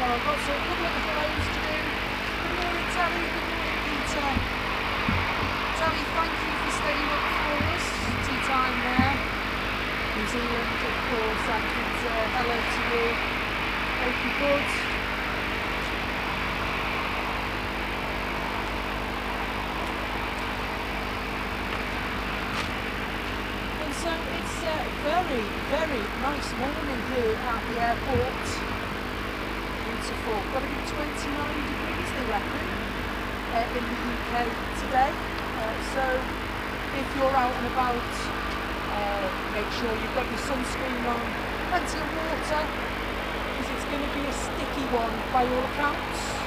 I've got some good little hellos to do. Good morning, Terry. Good morning, Peter. Terry, thank you for staying up for us. Tea time there. New Zealand, of course, and hello to you. Hope you're good. And so it's a very, very nice morning here at the airport. Beautiful. Got to be 29 degrees, they reckon, in the UK today. So if you're out and about, make sure you've got your sunscreen on, plenty of water, because it's going to be a sticky one by all accounts.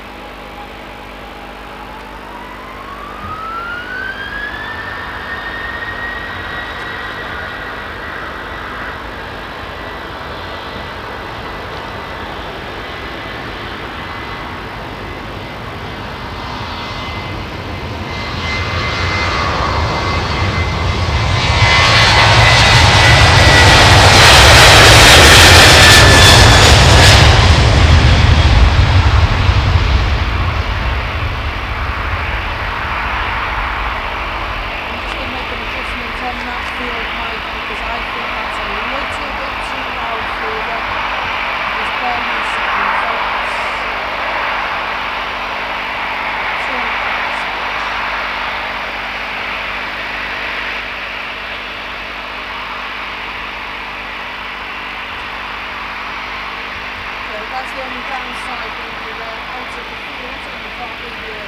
That's the only downside when you're out of the field and you can't leave your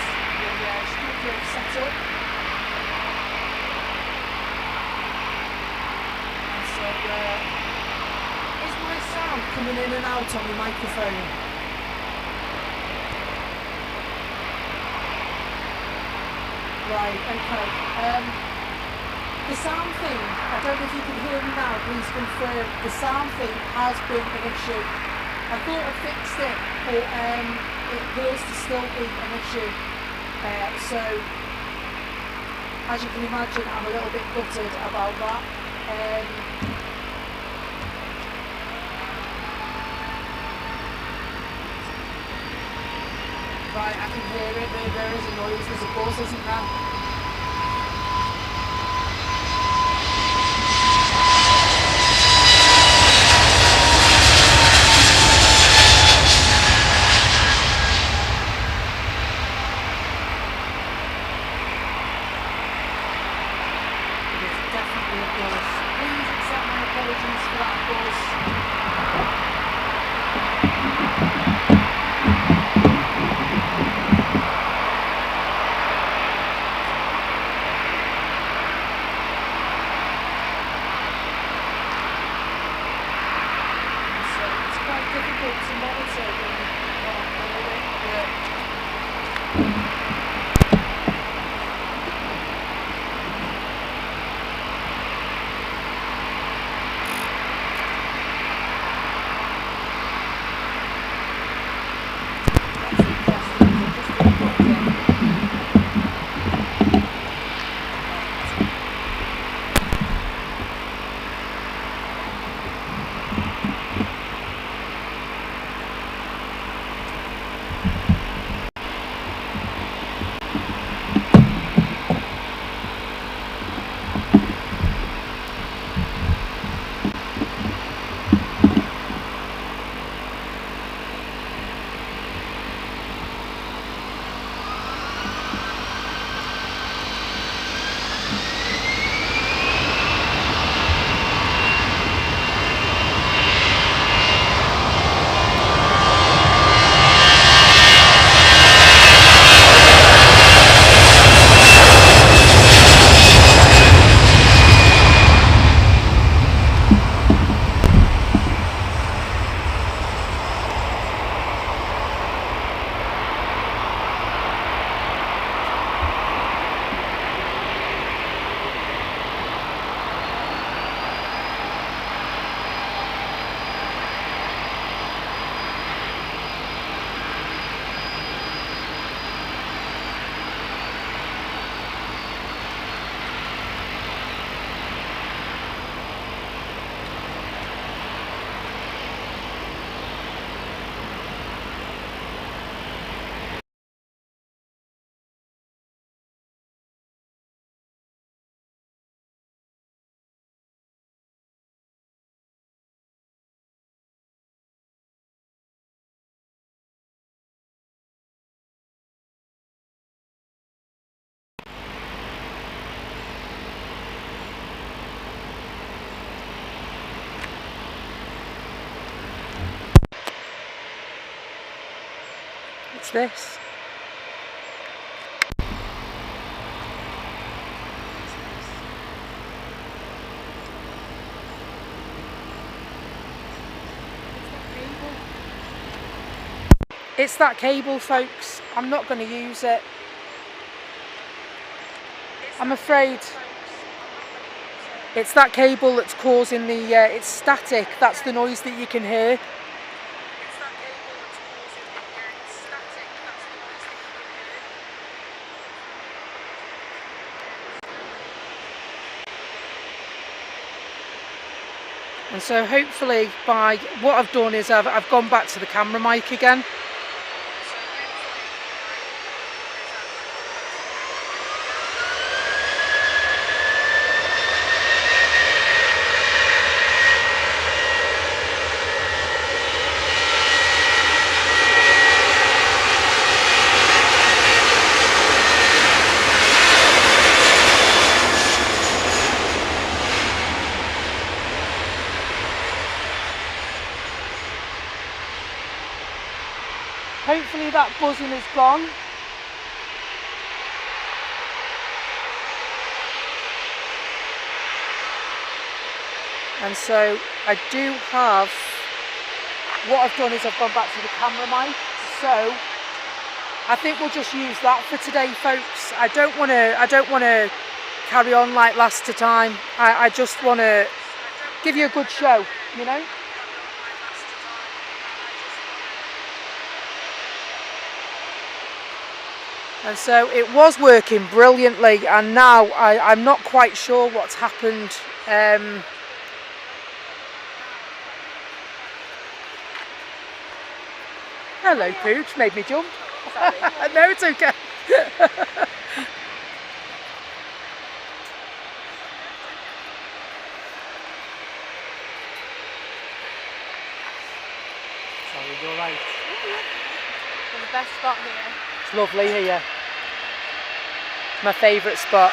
studio set up. And so, is my sound coming in and out on the microphone? Right, okay. The sound thing, I don't know if you can hear me now, please confirm. The sound thing has been an issue. I thought I fixed it, but it appears to still be an issue. So, as you can imagine, I'm a little bit gutted about that. Right, I can hear it. There is a noise. There's a buzz, isn't there? What's this? It's that cable, folks. I'm not going to use it. I'm afraid it's that cable that's causing the, it's static. That's the noise that you can hear. And so hopefully by what I've done is I've gone back to the camera mic again. Hopefully that buzzing is gone. And so I do have, what I've done is I've gone back to the camera mic. So I think we'll just use that for today, folks. I don't want to carry on like last time. I just want to give you a good show, you know. And so it was working brilliantly, and now I'm not quite sure what's happened. Hello, Pooch, made me jump. Sorry. No, it's okay. Sorry, you're right. We're the best spot here. It's lovely here. My favourite spot.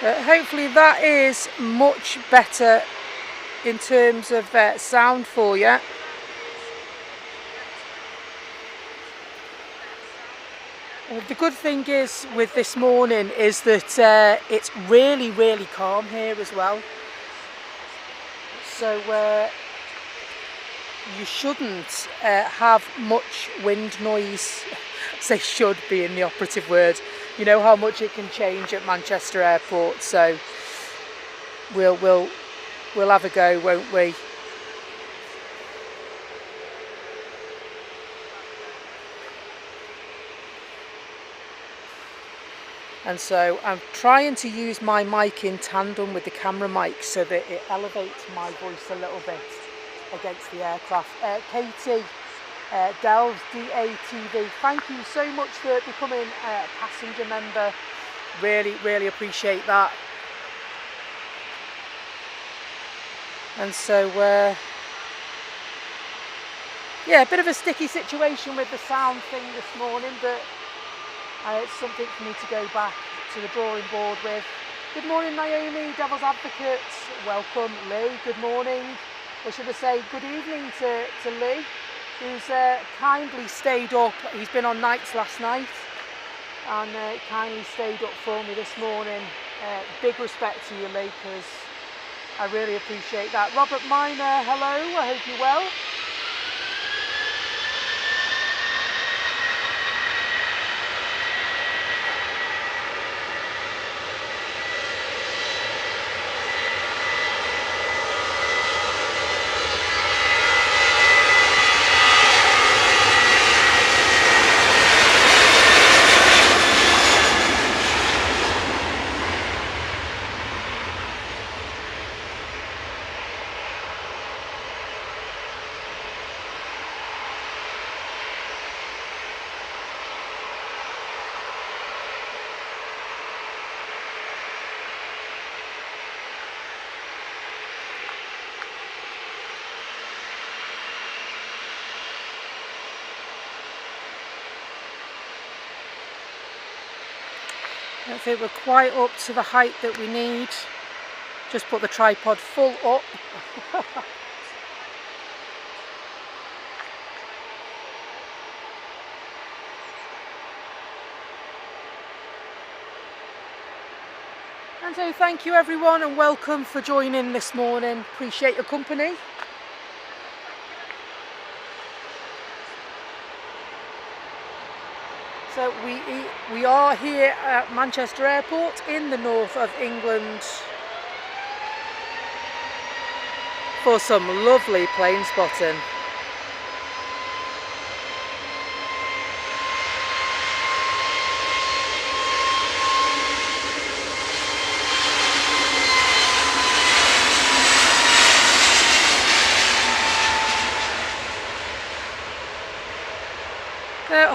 Hopefully that is much better in terms of sound for you. The good thing is with this morning is that it's really, really calm here as well. So you shouldn't have much wind noise. Say should being the operative word. You know how much it can change at Manchester Airport, so we'll have a go, won't we? And so I'm trying to use my mic in tandem with the camera mic so that it elevates my voice a little bit against the aircraft. Katie Delves DATV, thank you so much for becoming a passenger member. Really appreciate that. And so yeah, a bit of a sticky situation with the sound thing this morning, but it's something for me to go back to the drawing board with. Good morning, Naomi, Devil's Advocate. Welcome, Lee. Good morning. Or should I say good evening to Lee, who's kindly stayed up. He's been on nights last night and kindly stayed up for me this morning. Big respect to you, Lee, because I really appreciate that. Robert Miner, hello, I hope you're well. I don't think we're quite up to the height that we need. Just put the tripod full up. And so thank you everyone and welcome for joining this morning. Appreciate your company. So we are here at Manchester Airport in the north of England for some lovely plane spotting.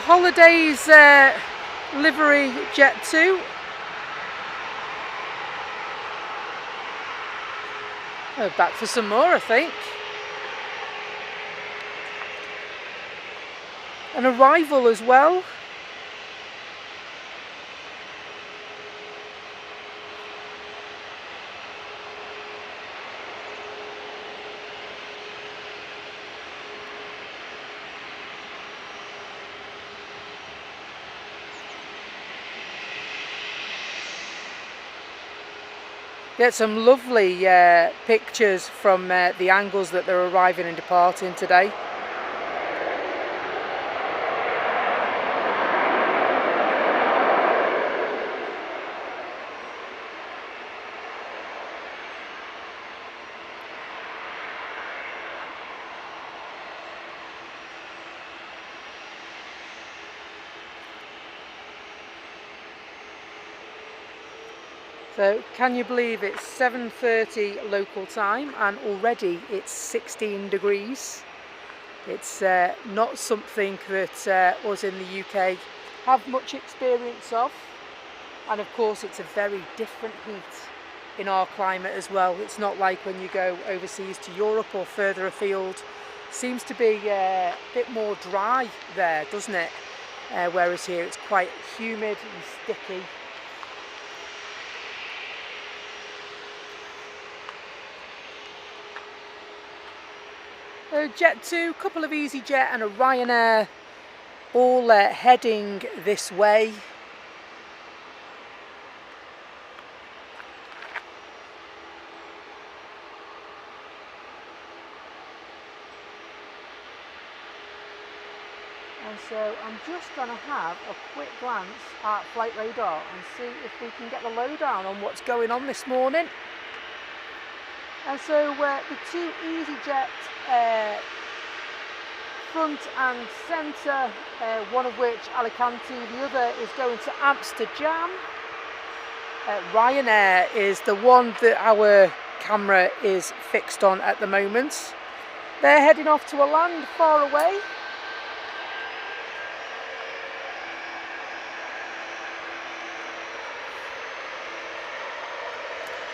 Holidays livery Jet 2. Oh, back for some more, I think. An arrival as well. Get some lovely pictures from the angles that they're arriving and departing today. So can you believe it's 7:30 local time and already it's 16 degrees. It's not something that us in the UK have much experience of, and of course it's a very different heat in our climate as well. It's not like when you go overseas to Europe or further afield. Seems to be a bit more dry there, doesn't it? Whereas here it's quite humid and sticky. Jet 2, couple of EasyJet and a Ryanair, all heading this way. And so I'm just going to have a quick glance at flight radar and see if we can get the lowdown on what's going on this morning. And so the two EasyJet front and centre, one of which Alicante, the other is going to Amsterdam. Ryanair is the one that our camera is fixed on at the moment. They're heading off to a land far away.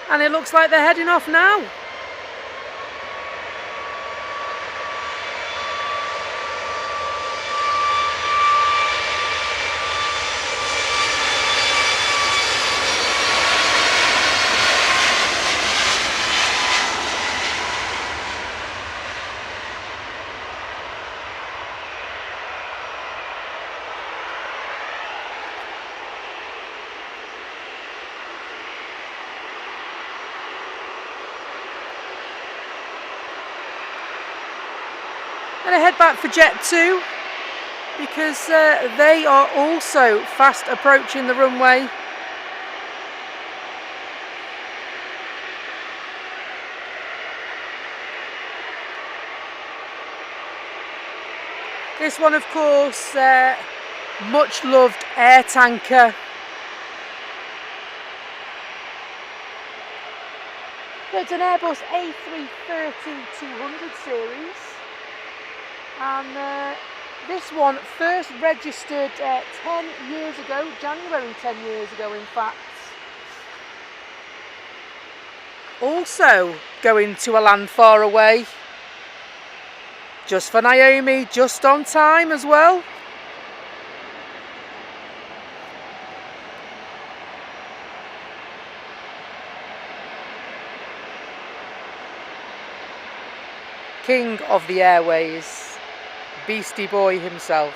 And it looks like they're heading off now. I'm going to head back for Jet 2 because they are also fast approaching the runway. This one, of course, much loved air tanker. So it's an Airbus A330-200 series. And this one first registered 10 years ago, January 10 years ago in fact. Also going to a land far away. Just for Naomi, just on time as well. king of the airways, Beastie Boy himself.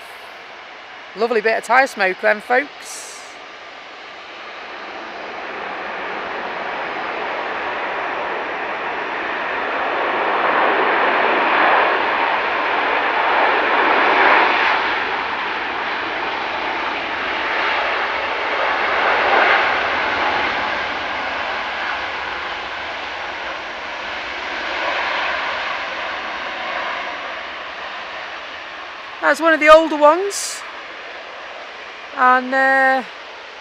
Lovely bit of tyre smoke then, folks. That's one of the older ones, and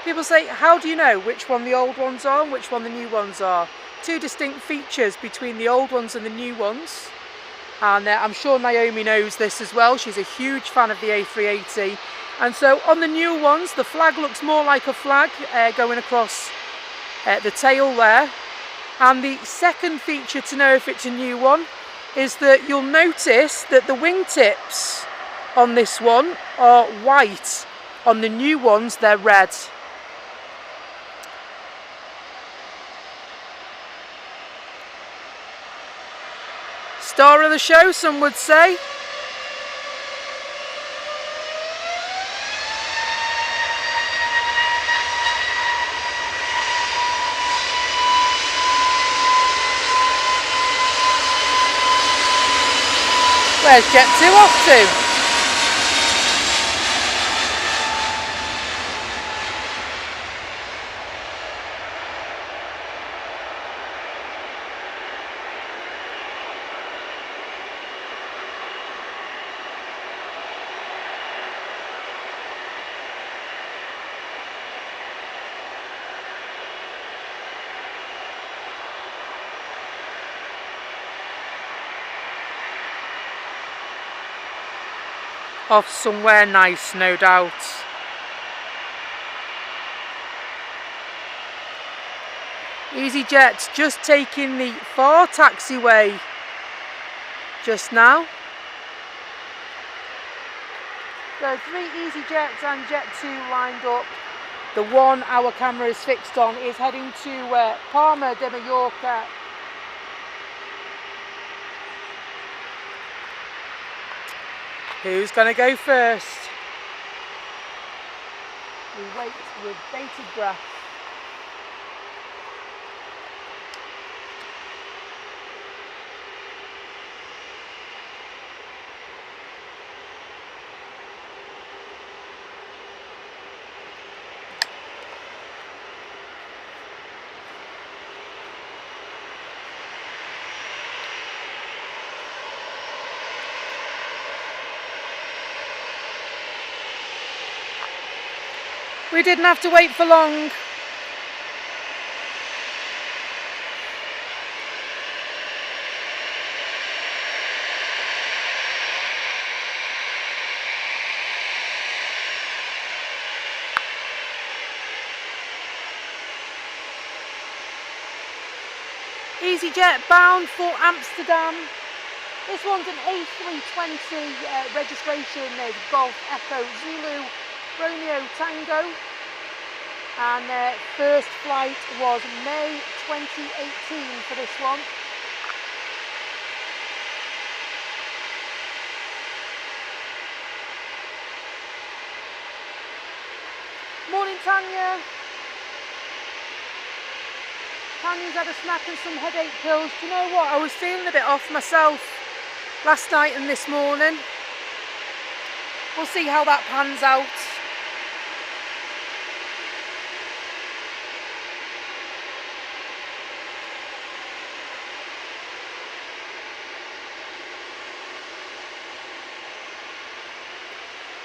people say, how do you know which one the old ones are and which one the new ones are? Two distinct features between the old ones and the new ones, and I'm sure Naomi knows this as well. She's a huge fan of the A380, and so on the new ones the flag looks more like a flag going across the tail there. And the second feature to know if it's a new one is that you'll notice that the wingtips on this one are white. On the new ones they're red. Star of the show, some would say. Where's Jet 2 off to? Off somewhere nice, no doubt. EasyJet's just taking the far taxiway just now. So 3 EasyJets and Jet 2 lined up. The one our camera is fixed on is heading to Palma de Mallorca. Who's going to go first? We wait with bated breath. We didn't have to wait for long. EasyJet bound for Amsterdam. This one's an A320 registration of Golf Echo Zulu Romeo Tango, and first flight was May 2018 for this one. Morning Tanya. Tanya's had a snack and some headache pills. Do you know what? I was feeling a bit off myself last night and this morning. We'll see how that pans out.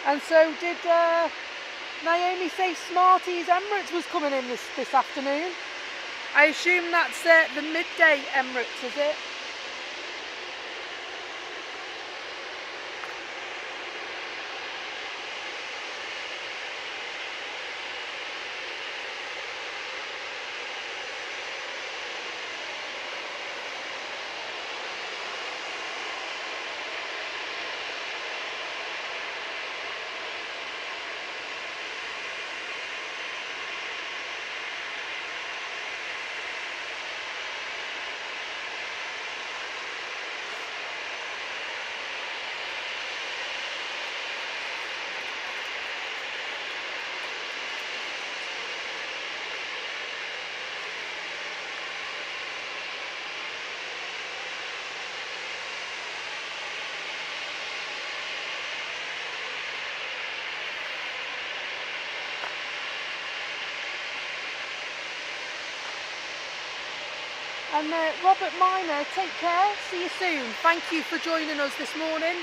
And so did Naomi say Smarties Emirates was coming in this afternoon? I assume that's the midday Emirates, is it? And Robert Miner, take care, see you soon. Thank you for joining us this morning.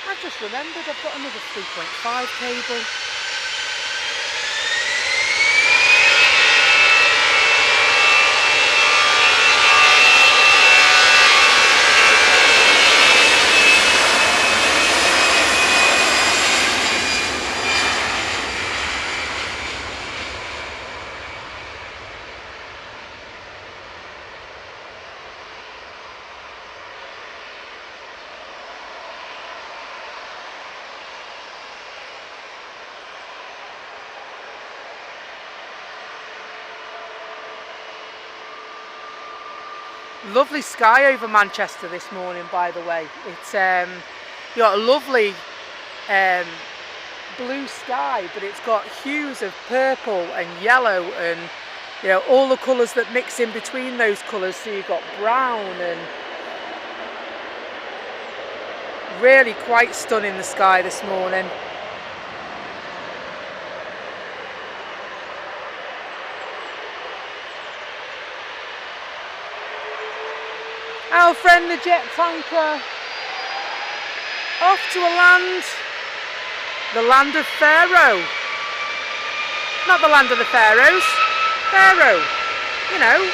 I just remembered I've got another 3.5 cable. Lovely sky over Manchester this morning, by the way. It's you got a lovely blue sky, but it's got hues of purple and yellow, and you know, all the colours that mix in between those colours. So you've got brown, and really quite stunning the sky this morning. Our friend the jet tanker off to a land, the land of Pharaoh. Not the land of the pharaohs, Pharaoh, you know.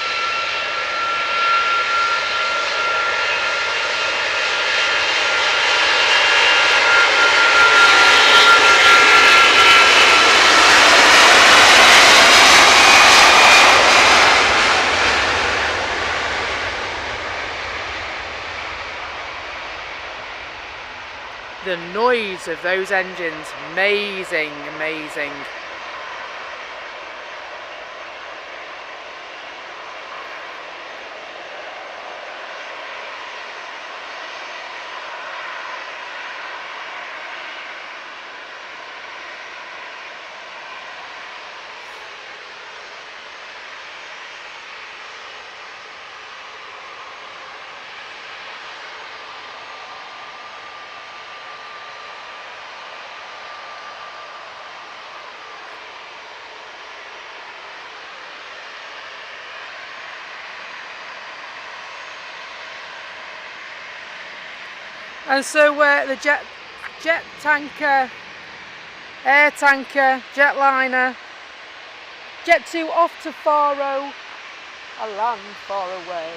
The noise of those engines, amazing, amazing. And so the jet tanker, air tanker, jetliner, Jet 2 off to Faro, a land far away.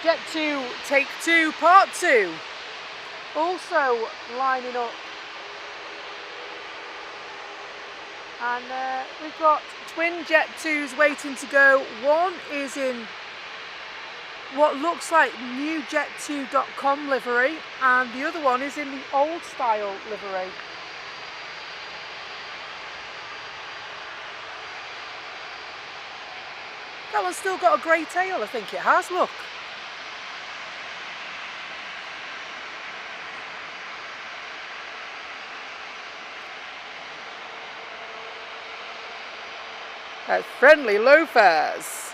Jet 2 take 2 part 2, also lining up. And we've got twin Jet 2s waiting to go. One is in what looks like new jet2.com livery, and the other one is in the old style livery. That one's still got a grey tail, I think it has, look. Friendly loafers.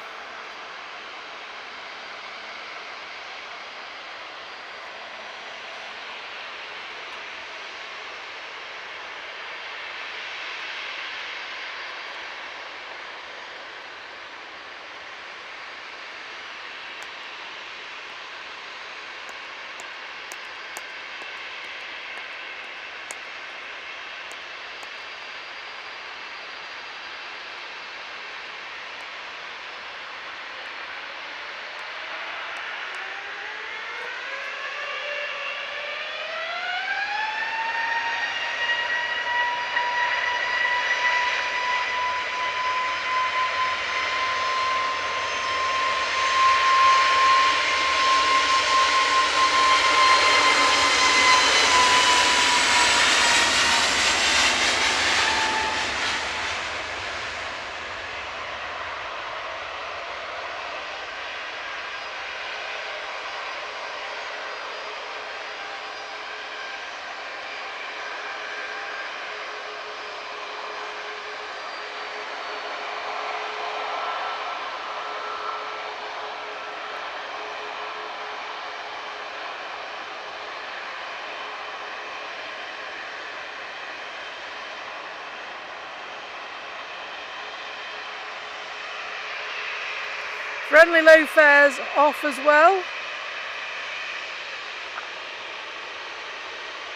Friendly low fares off as well.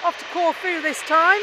Off to Corfu this time.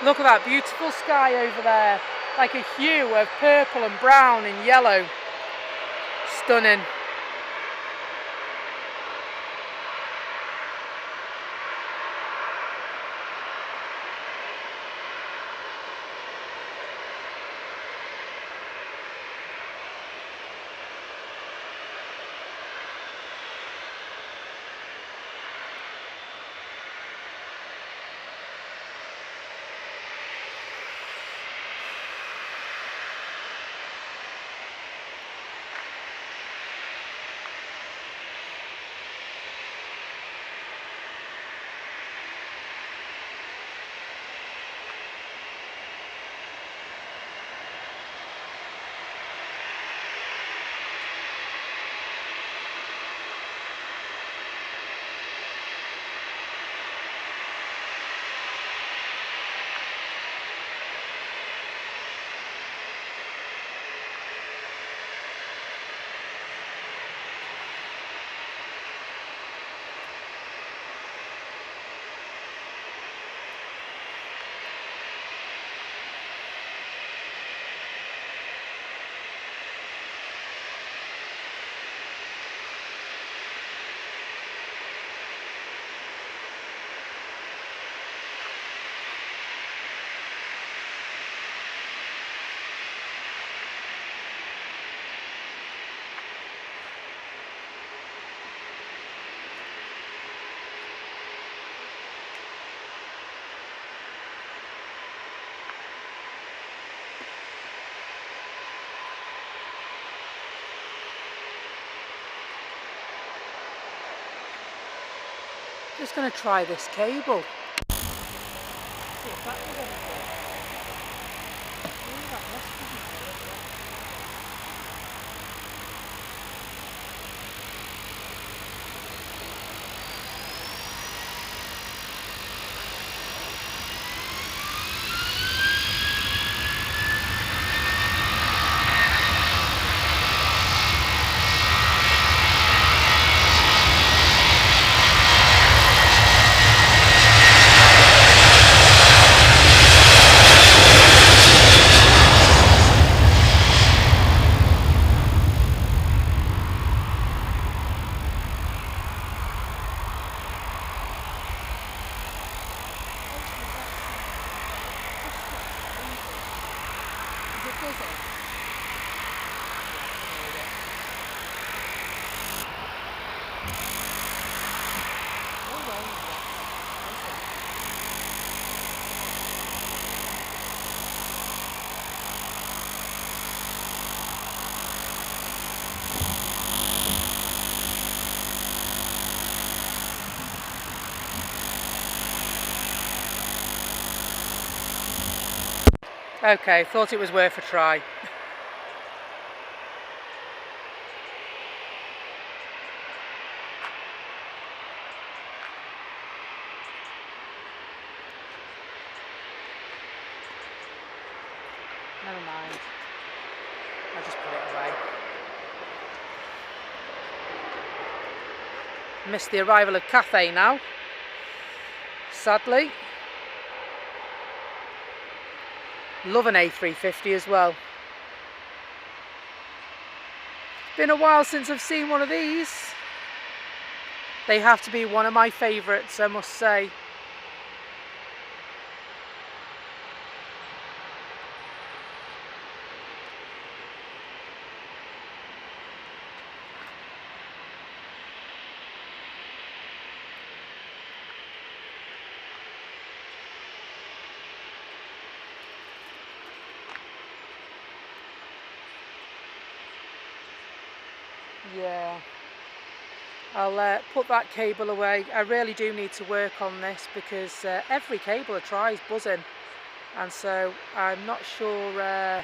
Look at that beautiful sky over there, like a hue of purple and brown and yellow. Stunning. Just going to try this cable. See if that does anything. Ooh, that must be good. Okay, thought it was worth a try. Never mind. I'll just put it away. Missed the arrival of Cathay now, sadly. Love an A350 as well. Been a while since I've seen one of these. They have to be one of my favourites, I must say. Yeah, I'll put that cable away. I really do need to work on this because every cable I try is buzzing, and so I'm not sure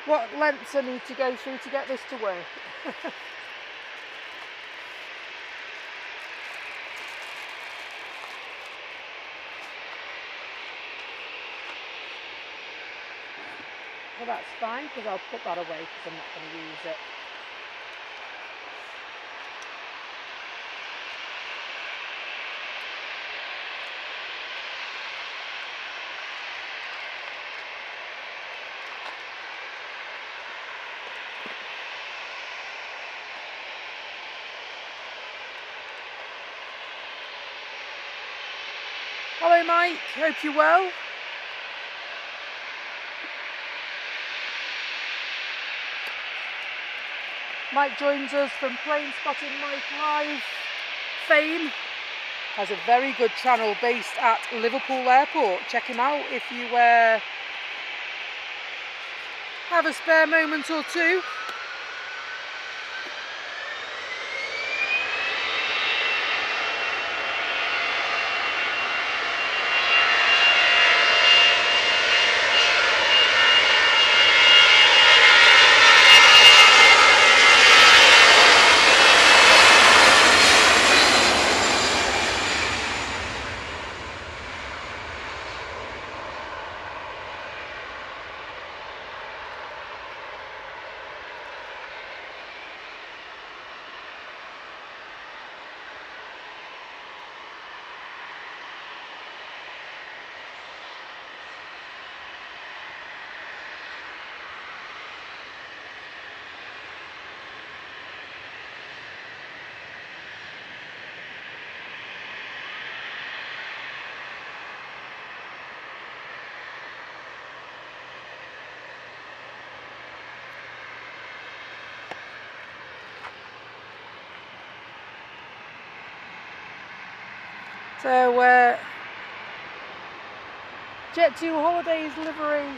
what lengths I need to go through to get this to work. Well, that's fine because I'll put that away because I'm not going to use it. Hello Mike, hope you're well. Mike joins us from Plane Spotting Mike Live fame. Has a very good channel based at Liverpool Airport. Check him out if you have a spare moment or two. So, Jet2 Holidays livery.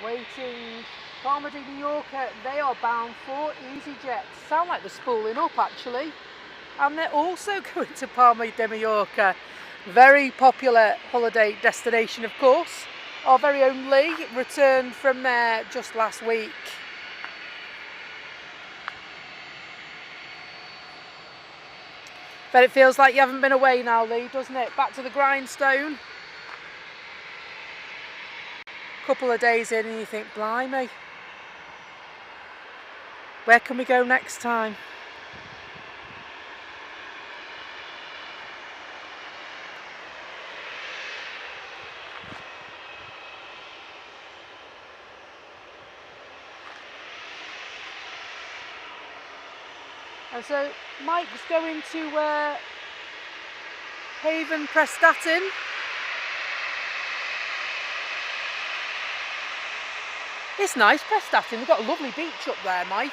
Waiting. Palma de Mallorca, they are bound for EasyJet. Sound like they're spooling up actually. And they're also going to Palma de Mallorca. Very popular holiday destination, of course. Our very own Lee returned from there just last week. But it feels like you haven't been away now, Lee, doesn't it? Back to the grindstone. Couple of days in and you think, blimey, where can we go next time? And so Mike's going to Haven Prestatyn. It's nice, Prestatyn. We've got a lovely beach up there, Mike.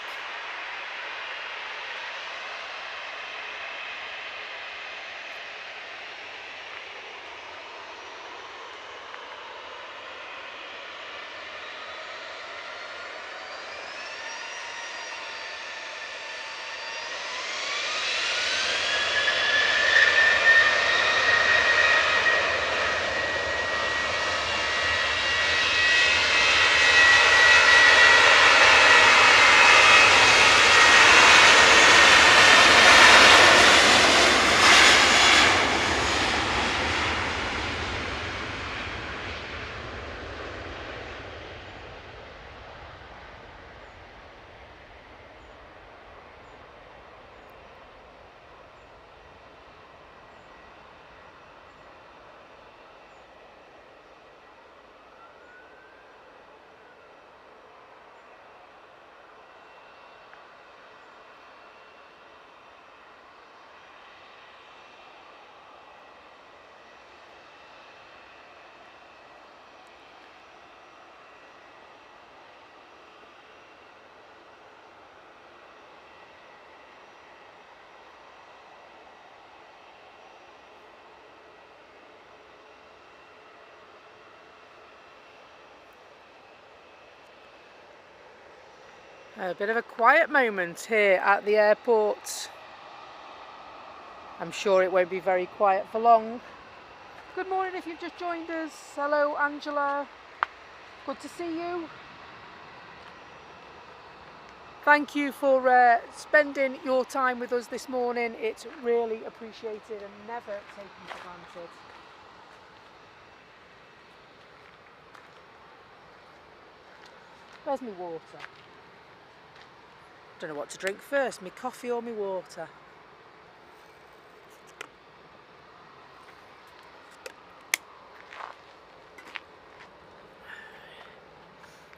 A bit of a quiet moment here at the airport. I'm sure it won't be very quiet for long. Good morning if you've just joined us. Hello Angela, good to see you. Thank you for spending your time with us this morning. It's really appreciated and never taken for granted. Where's my water? Don't know what to drink first, my coffee or my water.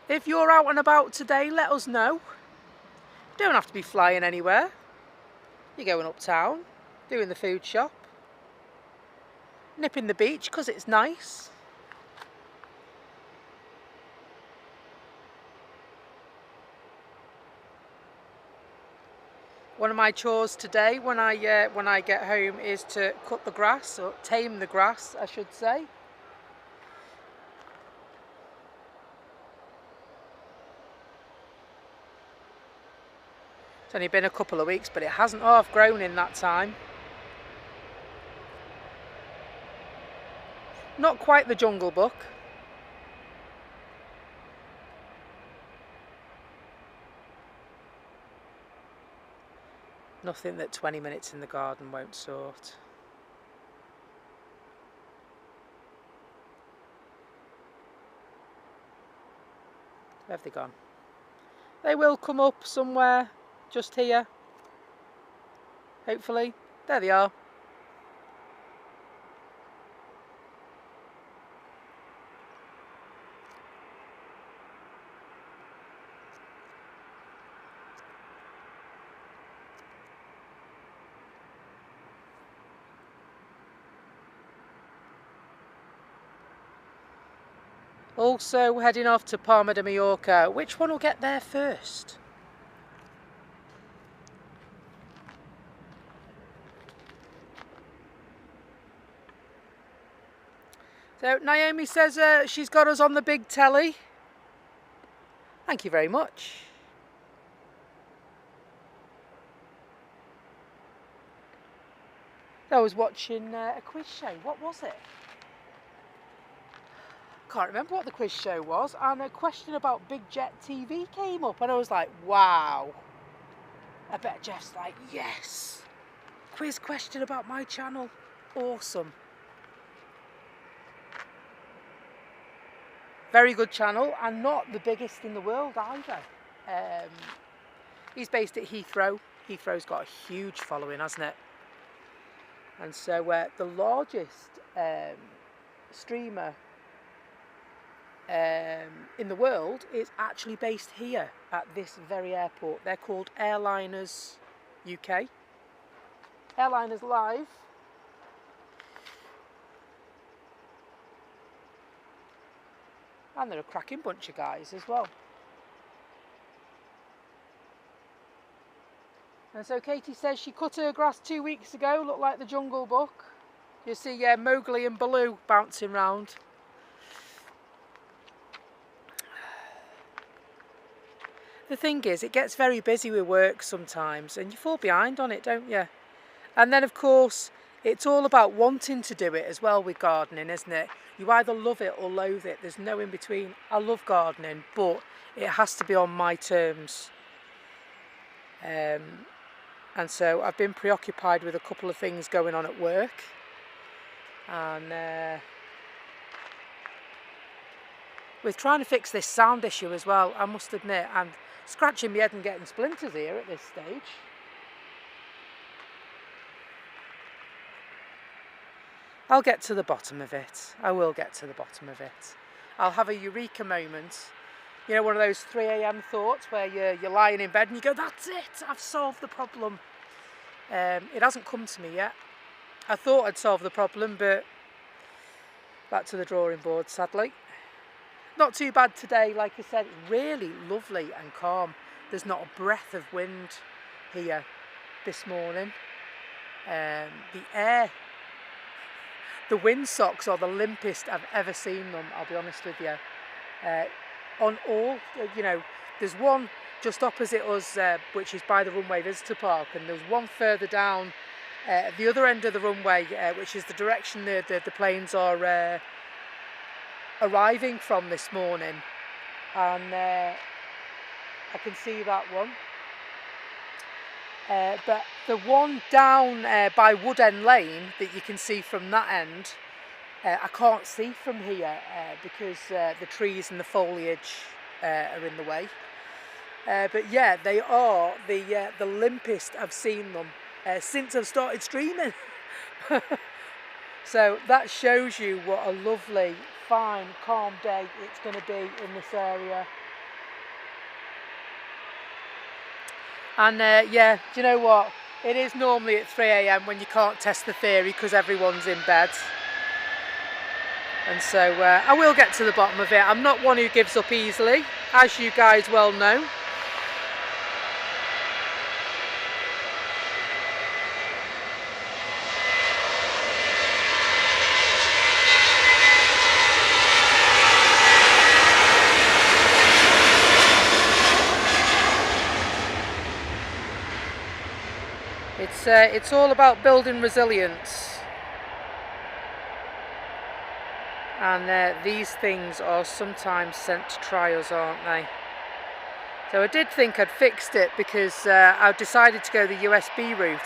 If you're out and about today, let us know. You don't have to be flying anywhere. You're going uptown, doing the food shop, nipping the beach because it's nice. One of my chores today when I get home is to cut the grass, or tame the grass I should say. It's only been a couple of weeks but it hasn't half grown in that time. Not quite the Jungle Book. Nothing that 20 minutes in the garden won't sort. Where have they gone? They will come up somewhere just here. Hopefully. There they are. Also heading off to Palma de Mallorca. Which one will get there first? So Naomi says she's got us on the big telly. Thank you very much. I was watching a quiz show. What was it? Can't remember what the quiz show was, and a question about Big Jet TV came up, and I was like, wow. I bet Jeff's like, yes, quiz question about my channel, awesome. Very good channel, and not the biggest in the world either. He's based at Heathrow. Heathrow's got a huge following, hasn't it? And so the largest streamer in the world is actually based here at this very airport. They're called Airliners UK. Airliners Live. And they're a cracking bunch of guys as well. And so Katie says she cut her grass 2 weeks ago, looked like the Jungle Book. You see Mowgli and Baloo bouncing round. The thing is, it gets very busy with work sometimes and you fall behind on it, don't you? And then of course, it's all about wanting to do it as well with gardening, isn't it? You either love it or loathe it. There's no in between. I love gardening, but it has to be on my terms. And so I've been preoccupied with a couple of things going on at work. And with trying to fix this sound issue as well, I must admit, I'm scratching my head and getting splinters here at this stage. I'll get to the bottom of it. I will get to the bottom of it. I'll have a eureka moment. You know, one of those 3 AM thoughts where you're lying in bed and you go, that's it, I've solved the problem. It hasn't come to me yet. I thought I'd solved the problem, but back to the drawing board, sadly. Not too bad today, like I said, really lovely and calm. There's not a breath of wind here this morning. The air, the windsocks are the limpest I've ever seen them, I'll be honest with you. On all, you know, there's one just opposite us, which is by the runway visitor park, and there's one further down at the other end of the runway, which is the direction the planes are arriving from this morning. And I can see that one. But the one down by Wood End Lane that you can see from that end, I can't see from here because the trees and the foliage are in the way. But yeah, they are the limpest I've seen them since I've started streaming. So that shows you what a lovely, fine, calm day it's going to be in this area. And yeah, do you know what? It is normally at 3 AM when you can't test the theory because everyone's in bed. And so I will get to the bottom of it. I'm not one who gives up easily, as you guys well know. It's all about building resilience. And these things are sometimes sent to try us, aren't they? So I did think I'd fixed it because I decided to go the USB route.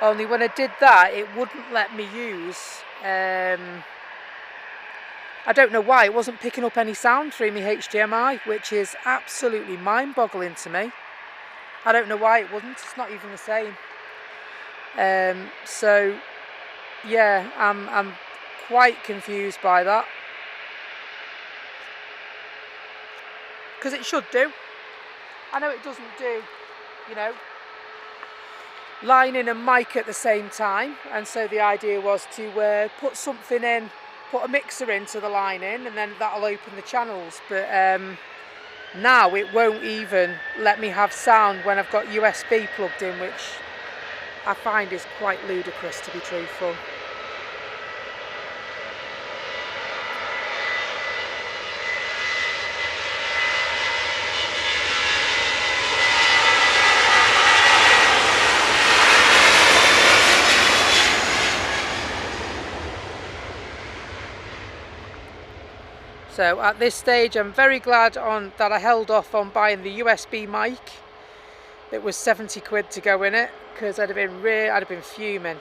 Only when I did that, it wouldn't let me use... I don't know why, it wasn't picking up any sound through my HDMI, which is absolutely mind-boggling to me. I don't know why it wouldn't, it's not even the same. So, yeah, I'm quite confused by that. Because it should do. I know it doesn't do, you know, line in and mic at the same time. And so the idea was to put something in, put a mixer into the line in, and then that'll open the channels. But now it won't even let me have sound when I've got USB plugged in, which I find is quite ludicrous, to be truthful. So at this stage I'm very glad that I held off on buying the USB mic. It was 70 quid to go in it, because I'd have been fuming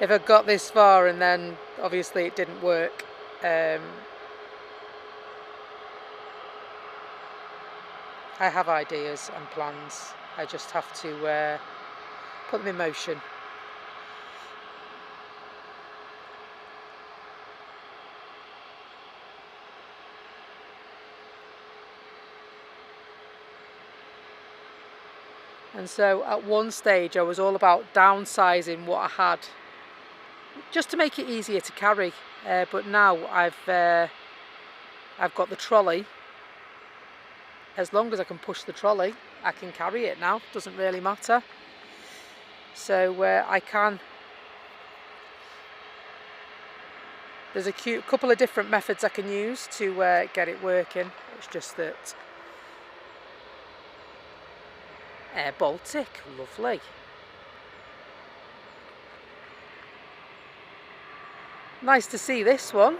if I got this far and then obviously it didn't work. I have ideas and plans, I just have to put them in motion. And so at one stage I was all about downsizing what I had, just to make it easier to carry. But now I've got the trolley. As long as I can push the trolley, I can carry it now. Doesn't really matter. So I can. There's a couple of different methods I can use to get it working. It's just that Air Baltic, lovely. Nice to see this one.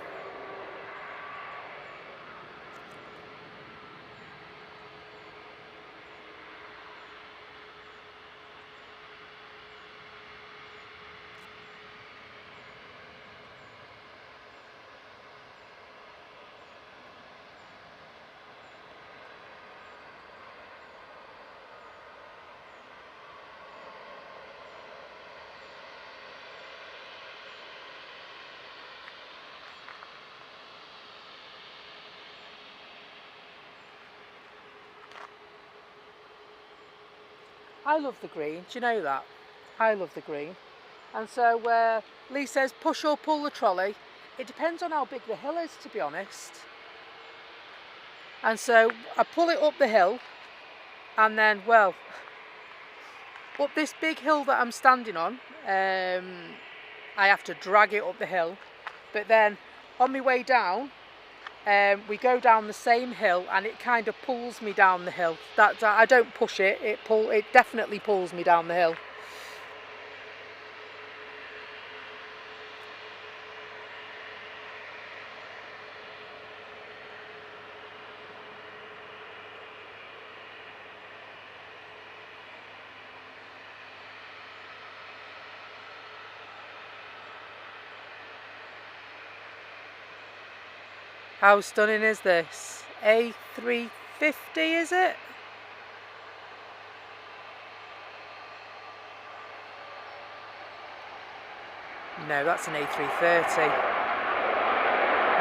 I love the green, do you know that? I love the green. And so Lee says push or pull the trolley. It depends on how big the hill is, to be honest. And so I pull it up the hill, and then, well, up this big hill that I'm standing on, I have to drag it up the hill. But then on my way down, we go down the same hill and it kind of pulls me down the hill. I don't push it, it definitely pulls me down the hill. How stunning is this? A350, is it? No, that's an A330.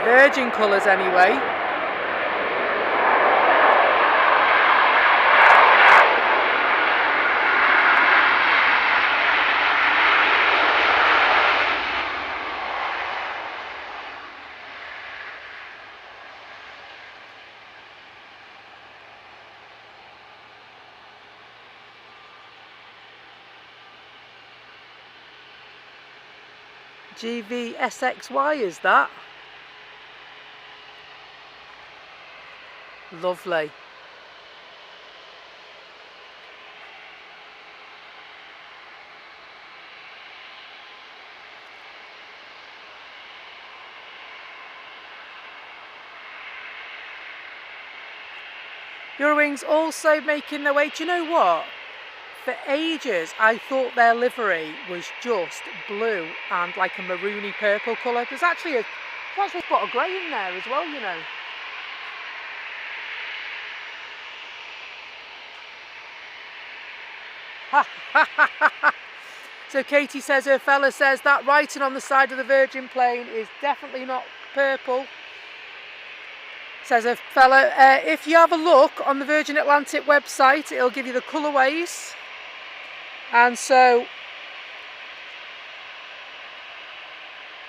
Virgin colours anyway. GVSXY is that? Lovely. Eurowings also making their way. Do you know what? For ages I thought their livery was just blue and like a maroony purple colour. There's actually a spot of grey in there as well, you know. So Katie says her fella says that writing on the side of the Virgin plane is definitely not purple. Says a fella, if you have a look on the Virgin Atlantic website, it'll give you the colourways. And so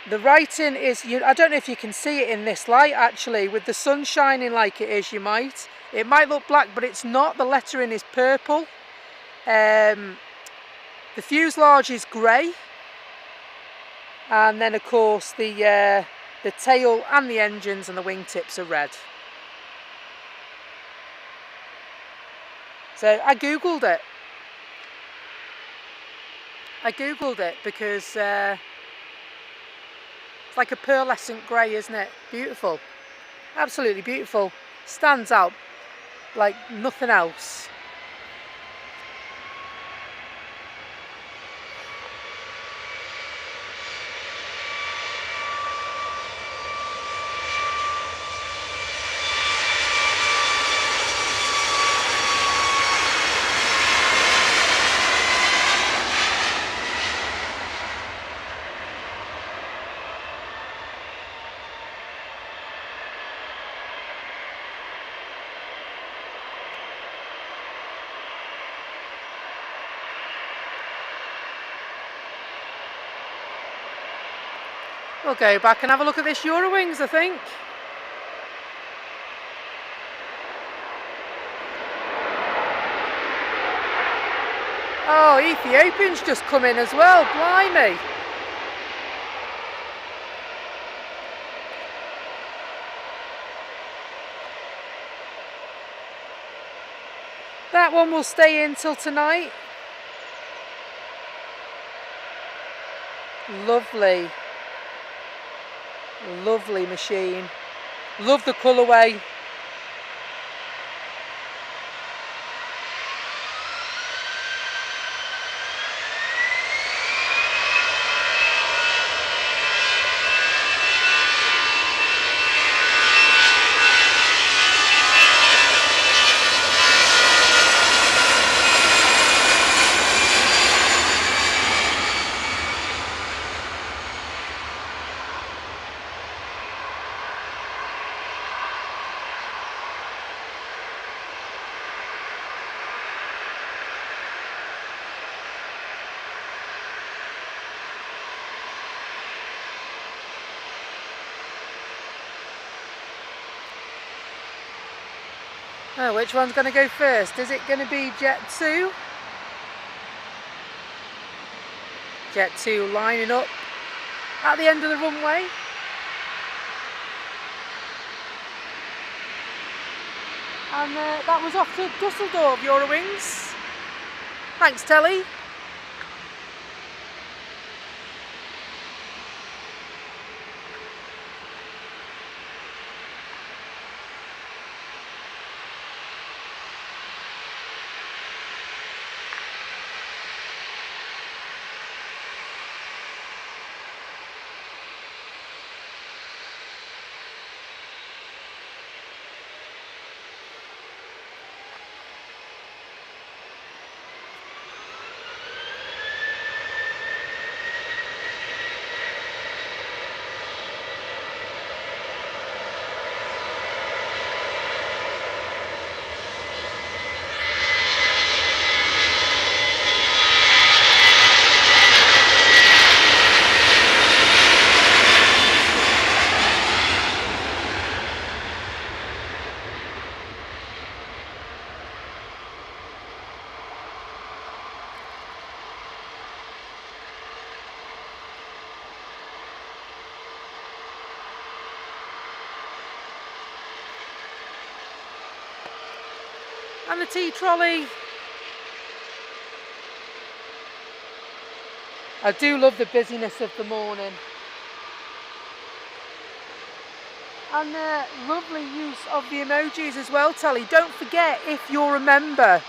the writing is, I don't know if you can see it in this light actually, with the sun shining like it is, you might. It might look black, but it's not. The lettering is purple. The fuselage is grey. And then of course the tail and the engines and the wingtips are red. So I googled it. because It's like a pearlescent grey, isn't it? Beautiful. Absolutely beautiful. Stands out like nothing else. We'll go back and have a look at this Eurowings, I think. Oh, Ethiopian's just come in as well, blimey. That one will stay in till tonight. Lovely. Lovely machine. Love the colourway. Oh, which one's going to go first? Is it going to be Jet 2? Jet 2 lining up at the end of the runway. And that was off to Dusseldorf, Eurowings. Thanks, Telly. And the tea trolley. I do love the busyness of the morning. And the lovely use of the emojis as well, Telly. Don't forget, if you're a member,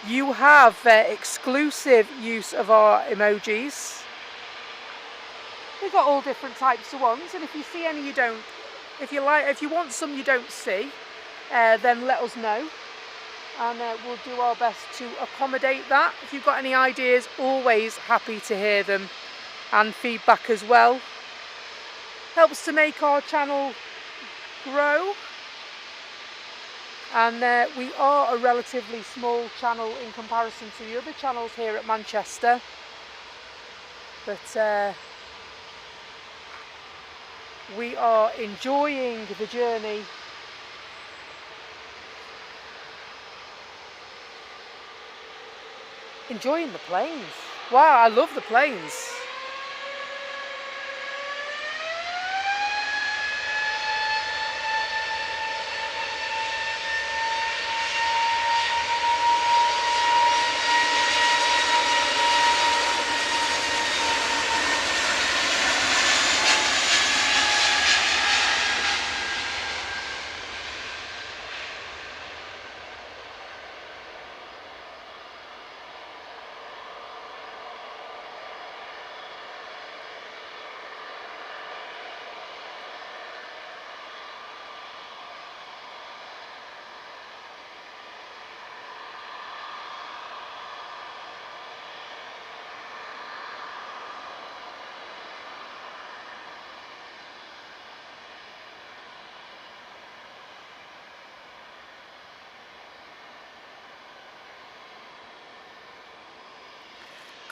you have exclusive use of our emojis. We've got all different types of ones, and if you see any you don't, if you want some you don't see, then let us know. And we'll do our best to accommodate that. If you've got any ideas, always happy to hear them, and feedback as well. Helps to make our channel grow, and we are a relatively small channel in comparison to the other channels here at Manchester, but we are enjoying the journey. Enjoying the planes. Wow, I love the planes.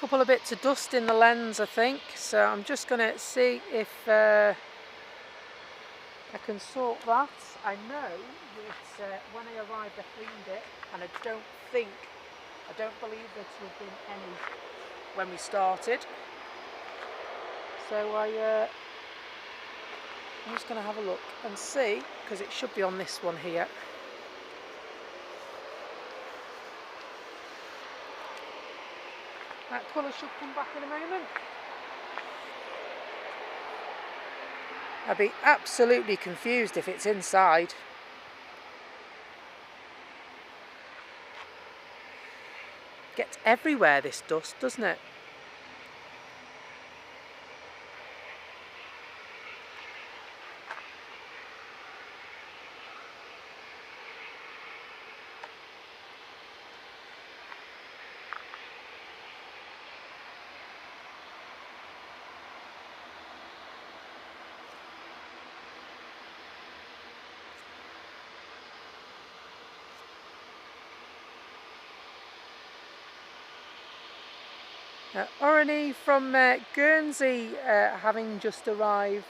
couple of bits of dust in the lens, I think, so I'm just going to see if I can sort that. I know that when I arrived I cleaned it, and I don't believe there to have been any when we started, so I'm just going to have a look and see, because it should be on this one here. That colour should come back in a moment. I'd be absolutely confused if it's inside. Gets everywhere, this dust, doesn't it? Orani from Guernsey having just arrived.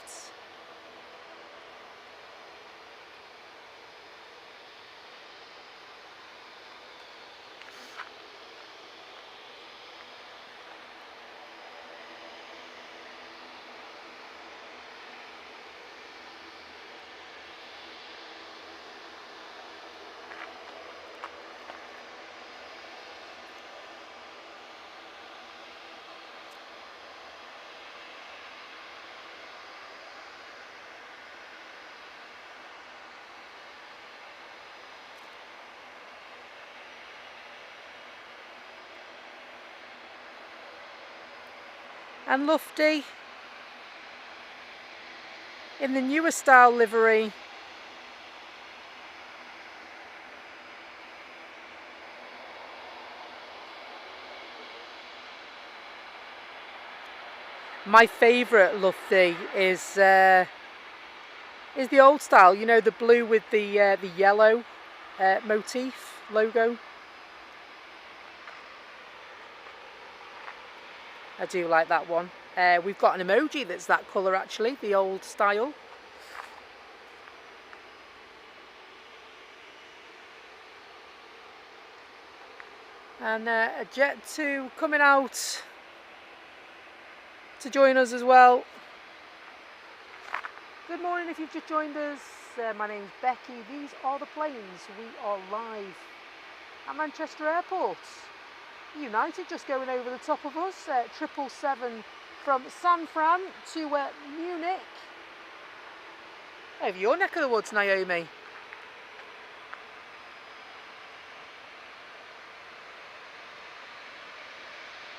And Lufty in the newer style livery. My favourite Lufty is the old style, you know, the blue with the yellow motif logo. I do like that one. We've got an emoji that's that colour actually, the old style. And a Jet 2 coming out to join us as well. Good morning if you've just joined us. My name's Becky. These are the planes. We are live at Manchester Airport. United just going over the top of us, 777 from San Fran to Munich. Over your neck of the woods, Naomi.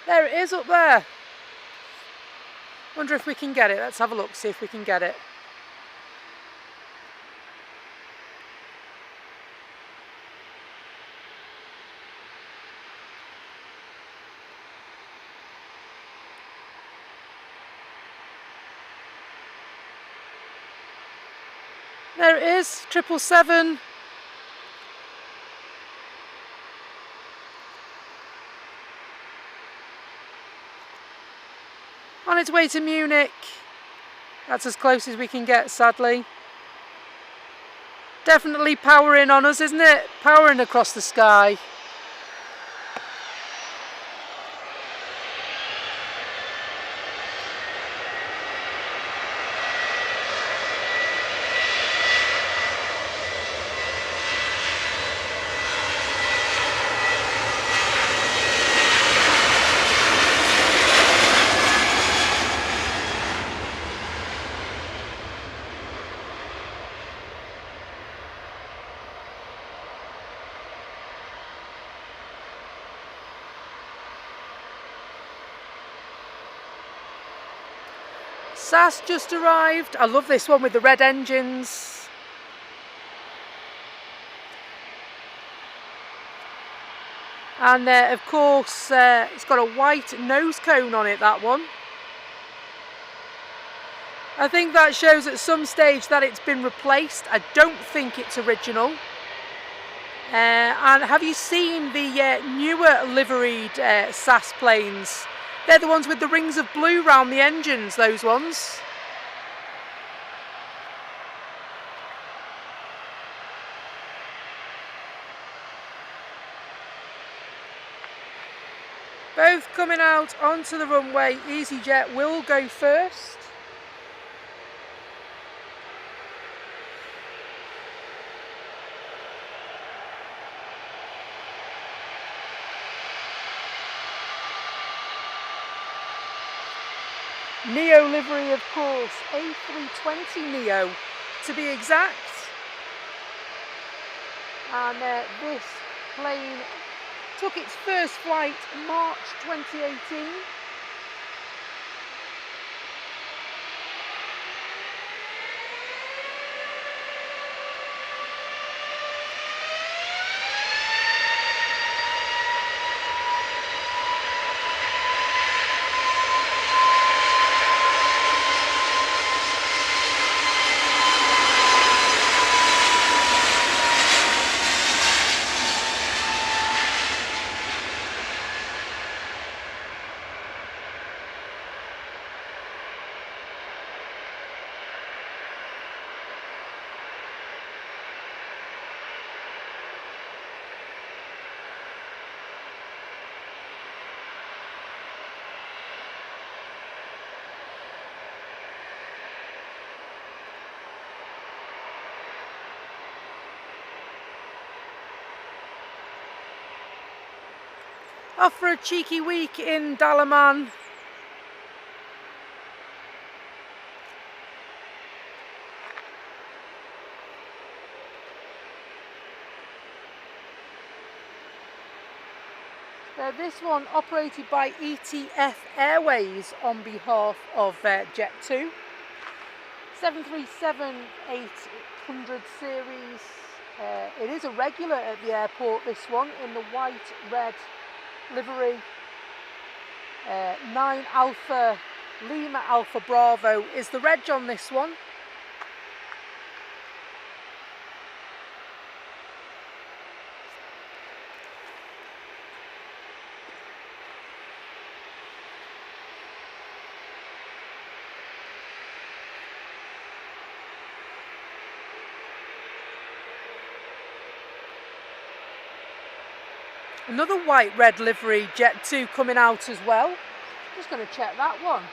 There it is up there. Wonder if we can get it. Let's have a look, see if we can get it. There it is, 777. On its way to Munich. That's as close as we can get, sadly. Definitely powering on us, isn't it? Powering across the sky. SAS just arrived. I love this one with the red engines. And of course it's got a white nose cone on it, that one. I think that shows at some stage that it's been replaced. I don't think it's original. And have you seen the newer liveried SAS planes? They're the ones with the rings of blue round the engines, those ones. Both coming out onto the runway. EasyJet will go first. Neo livery, of course, A320 Neo to be exact. And this plane took its first flight in March 2018. Off for a cheeky week in Dalaman. This one operated by ETF Airways on behalf of Jet2. 737-800 series. It is a regular at the airport, this one, in the white, red livery. 9 Alpha Lima Alpha Bravo is the reg on this one. Another white red livery Jet2 coming out as well. Just going to check that one.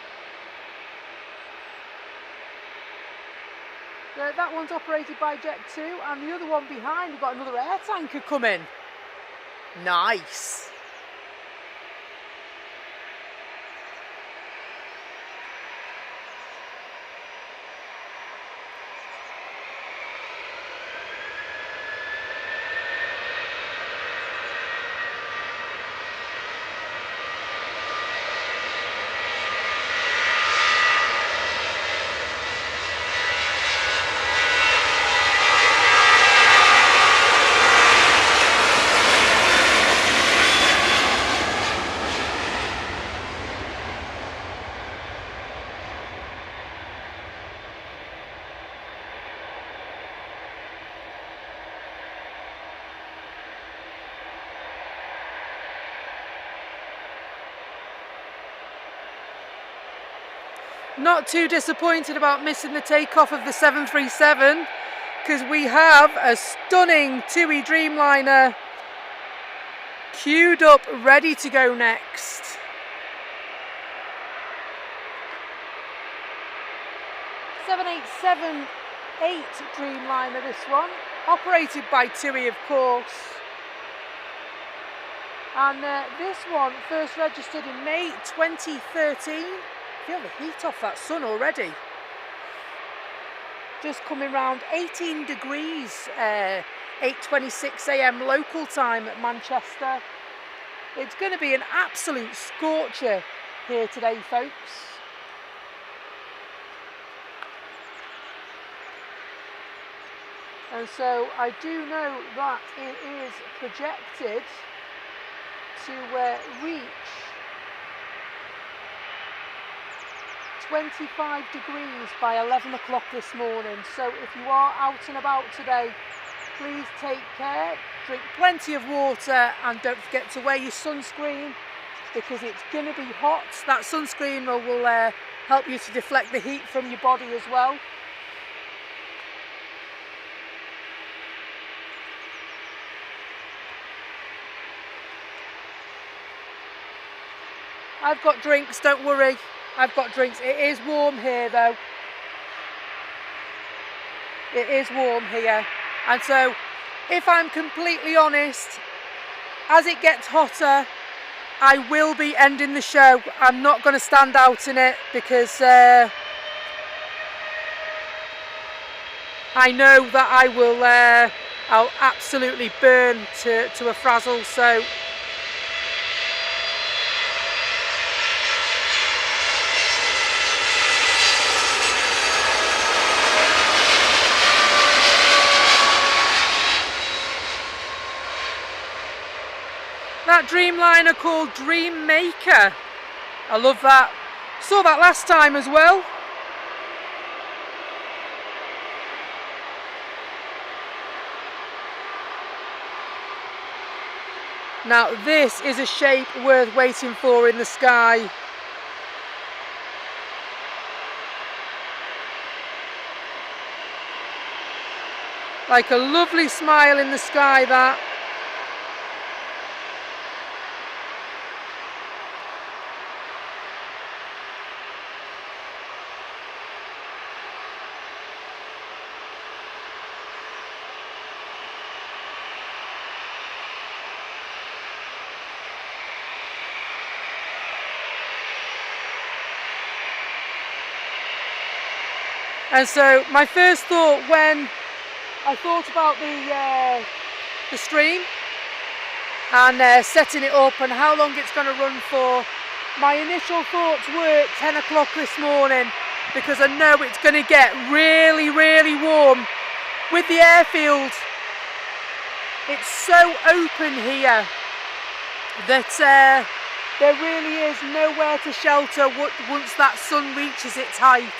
That one's operated by Jet2, and the other one behind, we've got another air tanker coming. Nice. Not too disappointed about missing the takeoff of the 737, because we have a stunning TUI Dreamliner queued up, ready to go next. (787-8) Dreamliner, this one, operated by TUI, of course. And this one first registered in May 2013. Feel the heat off that sun already. Just coming round 18 degrees, 8:26 AM local time at Manchester. It's going to be an absolute scorcher here today, folks. And so I do know that it is projected to reach 25 degrees by 11 o'clock this morning. So if you are out and about today, please take care, drink plenty of water, and don't forget to wear your sunscreen because it's going to be hot. That sunscreen will help you to deflect the heat from your body as well. I've got drinks, don't worry. I've got drinks. It is warm here though. It is warm here. And so, if I'm completely honest, as it gets hotter, I will be ending the show. I'm not going to stand out in it because I know that I will, I'll absolutely burn to a frazzle. So. That Dreamliner called Dreammaker. I love that. Saw that last time as well. Now this is a shape worth waiting for in the sky. Like a lovely smile in the sky, that. And so my first thought when I thought about the stream and setting it up and how long it's going to run for, my initial thoughts were 10 o'clock this morning, because I know it's going to get really, really warm. With the airfield, it's so open here that there really is nowhere to shelter once that sun reaches its height.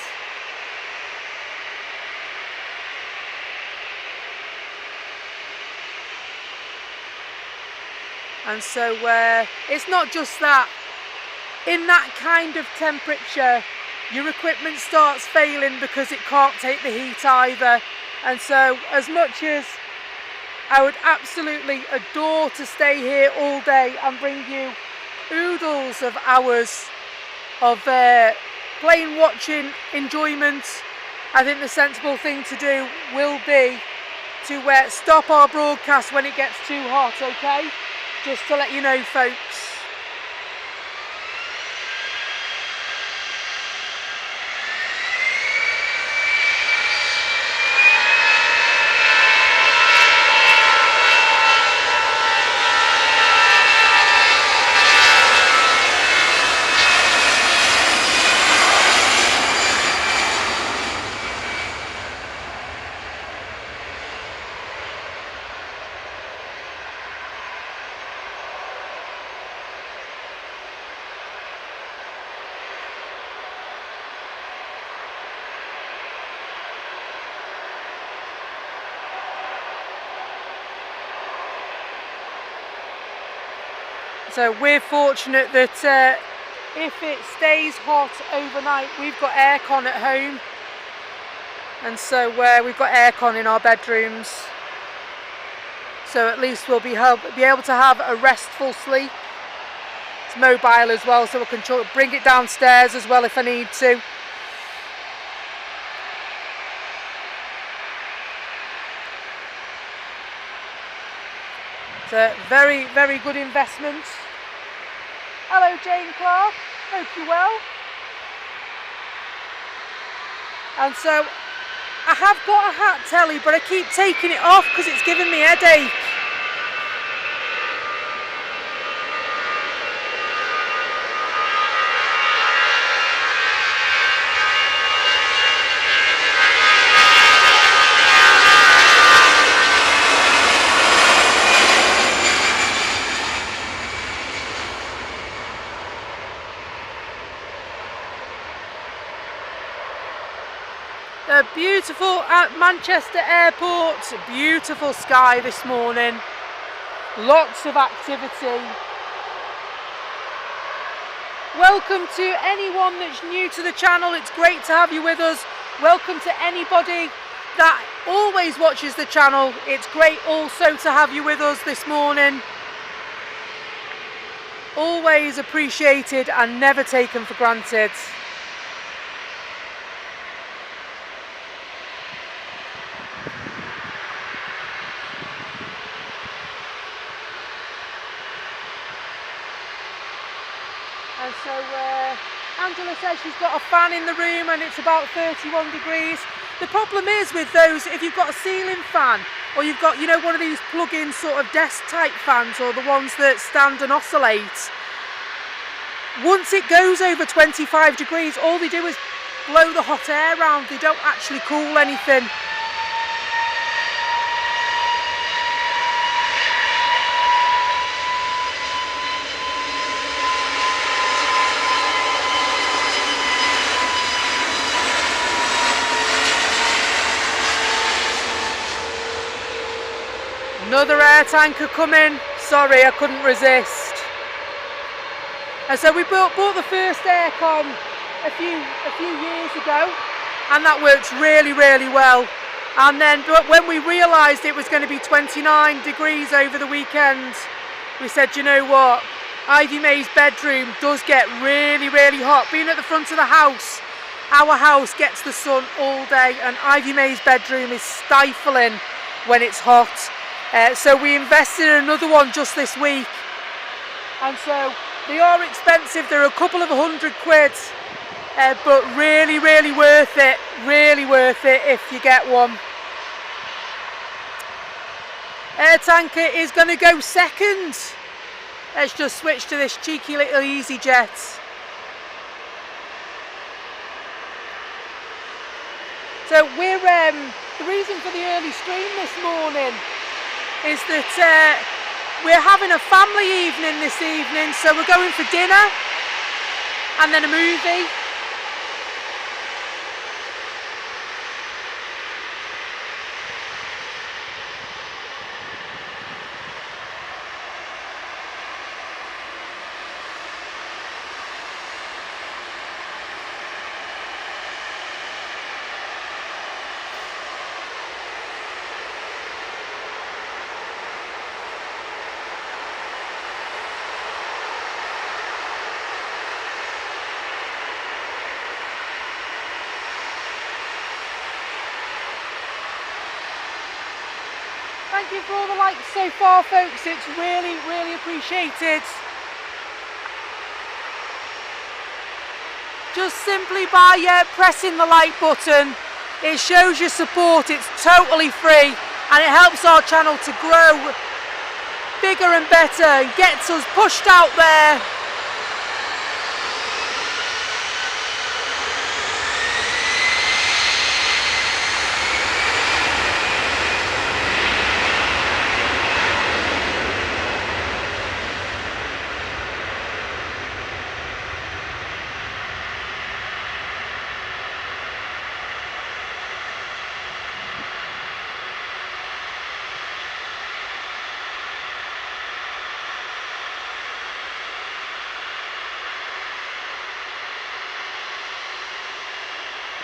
And so it's not just that. In that kind of temperature, your equipment starts failing because it can't take the heat either. And so as much as I would absolutely adore to stay here all day and bring you oodles of hours of plane watching enjoyment, I think the sensible thing to do will be to stop our broadcast when it gets too hot, okay? Just to let you know, folks. So we're fortunate that if it stays hot overnight, we've got aircon at home, and so we've got aircon in our bedrooms, so at least we'll be able to have a restful sleep. It's mobile as well, so we can bring it downstairs as well if I need to. It's a very, very good investment. Hello Jane Clark, hope you're well. And so I have got a hat telly, but I keep taking it off because it's giving me a headache. Beautiful at Manchester Airport, beautiful sky this morning, lots of activity. Welcome to anyone that's new to the channel. It's great to have you with us. Welcome to anybody that always watches the channel. It's great also to have you with us this morning. Always appreciated and never taken for granted. And so Angela says she's got a fan in the room and it's about 31 degrees. The problem is with those, if you've got a ceiling fan or you've got, you know, one of these plug-in sort of desk type fans or the ones that stand and oscillate, once it goes over 25 degrees, all they do is blow the hot air around. They don't actually cool anything. Another air tanker coming. Sorry, I couldn't resist. And so we bought the first aircon a few years ago, and that works really, really well. And then when we realised it was going to be 29 degrees over the weekend, we said, you know what? Ivy May's bedroom does get really, really hot. Being at the front of the house, our house gets the sun all day, and Ivy May's bedroom is stifling when it's hot. So we invested in another one just this week, and so they are expensive. They're a couple of £100, but really, really worth it. Really worth it if you get one. Air tanker is going to go second. Let's just switch to this cheeky little EasyJet. So we're the reason for the early stream this morning is that we're having a family evening this evening, so we're going for dinner and then a movie. Thank you for all the likes so far, folks. It's really, really appreciated. Just simply by pressing the like button, it shows your support. It's totally free and it helps our channel to grow bigger and better and gets us pushed out there.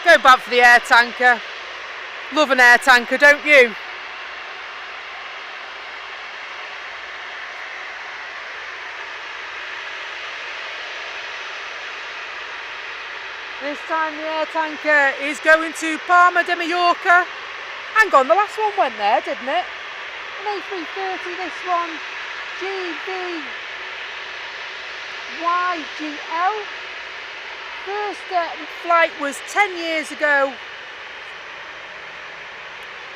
Go back for the air tanker. Love an air tanker, don't you? This time the air tanker is going to Palma de Mallorca. Hang on, the last one went there, didn't it? An A330, this one. G-EILA. First flight was 10 years ago,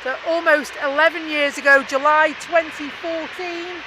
so almost 11 years ago, July 2014.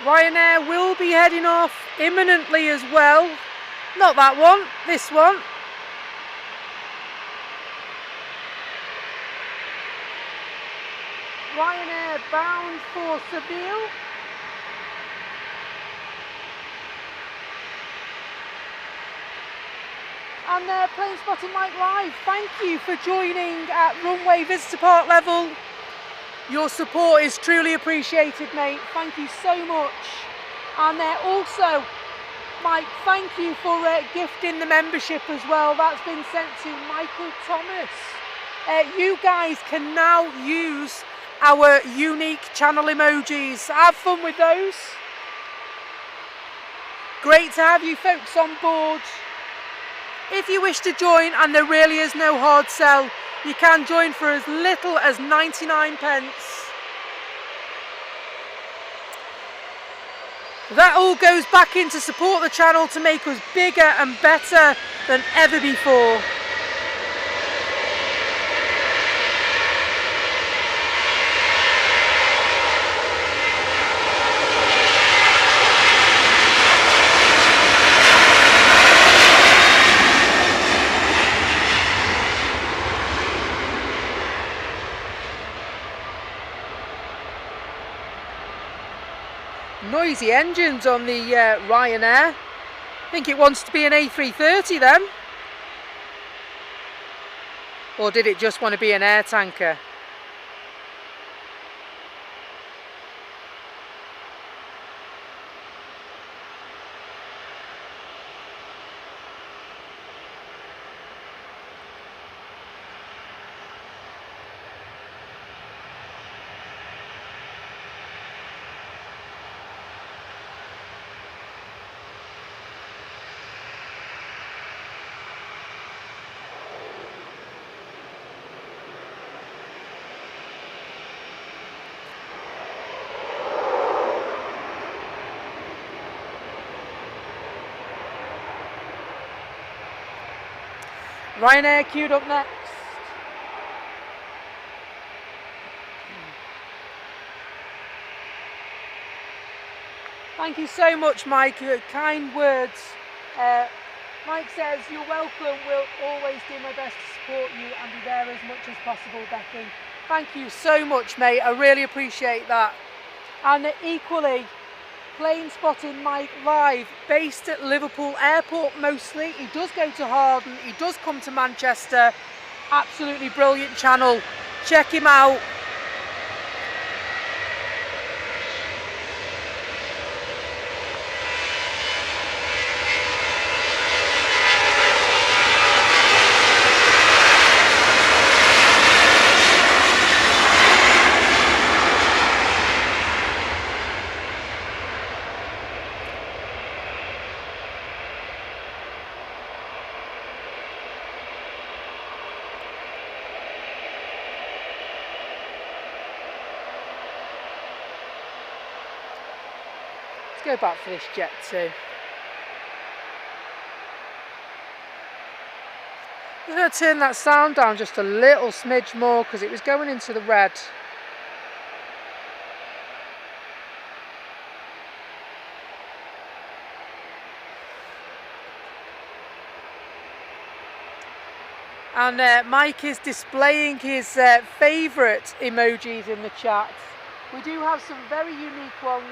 Ryanair will be heading off imminently as well. Not that one, this one. Ryanair bound for Seville. And Plane Spotting Mike Live, thank you for joining at runway visitor park level. Your support is truly appreciated, mate. Thank you so much. And also, Mike, thank you for gifting the membership as well. That's been sent to Michael Thomas. You guys can now use our unique channel emojis. Have fun with those. Great to have you folks on board. If you wish to join, and there really is no hard sell, you can join for as little as 99 pence. That all goes back in to support the channel to make us bigger and better than ever before. Noisy engines on the Ryanair. I think it wants to be an A330 then. Or did it just want to be an air tanker? Ryanair queued up next. Thank you so much, Mike, for kind words. Mike says, you're welcome, will always do my best to support you and be there as much as possible, Becky. Thank you so much, mate, I really appreciate that. And equally, Plane Spotting Mike Live, based at Liverpool Airport mostly. He does go to Harden, he does come to Manchester. Absolutely brilliant channel. Check him out. Let's go back for this jet too. I'm going to turn that sound down just a little smidge more because it was going into the red. And Mike is displaying his favourite emojis in the chat. We do have some very unique ones.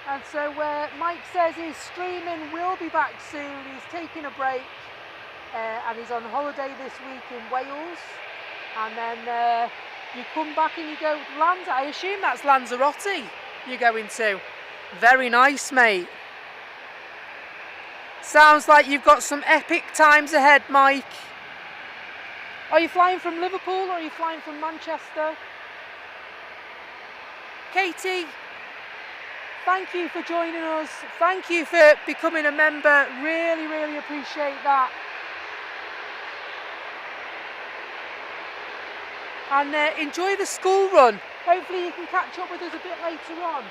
And so Mike says his streaming will be back soon. He's taking a break and he's on holiday this week in Wales. And then you come back and you go, I assume that's Lanzarote you're going to. Very nice, mate. Sounds like you've got some epic times ahead, Mike. Are you flying from Liverpool or are you flying from Manchester? Katie, thank you for joining us. Thank you for becoming a member. Really, really appreciate that. and enjoy the school run. Hopefully you can catch up with us a bit later on.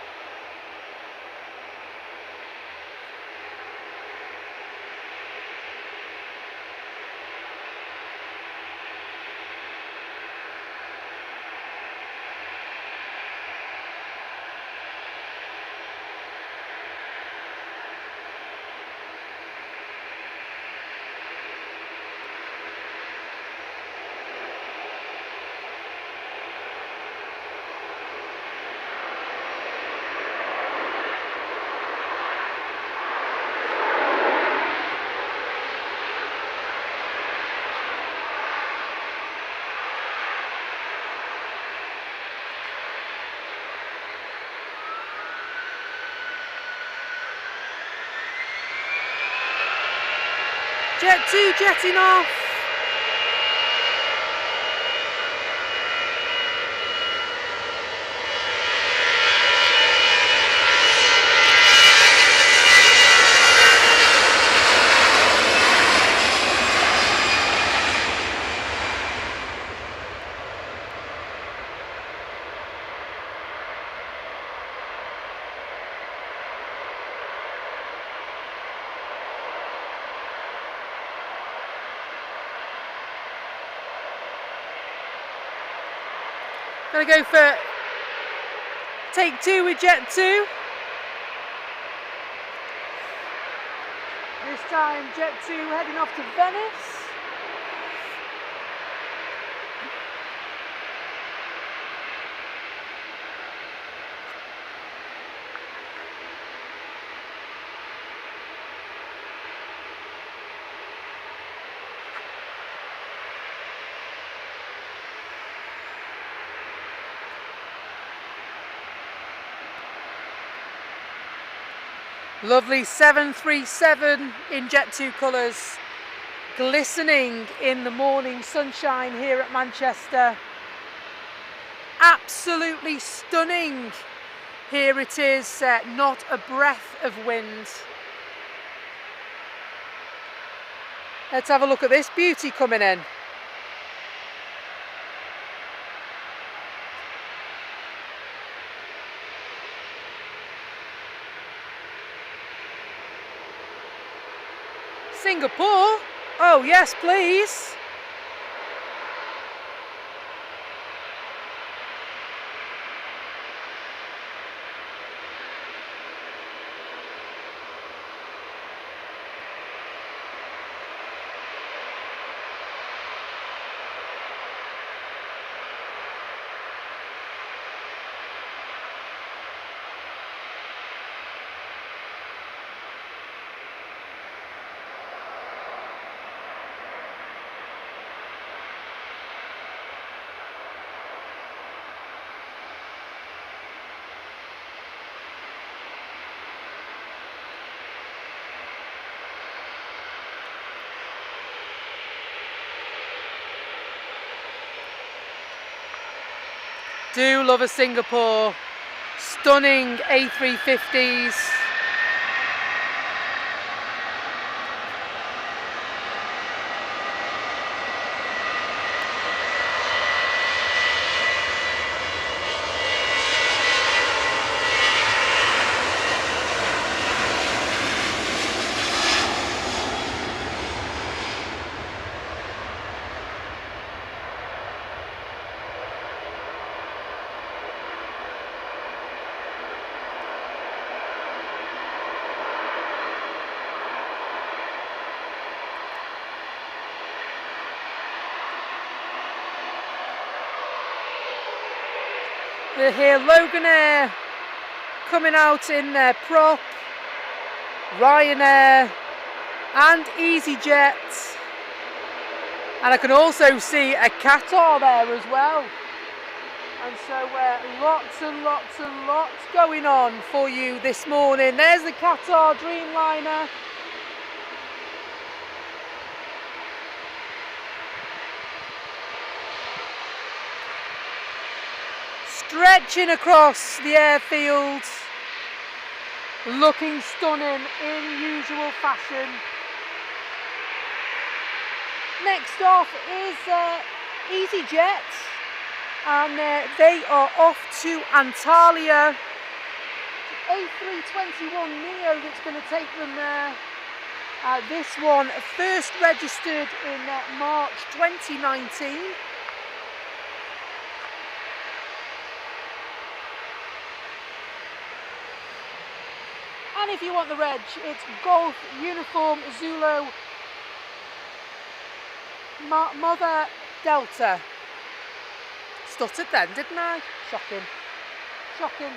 Jet 2 jetting off. Gonna go for take 2 with Jet 2. This time Jet 2 heading off to Venice. Lovely 737 in Jet 2 colours, glistening in the morning sunshine here at Manchester. Absolutely stunning. Here it is, not a breath of wind. Let's have a look at this beauty coming in. Singapore? Oh yes, please. Do love a Singapore. Stunning A350s. We're here, Loganair coming out in their prop, Ryanair and EasyJet, and I can also see a Qatar there as well. And so lots and lots and lots going on for you this morning. There's the Qatar Dreamliner. Stretching across the airfield, looking stunning in usual fashion. Next off is EasyJet, and they are off to Antalya. A321neo that's going to take them there. This one first registered in March 2019. And if you want the reg, it's Golf Uniform Zulu Mother Delta. Stuttered then, didn't I? Shocking. Shocking.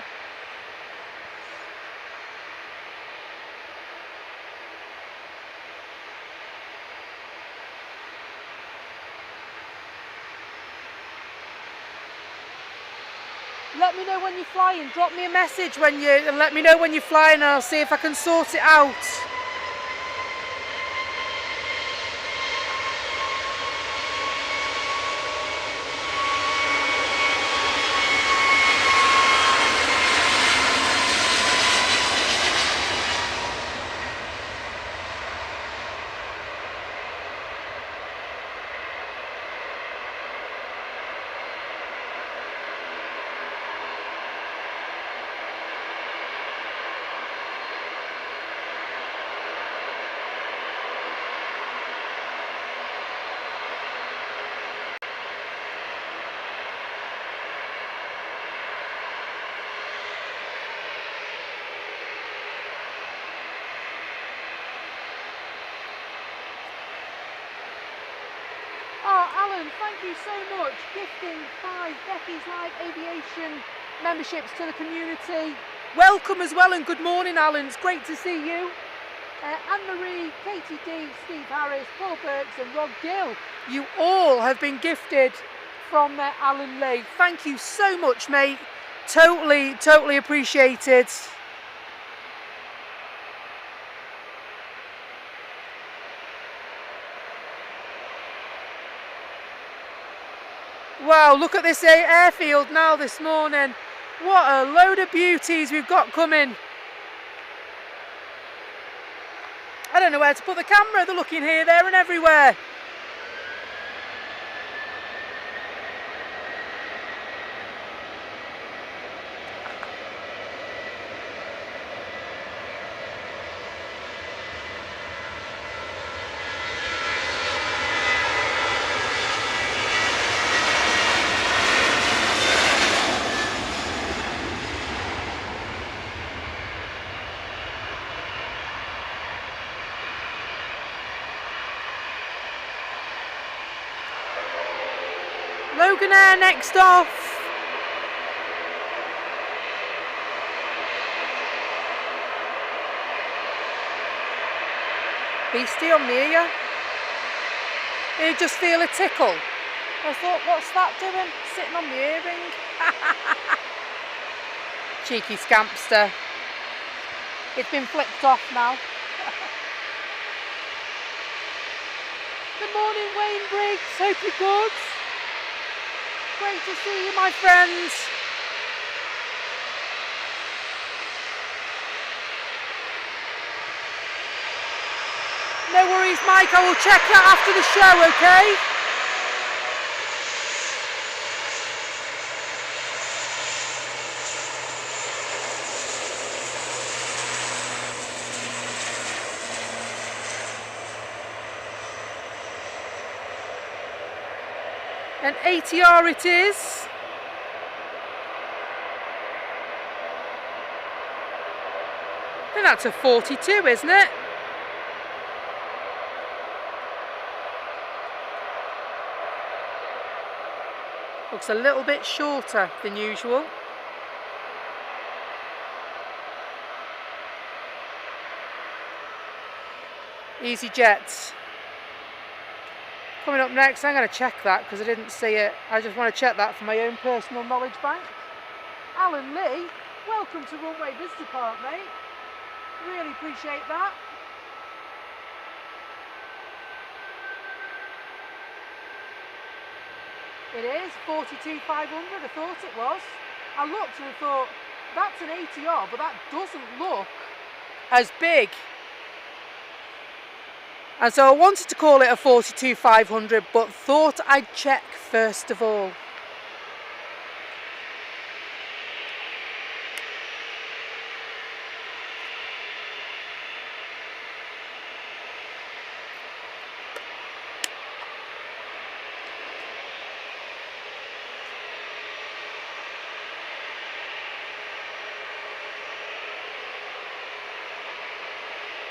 Let me know when you're flying. Drop me a message and let me know when you're flying, and I'll see if I can sort it out. Alan, thank you so much. Gifting 5 Becky's Live Aviation memberships to the community. Welcome as well, and good morning, Alan. It's great to see you. Anne-Marie, Katie D, Steve Harris, Paul Burks and Rob Gill. You all have been gifted from Alan Lee. Thank you so much, mate. Totally appreciated. Wow, look at this airfield now this morning. What a load of beauties we've got coming. I don't know where to put the camera. They're looking here, there and everywhere. Loganair next off. Beastie on me, yeah. You just feel a tickle. I thought, what's that doing? Sitting on the earring. Cheeky scampster. It's been flipped off now. Good morning, Wayne Briggs. Hope you're good. Great to see you, my friends. No worries, Mike. I will check that after the show, okay? An ATR it is. I think that's a 42, isn't it? Looks a little bit shorter than usual. EasyJet. Coming up next, I'm going to check that because I didn't see it. I just want to check that for my own personal knowledge bank. Alan Lee, welcome to Runway Visitor Park, mate. Really appreciate that. It is 42,500, I thought it was. I looked and I thought, that's an ATR, but that doesn't look as big. And so I wanted to call it a 42,500, but thought I'd check first of all.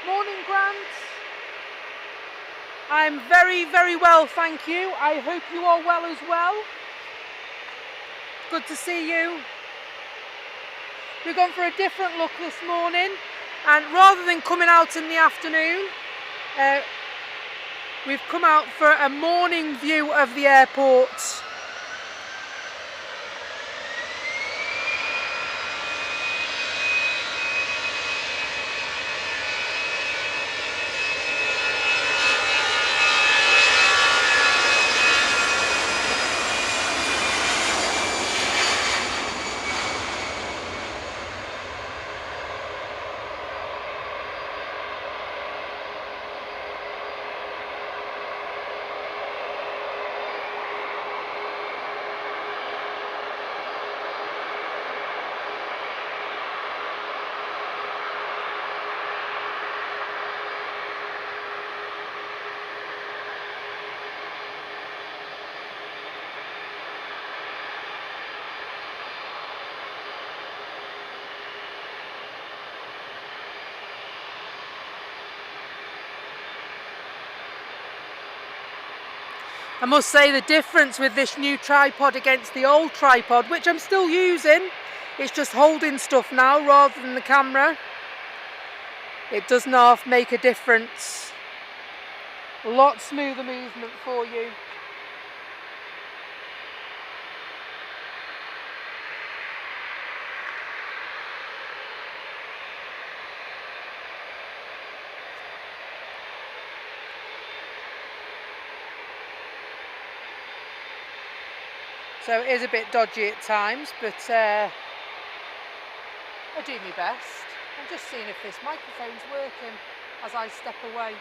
Morning, Grant. I'm very, very well, thank you. I hope you are well as well. Good to see you. We've gone for a different look this morning, and rather than coming out in the afternoon, we've come out for a morning view of the airport. I must say the difference with this new tripod against the old tripod, which I'm still using, it's just holding stuff now rather than the camera. It does now make a difference. A lot smoother movement for you. So it is a bit dodgy at times, but I do my best. I'm just seeing if this microphone's working as I step away.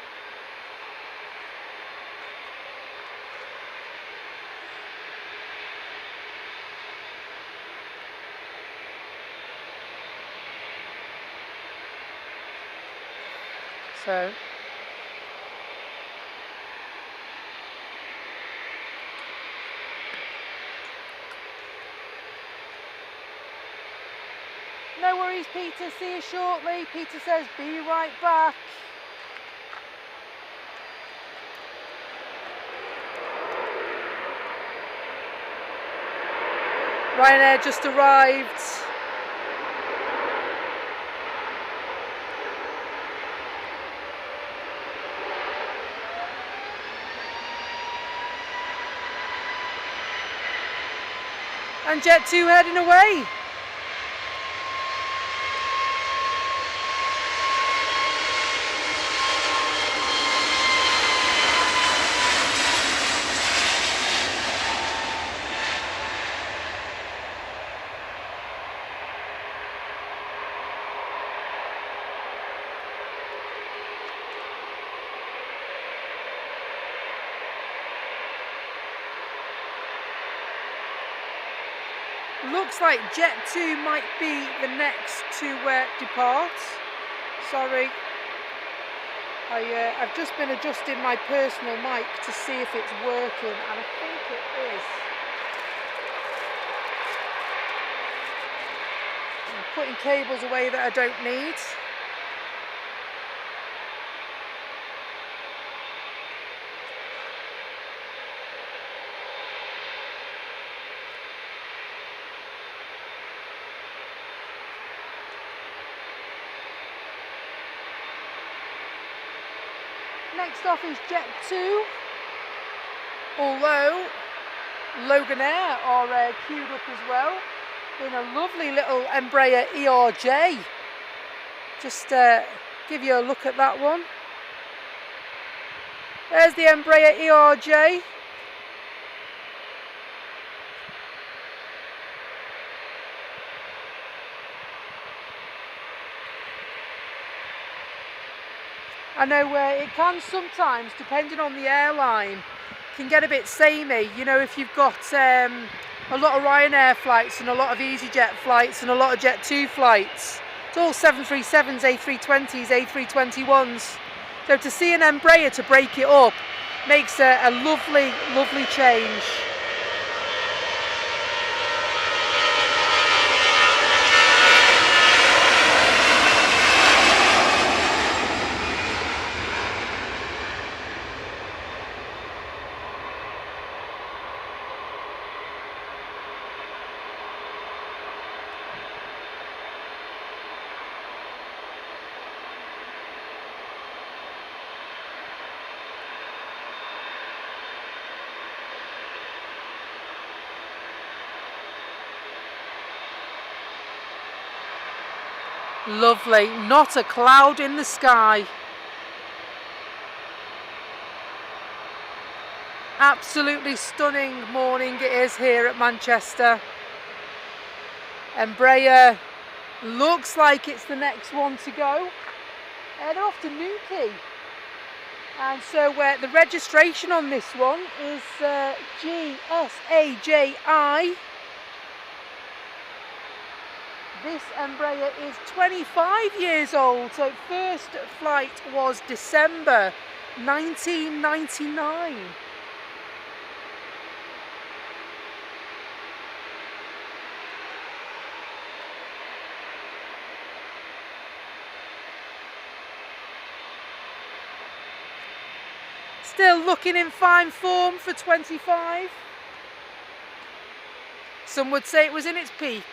So no worries, Peter, see you shortly. Peter says, be right back. Ryanair just arrived. And Jet 2 heading away. Looks like Jet 2 might be the next to depart. Sorry, I've just been adjusting my personal mic to see if it's working, and I think it is. I'm putting cables away that I don't need. Next off is Jet 2, although Loganair are queued up as well in a lovely little Embraer ERJ. Just give you a look at that one. There's the Embraer ERJ. I know it can sometimes, depending on the airline, can get a bit samey. You know, if you've got a lot of Ryanair flights and a lot of EasyJet flights and a lot of Jet 2 flights. It's all 737s, A320s, A321s. So to see an Embraer to break it up makes a lovely, lovely change. Lovely, not a cloud in the sky. Absolutely stunning morning it is here at Manchester. Embraer looks like it's the next one to go. They're off to Newquay. And so the registration on this one is GSAJI. This Embraer is 25 years old, so first flight was December 1999. Still looking in fine form for 25. Some would say it was in its peak.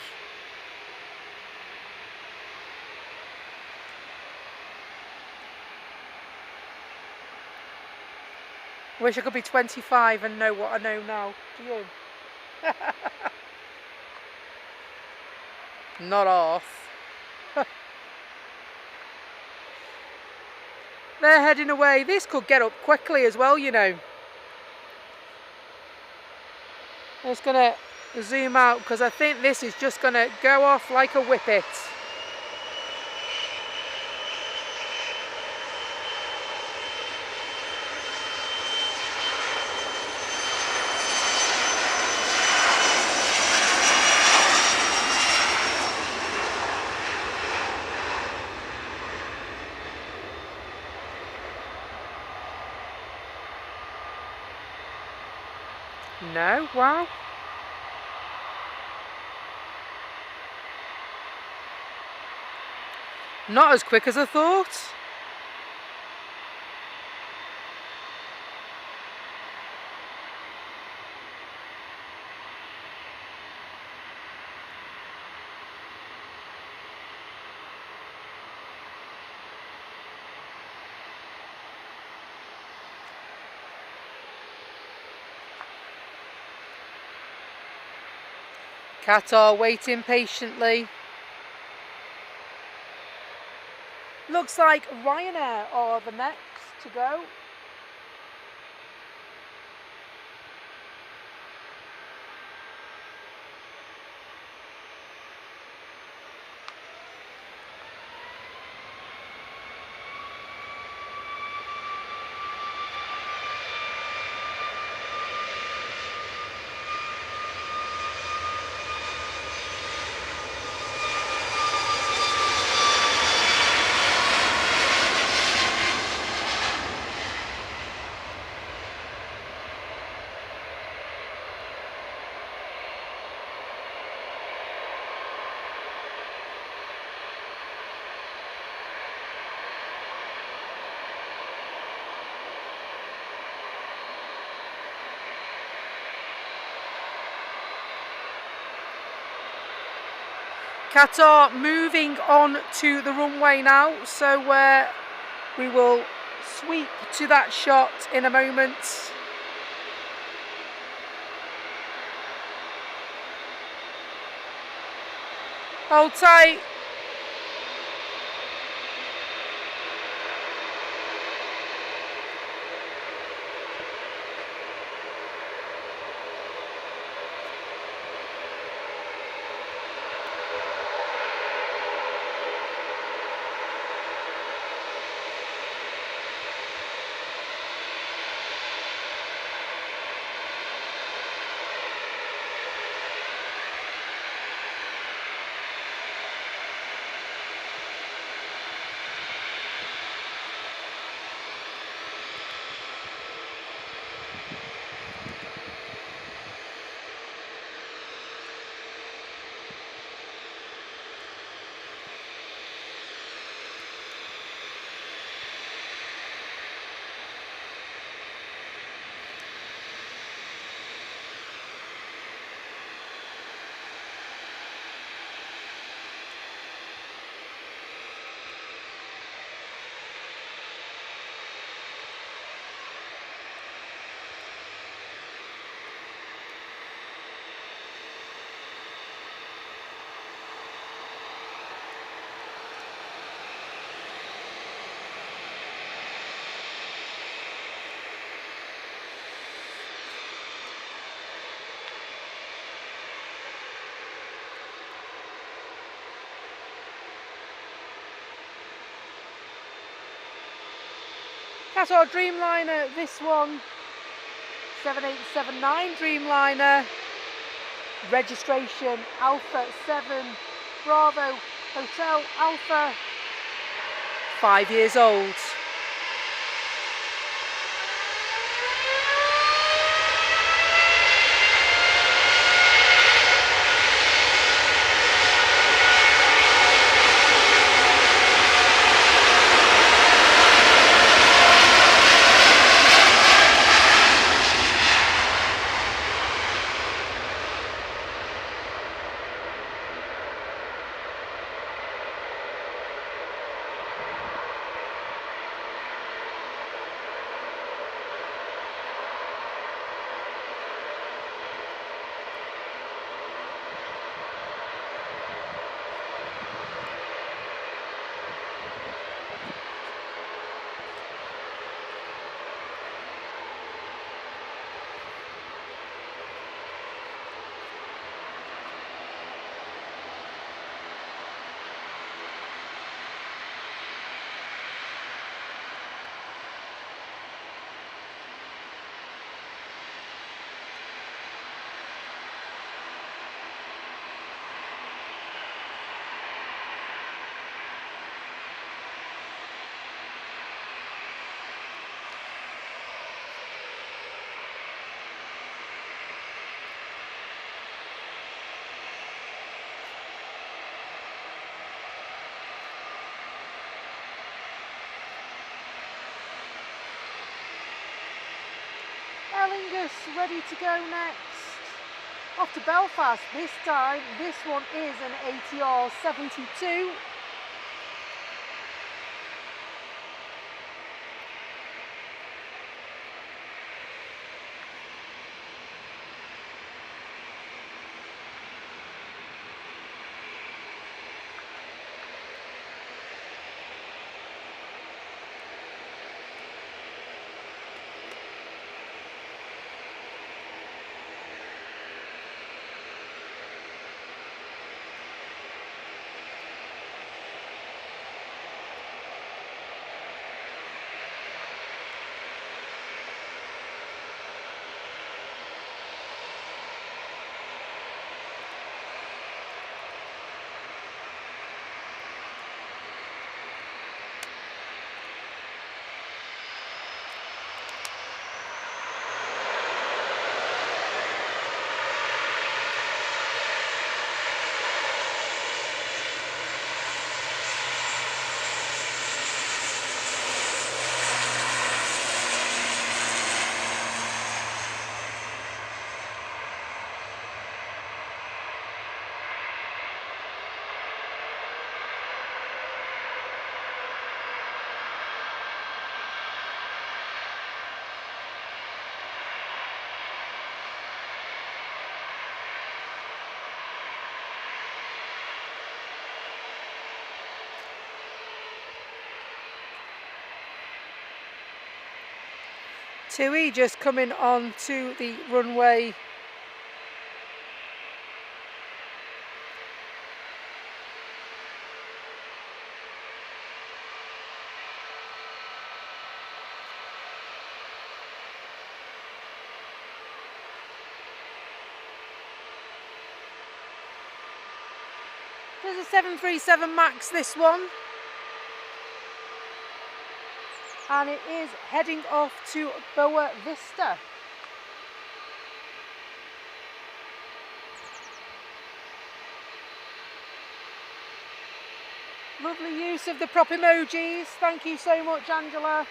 Wish I could be 25 and know what I know now. Do you? Not off. They're heading away. This could get up quickly as well, you know. I'm just going to zoom out because I think this is just going to go off like a whippet. No, wow. Not as quick as I thought. Qatar waiting patiently. Looks like Ryanair are the next to go. Qatar moving on to the runway now, so we will sweep to that shot in a moment. Hold tight. That's our Dreamliner, this one, 7879 Dreamliner, registration Alpha 7 Bravo Hotel Alpha, 5 years old. Ellingus ready to go next. Off to Belfast this time. This one is an ATR 72. Tui just coming on to the runway. There's a 737 MAX, this one. And it is heading off to Boa Vista. Lovely use of the prop emojis. Thank you so much, Angela.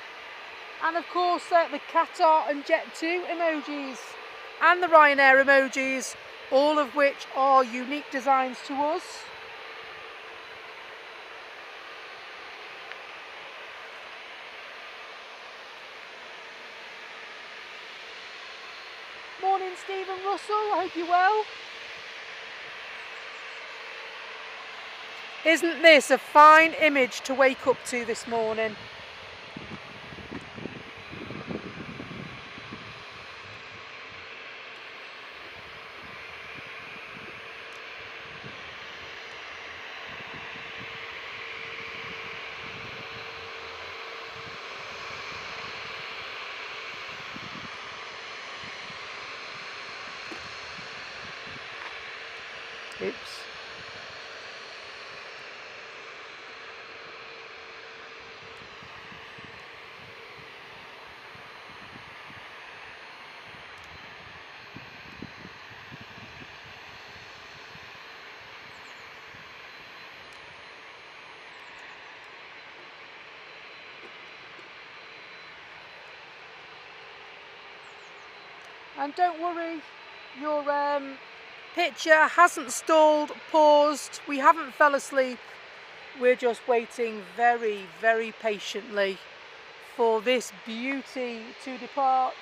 And of course, the Qatar and Jet2 emojis and the Ryanair emojis, all of which are unique designs to us. Morning, Stephen Russell. I hope you're well. Isn't this a fine image to wake up to this morning? Oops. And don't worry, your picture hasn't stalled, paused, we haven't fell asleep. We're just waiting very, very patiently for this beauty to depart.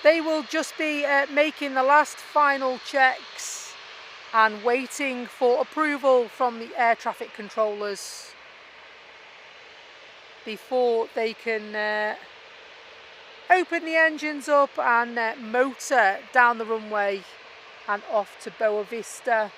They will just be making the last final checks and waiting for approval from the air traffic controllers before they can open the engines up and motor down the runway and off to Boa Vista.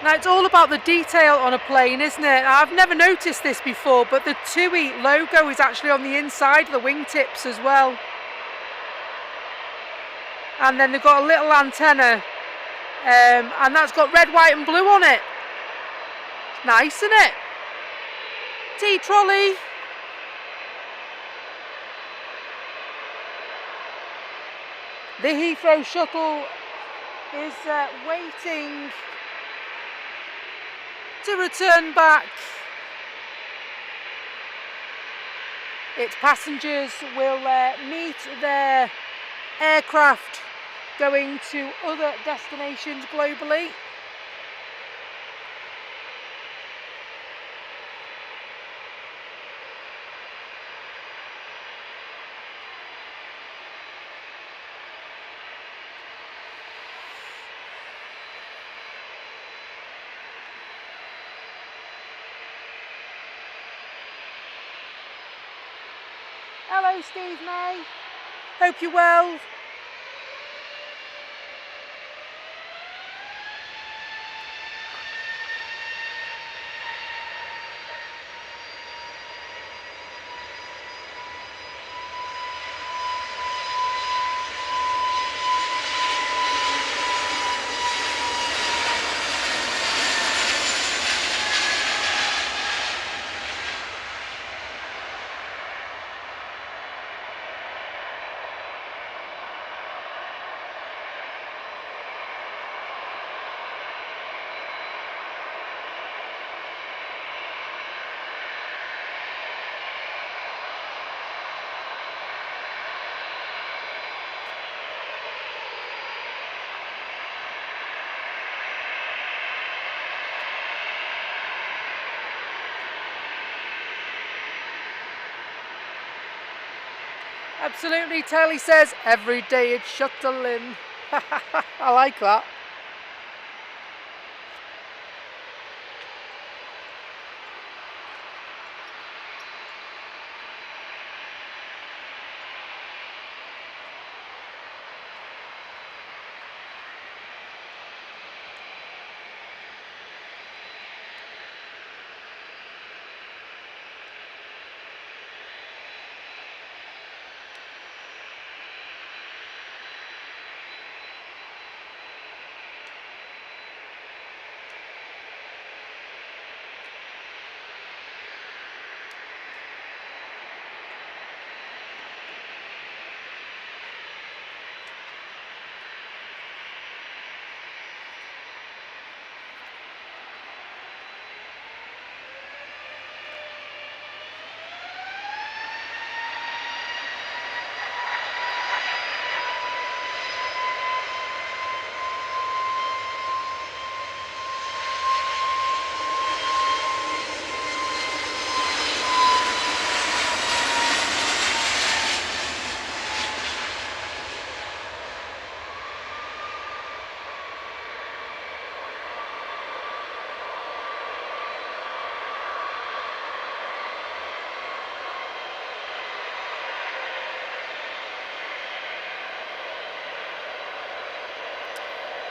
Now it's all about the detail on a plane, isn't it? I've never noticed this before, but the TUI logo is actually on the inside of the wingtips as well. And then they've got a little antenna, and that's got red, white and blue on it. It's nice, isn't it? T-trolley. The Heathrow shuttle is waiting to return back. Its passengers will meet their aircraft going to other destinations globally. Hello Steve May, hope you're well. Absolutely, Telly says, every day it's shuttling. I like that.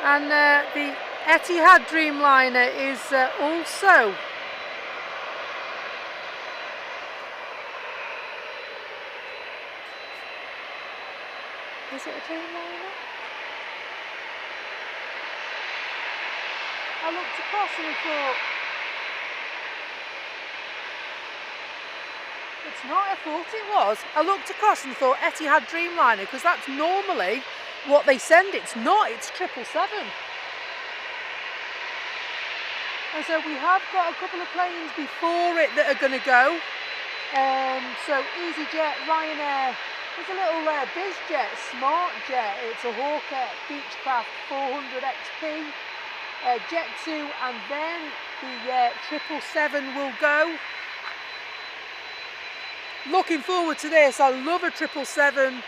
And the Etihad Dreamliner is also is it a Dreamliner? I looked across and I thought it's not, I thought it was. I looked across and thought Etihad Dreamliner, because that's normally what they send. It's not, it's 777. And so we have got a couple of planes before it that are going to go. So EasyJet, Ryanair, there's a little BizJet, Smart Jet, it's a Hawker Beechcraft 400 XP, Jet2, and then the 777 will go. Looking forward to this. I love a 777.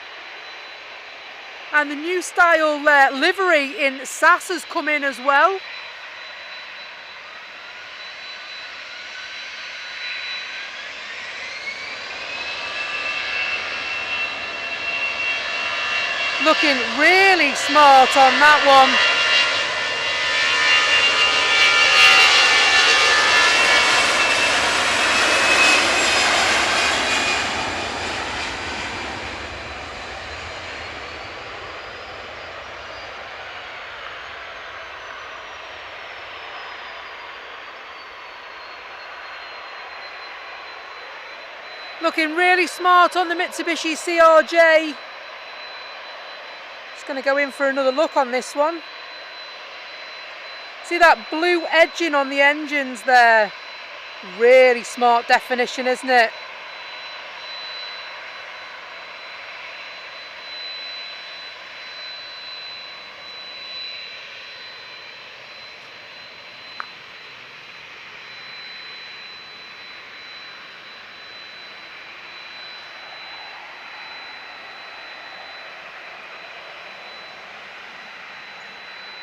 And the new style livery in SAS has come in as well. Looking really smart on that one. Looking really smart on the Mitsubishi CRJ. Just going to go in for another look on this one. See that blue edging on the engines there? Really smart definition, isn't it?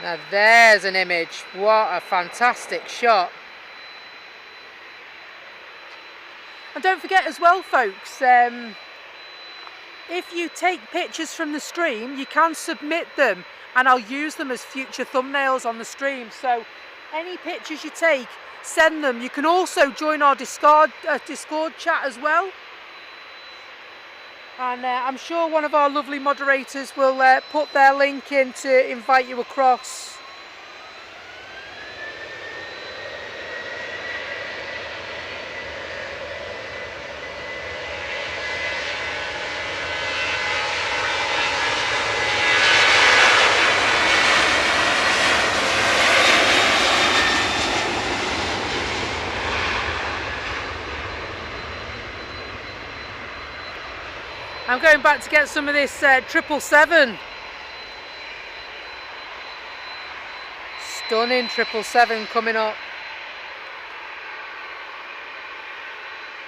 Now there's an image. What a fantastic shot. And don't forget as well, folks, if you take pictures from the stream, you can submit them and I'll use them as future thumbnails on the stream. So any pictures you take, send them. You can also join our Discord chat as well. And I'm sure one of our lovely moderators will put their link in to invite you across. I'm going back to get some of this 777. Stunning 777 coming up.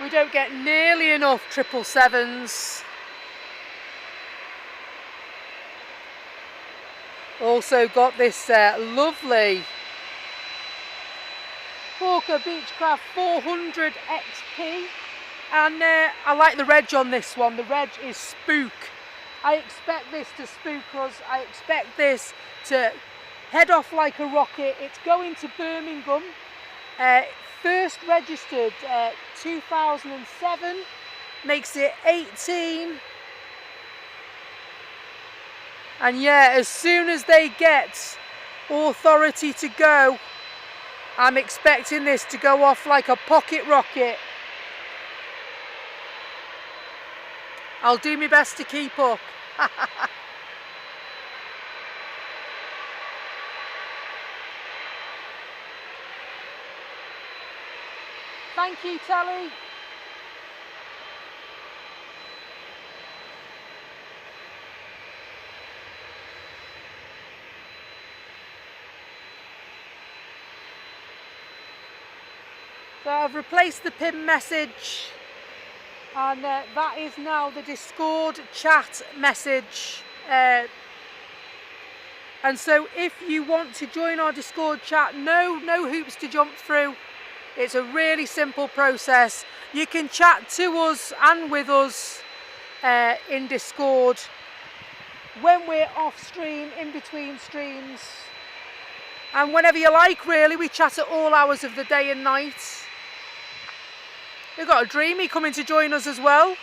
We don't get nearly enough 777s. Also got this lovely Hawker Beechcraft 400 XP. And I like the reg on this one. The reg is spook. I expect this to spook us. I expect this to head off like a rocket. It's going to Birmingham. First registered 2007. Makes it 18. And yeah, as soon as they get authority to go, I'm expecting this to go off like a pocket rocket. I'll do my best to keep up. Thank you, Telly. So I've replaced the pin message. And that is now the Discord chat message. And so if you want to join our Discord chat, no hoops to jump through. It's a really simple process. You can chat to us and with us in Discord when we're off stream, in between streams. And whenever you like, really, we chat at all hours of the day and night. We've got a Dreamy coming to join us as well.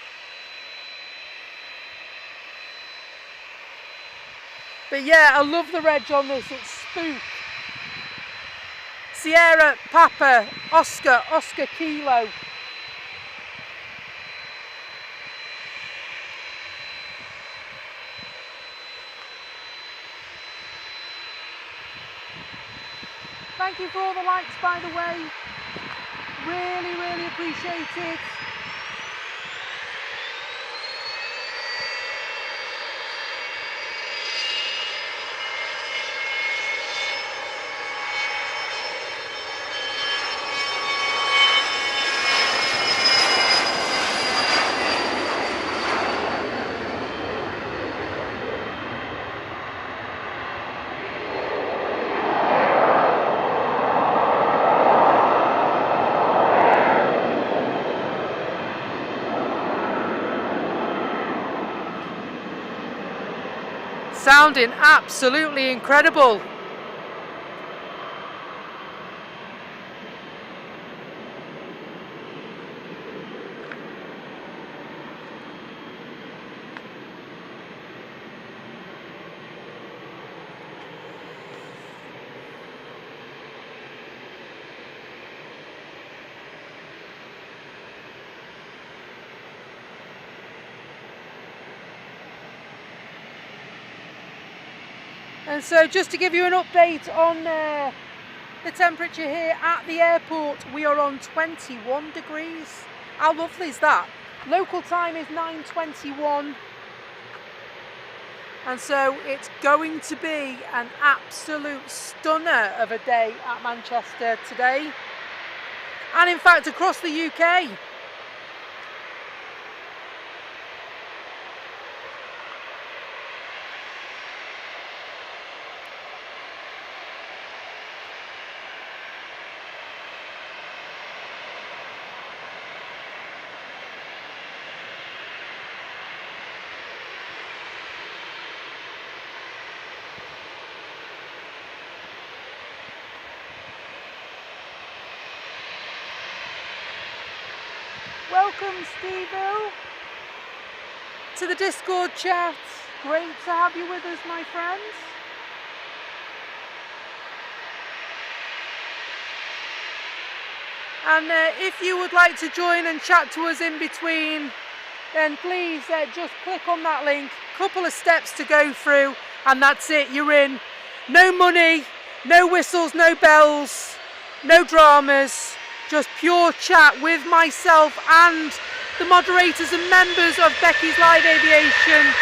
But yeah, I love the reg on this, it's Spook. Sierra, Papa, Oscar, Oscar Kilo. Thank you for all the likes, by the way. Really, really appreciate it. Sounding absolutely incredible. And so just to give you an update on the temperature here at the airport, we are on 21 degrees. How lovely is that? Local time is 9:21. And so it's going to be an absolute stunner of a day at Manchester today. And in fact across the UK. Welcome, Steve-O, to the Discord chat. Great to have you with us, my friends. And if you would like to join and chat to us in between, then please just click on that link. Couple of steps to go through, and that's it, you're in. No money, no whistles, no bells, no dramas. Just pure chat with myself and the moderators and members of Becky's Live Aviation.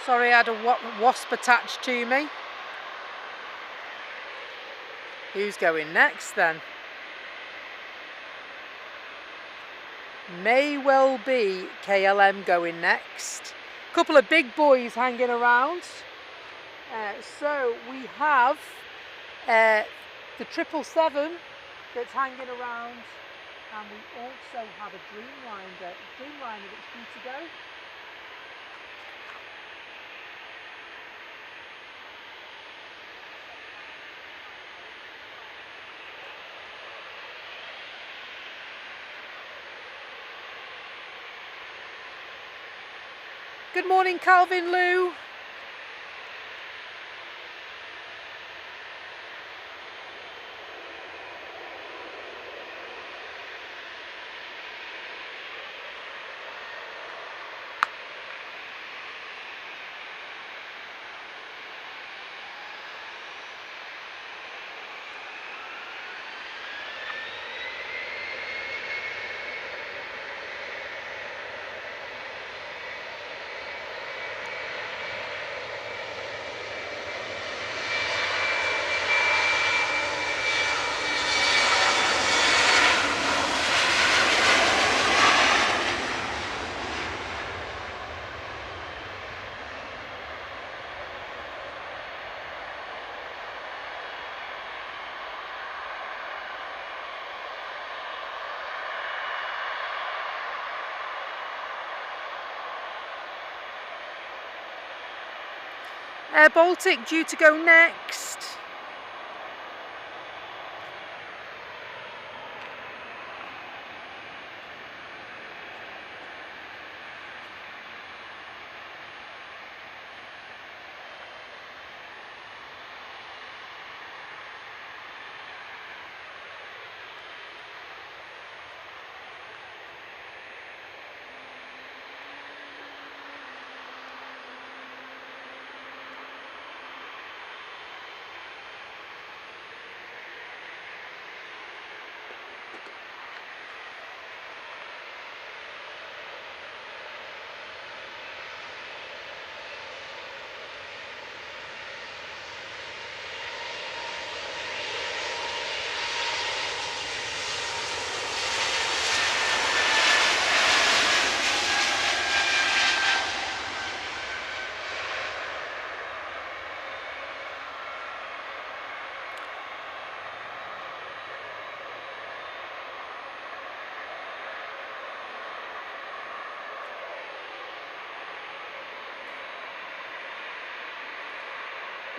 Sorry, I had a wasp attached to me. Who's going next then? May well be KLM going next. Couple of big boys hanging around. So we have the 777 that's hanging around, and we also have a Dreamliner that's due to go. Good morning, Calvin Lou. Air Baltic due to go next.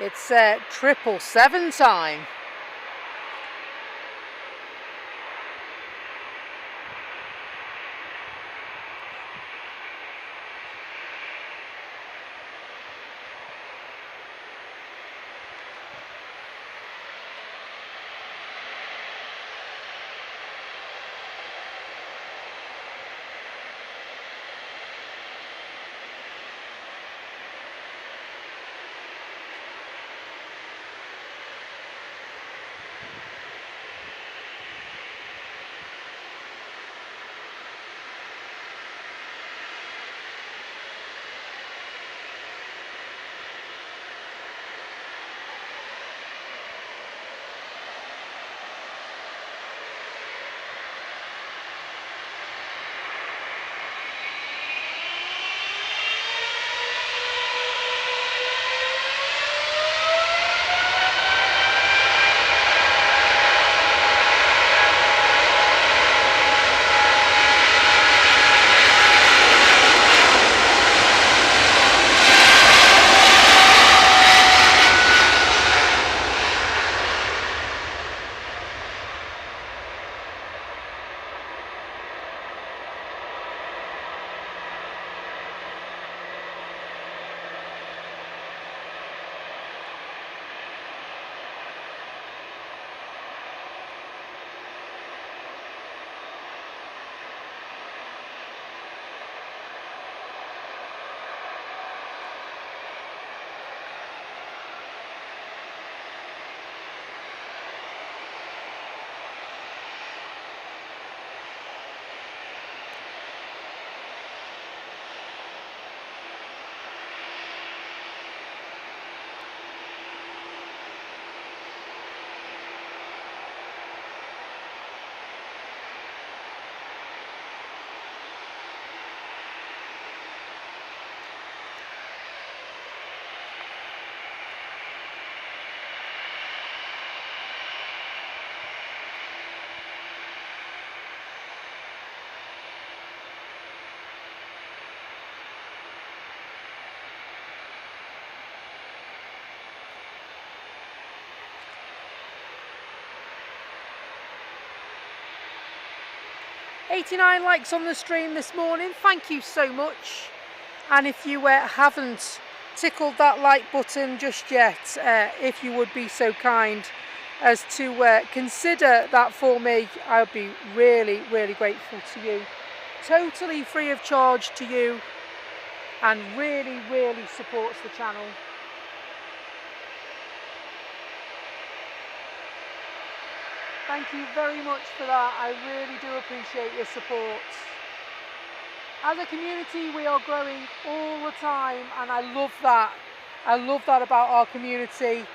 It's 777 time. '89 likes on the stream this morning, thank you so much. And if you haven't tickled that like button just yet, if you would be so kind as to consider that for me, I'd be really, really grateful to you. Totally free of charge to you and really, really supports the channel. Thank you very much for that. I really do appreciate your support. As a community, we are growing all the time, and I love that. I love that about our community.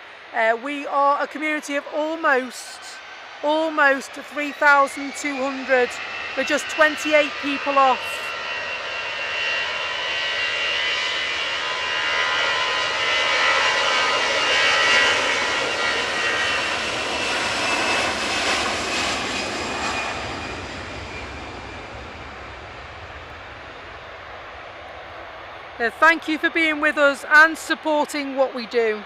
We are a community of almost 3,200. We're just 28 people off. Thank you for being with us and supporting what we do.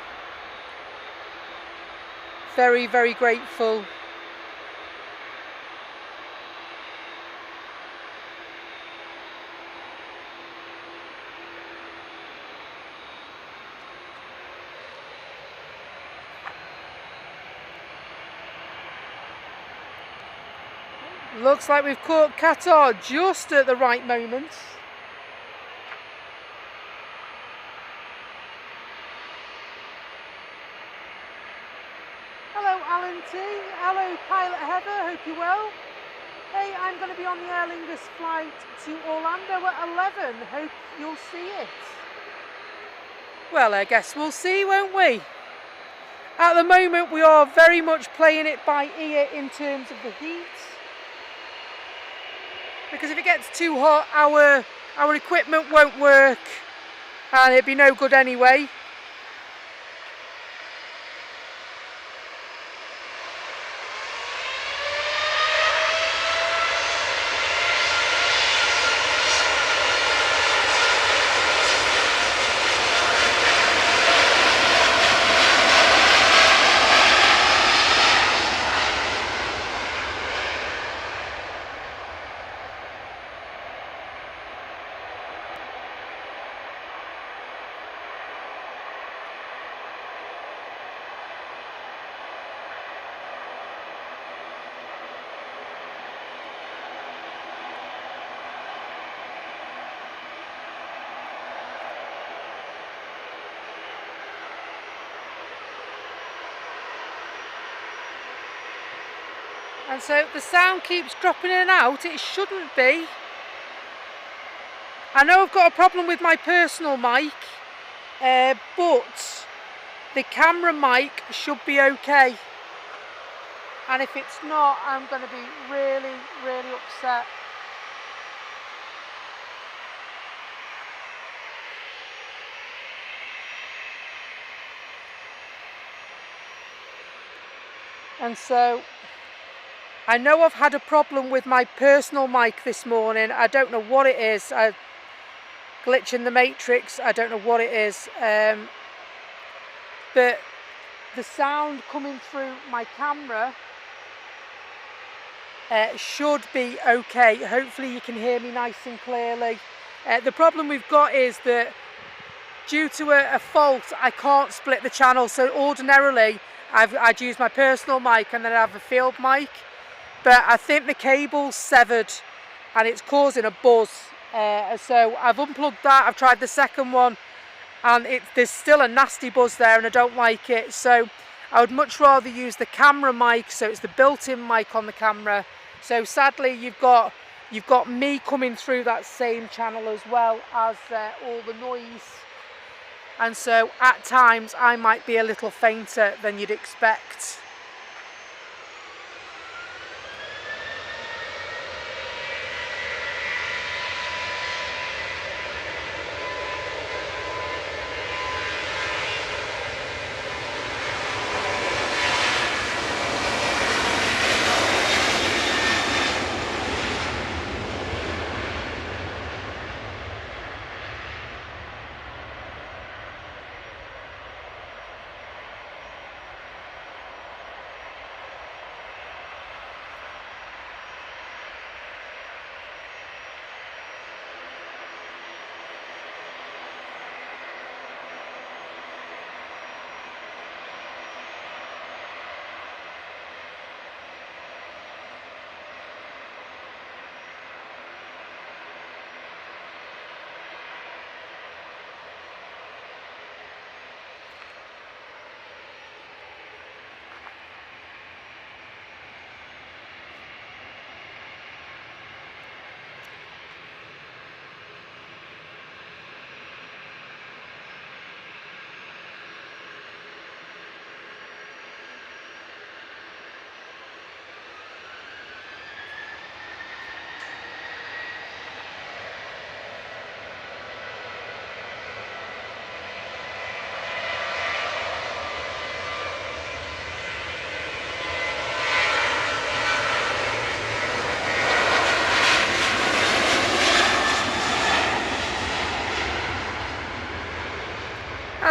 Very, very grateful. Looks like we've caught Qatar just at the right moment. Hello Alan T, hello Pilot Heather, hope you're well. Hey, I'm going to be on the Aer Lingus flight to Orlando at 11, hope you'll see it. Well, I guess we'll see, won't we? At the moment we are very much playing it by ear in terms of the heat. Because if it gets too hot, our equipment won't work and it'd be no good anyway. And so the sound keeps dropping in and out. It shouldn't be. I know I've got a problem with my personal mic, but the camera mic should be okay. And if it's not, I'm going to be really, really upset. And so I know I've had a problem with my personal mic this morning. I don't know what it is. A glitch in the matrix. I don't know what it is. But the sound coming through my camera should be okay. Hopefully you can hear me nice and clearly. The problem we've got is that due to a fault, I can't split the channel. So ordinarily I'd use my personal mic and then I'd have a field mic. But I think the cable's severed and it's causing a buzz. So I've unplugged that, I've tried the second one and there's still a nasty buzz there and I don't like it. So I would much rather use the camera mic, so it's the built-in mic on the camera. So sadly you've got me coming through that same channel as well as all the noise. And so at times I might be a little fainter than you'd expect.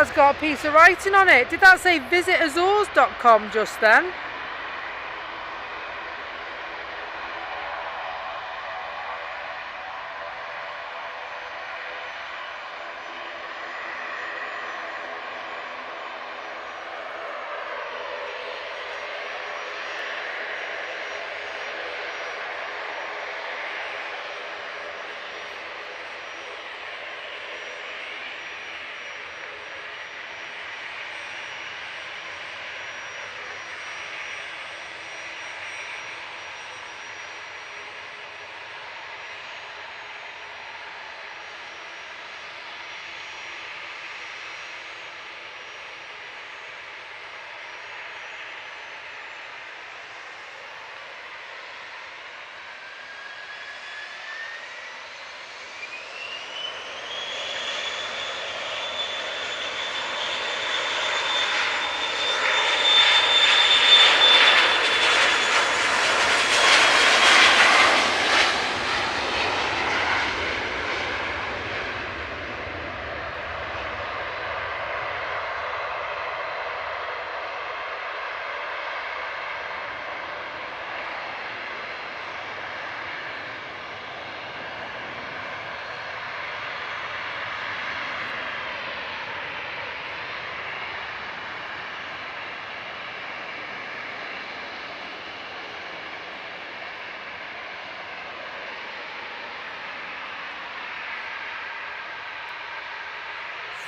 has got a piece of writing on it. Did that say visitazores.com just then?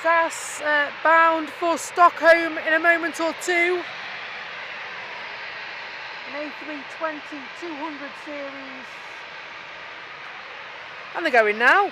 SAS bound for Stockholm in a moment or two. An A320 200 series. And they're going now.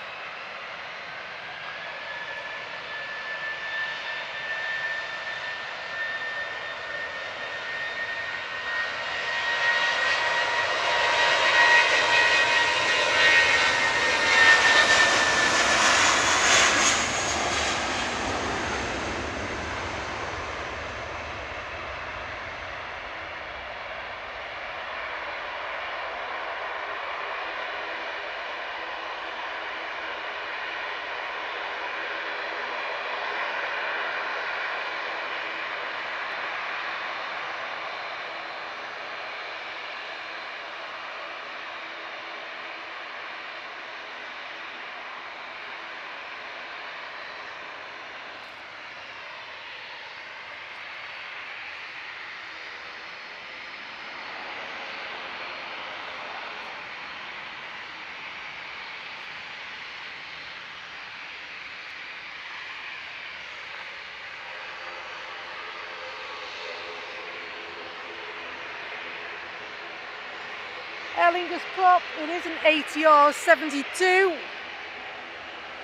Aer Lingus prop, it is an ATR 72.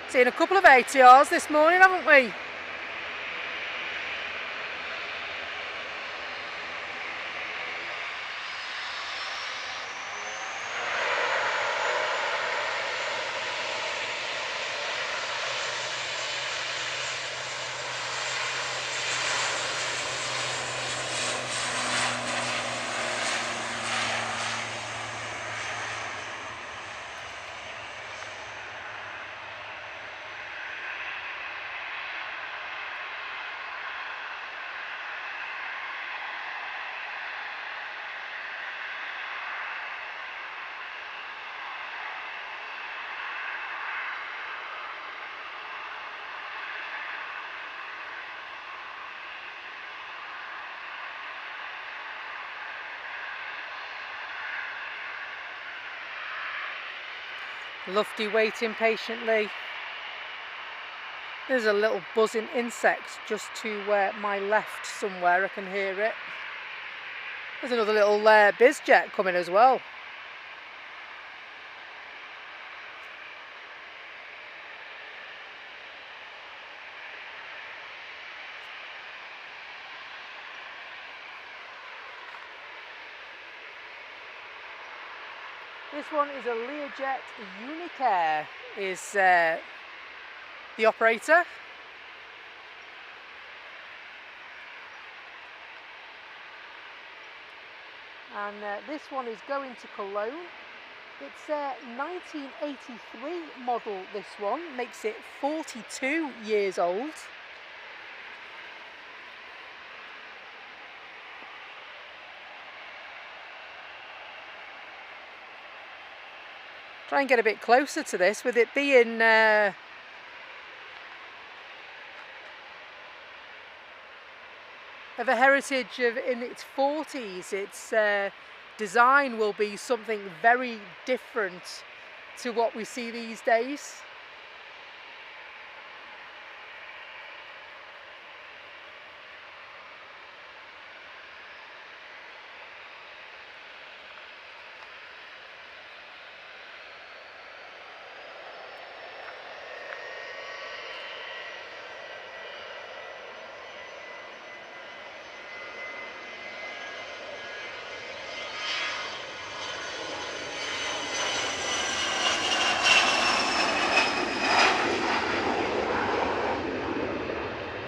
Seen a couple of ATRs this morning, haven't we? Lufty waiting patiently. There's a little buzzing insect just to my left somewhere, I can hear it. There's another little bizjet coming as well. This one is a Learjet Unicair, is the operator. And this one is going to Cologne. It's a 1983 model, this one, makes it 42 years old. Try and get a bit closer to this, with it being of a heritage of in its 40s. Its design will be something very different to what we see these days.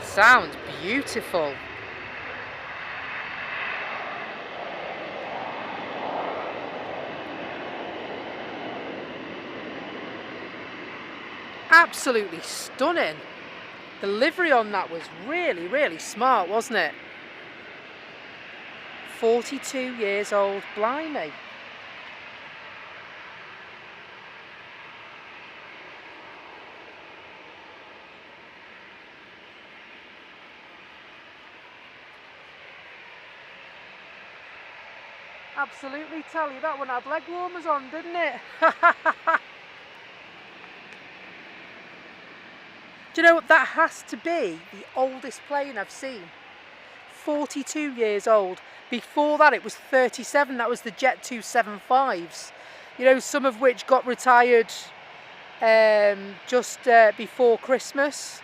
Sounds beautiful. Absolutely stunning. The livery on that was really, really smart, wasn't it? 42 years old, blimey. Absolutely, tell you, that one had leg warmers on, didn't it? Do you know what, that has to be the oldest plane I've seen. 42 years old. Before that it was 37, that was the Jet 275s. You know, some of which got retired just before Christmas.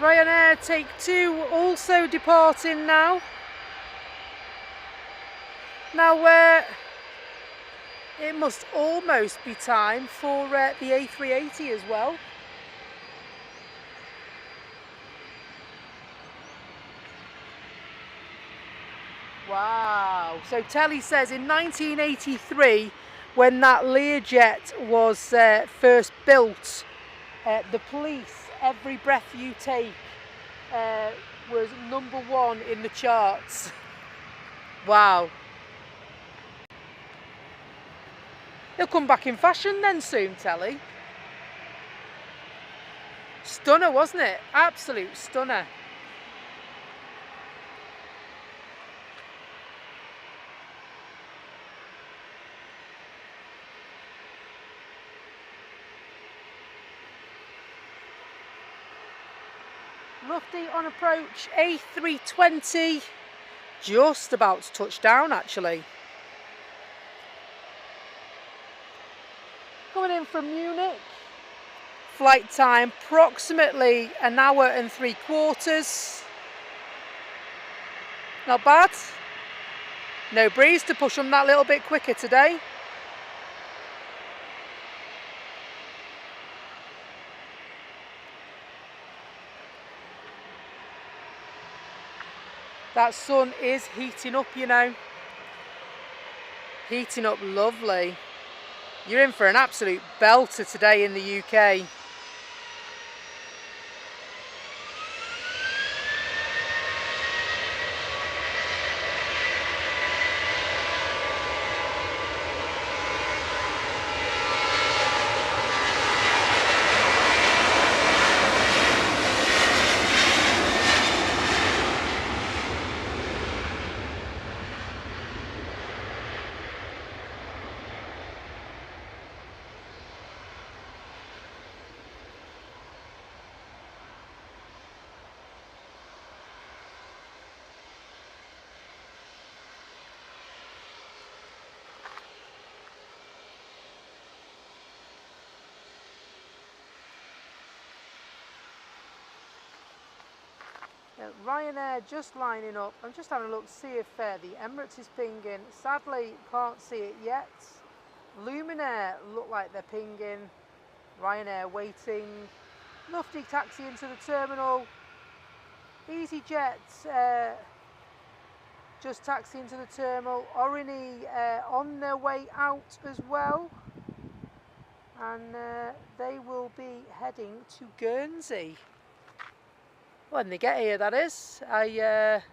Ryanair Take 2 also departing now. Now it must almost be time for the A380 as well. Wow, so Telly says in 1983, when that Learjet was first built, the police, Every Breath You Take, was #1 in the charts. Wow. They'll come back in fashion then soon, Telly. Stunner, wasn't it? Absolute stunner. Lofty on approach, A320, just about to touch down actually. Coming in from Munich, flight time approximately 1 hour and 3/4. Not bad. No breeze to push them that little bit quicker today. That sun is heating up, you know. Heating up lovely. You're in for an absolute belter today in the UK. Ryanair just lining up. I'm just having a look to see if the Emirates is pinging. Sadly, can't see it yet. Luminair look like they're pinging. Ryanair waiting. Lufty taxi into the terminal. EasyJet just taxi into the terminal. Oriny on their way out as well. And they will be heading to Guernsey. When they get here, that is. I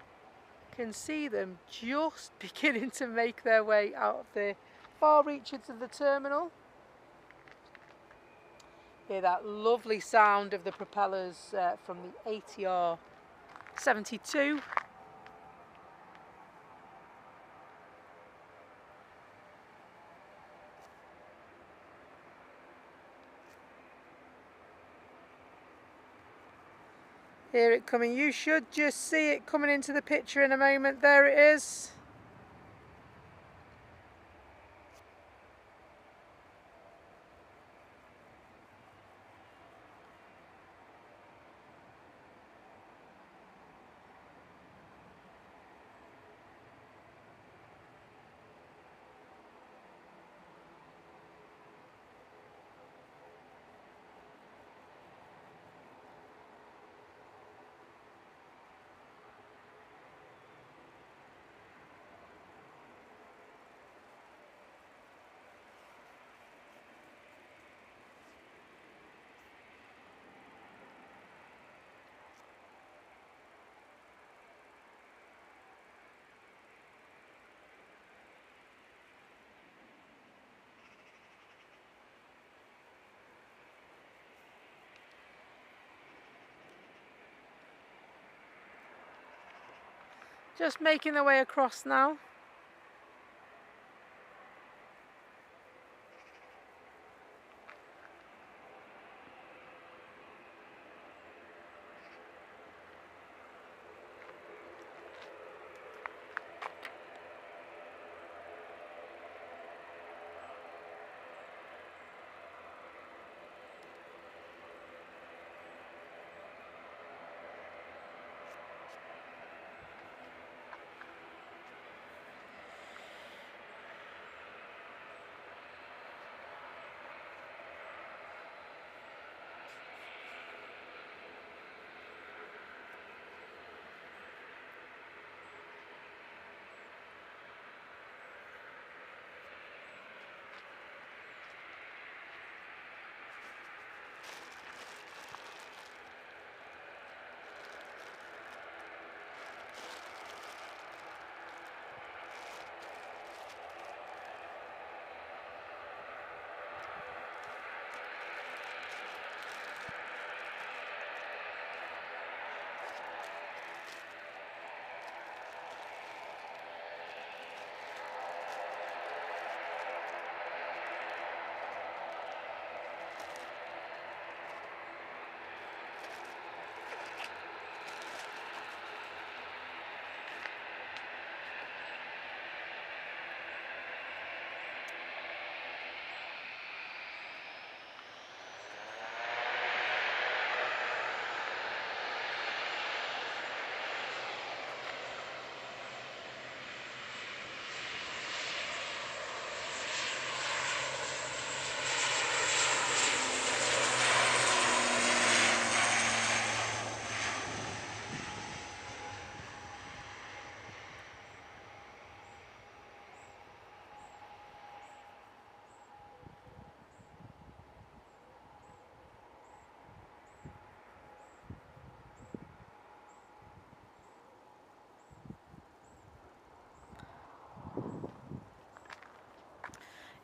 can see them just beginning to make their way out of the far reaches of the terminal. Hear that lovely sound of the propellers from the ATR 72. Hear it coming. You should just see it coming into the picture in a moment. There it is. Just making their way across now.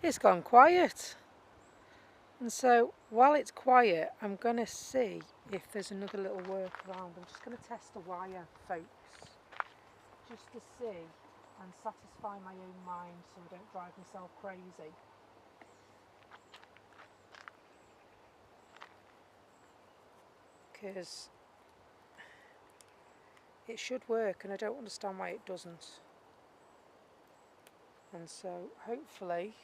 it's gone quiet. And so while it's quiet, I'm going to see if there's another little workaround. I'm just going to test a wire, folks, just to see and satisfy my own mind so I don't drive myself crazy. Because it should work and I don't understand why it doesn't. And so hopefully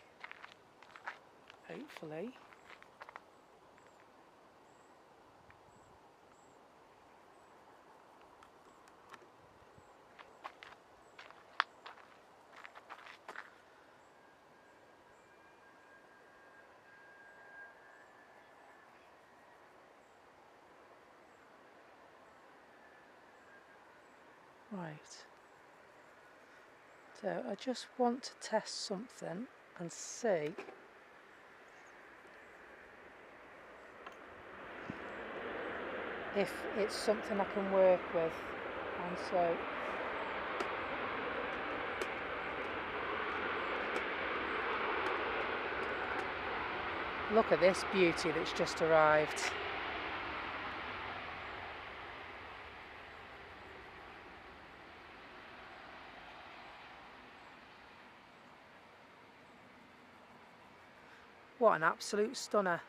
right. So I just want to test something and see if it's something I can work with. And so look at this beauty that's just arrived. What an absolute stunner.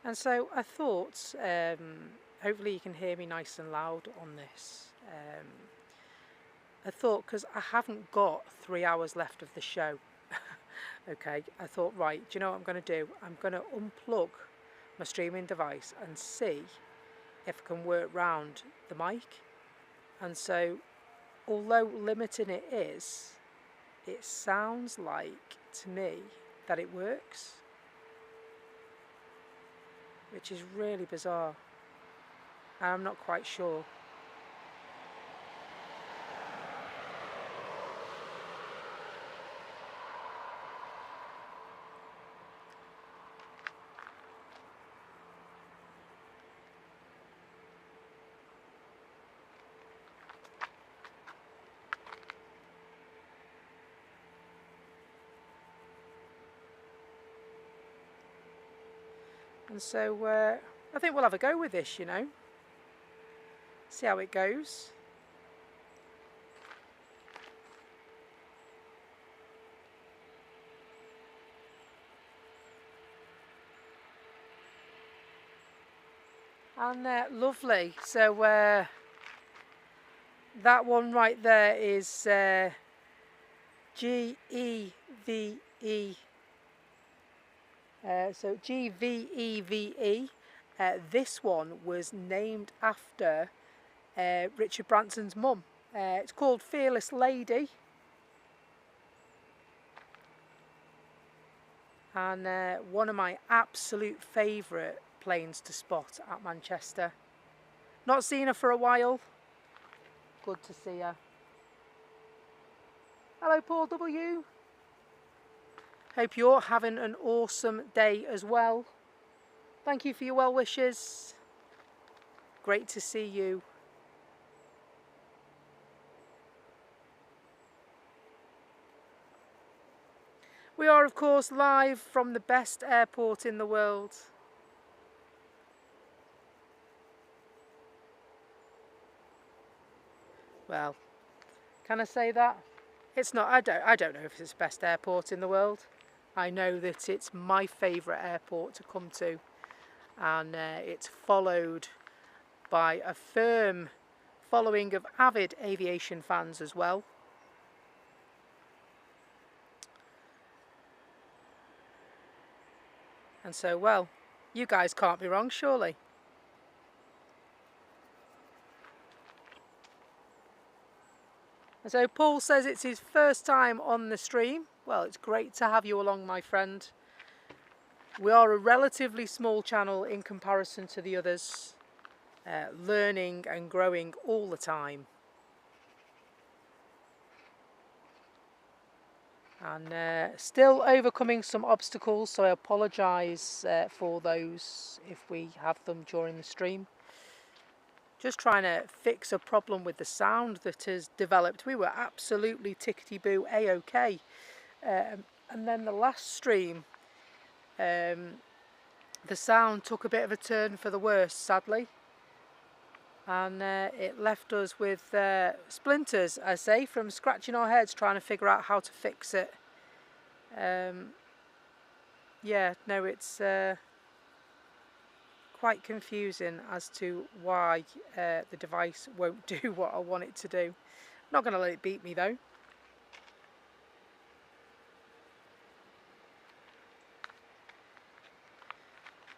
And so I thought, hopefully you can hear me nice and loud on this. I thought, because I haven't got 3 hours left of the show, okay, I thought, right, do you know what I'm going to do? I'm going to unplug my streaming device and see if I can work round the mic. And so, although limiting it is, it sounds like to me that it works, which is really bizarre. I'm not quite sure. And so I think we'll have a go with this, you know, see how it goes. And lovely. So that one right there is G-E-V-E. So G-V-E-V-E. This one was named after Richard Branson's mum. It's called Fearless Lady. And one of my absolute favourite planes to spot at Manchester. Not seen her for a while. Good to see her. Hello, Paul W. Hope you're having an awesome day as well. Thank you for your well wishes. Great to see you. We are, of course, live from the best airport in the world. Well, can I say that? It's not, I don't know if it's the best airport in the world. I know that it's my favourite airport to come to, and it's followed by a firm following of avid aviation fans as well. And so, well, you guys can't be wrong, surely. And so Paul says it's his first time on the stream. Well, it's great to have you along, my friend. We are a relatively small channel in comparison to the others, learning and growing all the time. And still overcoming some obstacles, so I apologise for those if we have them during the stream. Just trying to fix a problem with the sound that has developed. We were absolutely tickety-boo A-OK. And then the last stream, the sound took a bit of a turn for the worse, sadly. And it left us with splinters, I say, from scratching our heads trying to figure out how to fix it. Yeah, no, it's quite confusing as to why the device won't do what I want it to do. I'm not going to let it beat me though.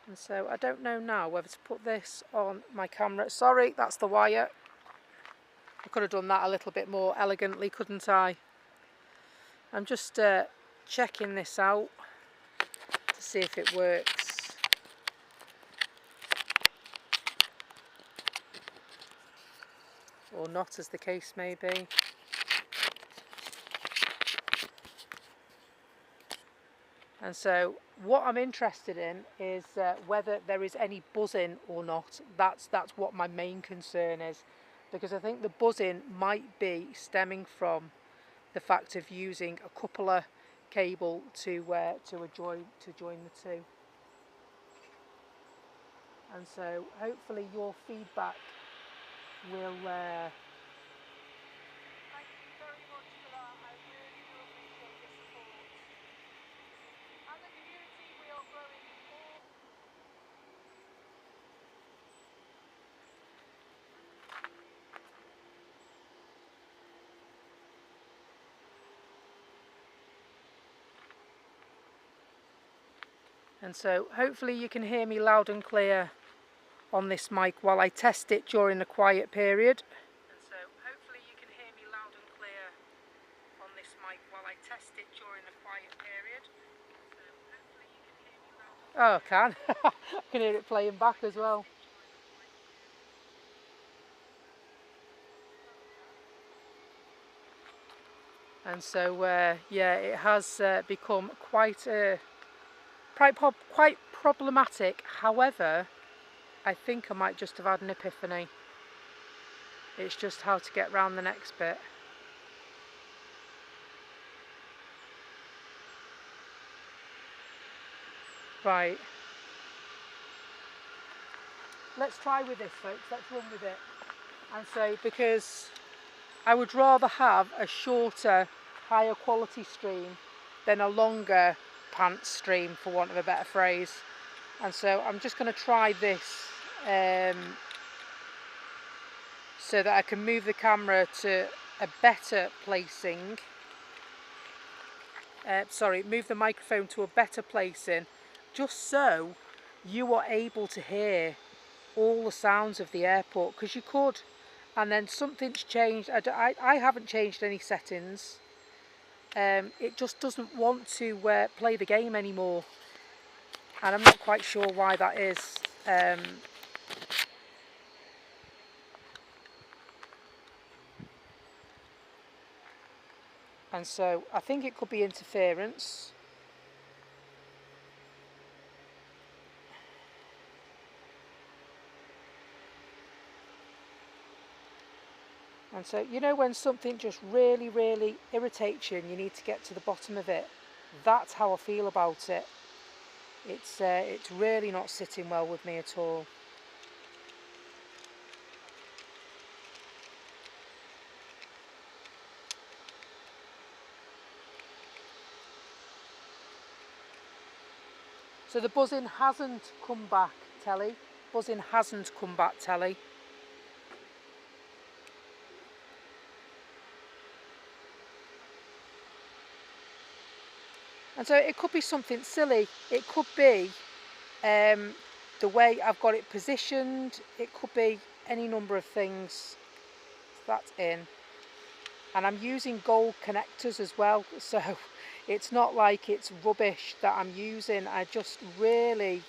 And so I don't know now whether to put this on my camera. Sorry, that's the wire. I could have done that a little bit more elegantly, couldn't I? I'm just checking this out to see if it works. Or not, as the case may be. And so what I'm interested in is whether there is any buzzing or not. That's what my main concern is, because I think the buzzing might be stemming from the fact of using a coupler cable to join the two. And so hopefully your feedback will thank you very much for that. I really do appreciate the support. As a community, we are growing all. And so hopefully you can hear me loud and clear on this mic while I test it during the quiet period. And so hopefully you can hear me loud and clear on this mic while I test it during the quiet period. So hopefully you can hear me loud. Oh, I can. I can hear it playing back as well. And so yeah, it has become quite problematic. However, I think I might just have had an epiphany. It's just how to get round the next bit. Right. Let's try with this, folks. Let's run with it. And so, because I would rather have a shorter, higher quality stream than a longer pants stream, for want of a better phrase. And so I'm just going to try this so that I can move the camera to a better placing. Move the microphone to a better placing, just so you are able to hear all the sounds of the airport, because you could, and then something's changed. I haven't changed any settings. It just doesn't want to play the game anymore, and I'm not quite sure why that is. And so I think it could be interference. And so, you know, when something just really, really irritates you and you need to get to the bottom of it, that's how I feel about it. It's really not sitting well with me at all. So the buzzing hasn't come back, Telly. Buzzing hasn't come back, Telly. And so it could be something silly. It could be the way I've got it positioned. It could be any number of things. That's in. And I'm using gold connectors as well. So it's not like it's rubbish that I'm using. I just really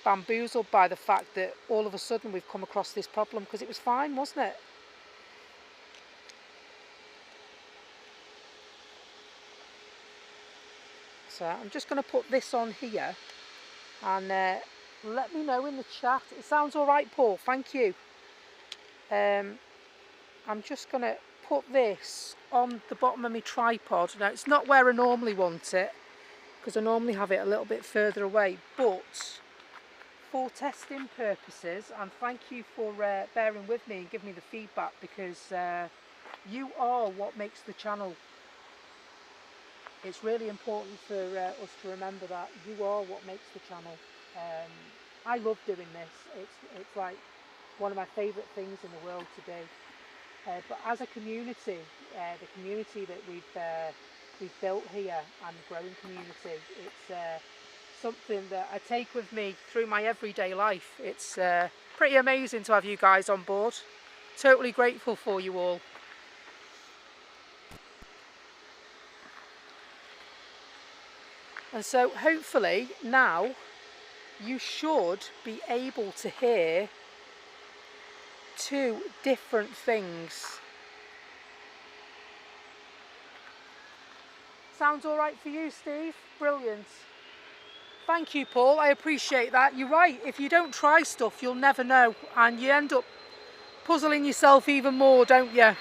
bamboozled by the fact that all of a sudden we've come across this problem, because it was fine, wasn't it? So I'm just going to put this on here and let me know in the chat. It sounds all right, Paul, thank you. I'm just going to put this on the bottom of my tripod. Now it's not where I normally want it, because I normally have it a little bit further away, but for testing purposes, and thank you for bearing with me and giving me the feedback, because you are what makes the channel. It's really important for us to remember that you are what makes the channel. I love doing this. It's like one of my favourite things in the world to do. But as a community, the community that we've built here, and the growing community, it's something that I take with me through my everyday life. It's pretty amazing to have you guys on board. Totally grateful for you all. And so hopefully now you should be able to hear two different things. Sounds all right for you, Steve? Brilliant. Thank you, Paul. I appreciate that. You're right. If you don't try stuff, you'll never know. And you end up puzzling yourself even more, don't you?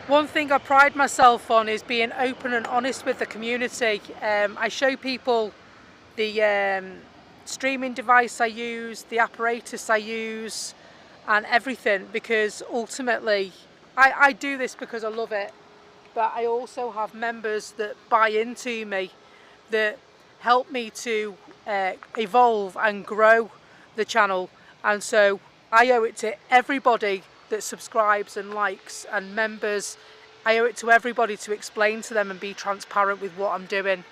One thing I pride myself on is being open and honest with the community. I show people the streaming device I use, the apparatus I use, and everything, because ultimately I do this because I love it, but I also have members that buy into me, that help me to evolve and grow the channel. And so I owe it to everybody that subscribes and likes, and members. I owe it to everybody to explain to them and be transparent with what I'm doing.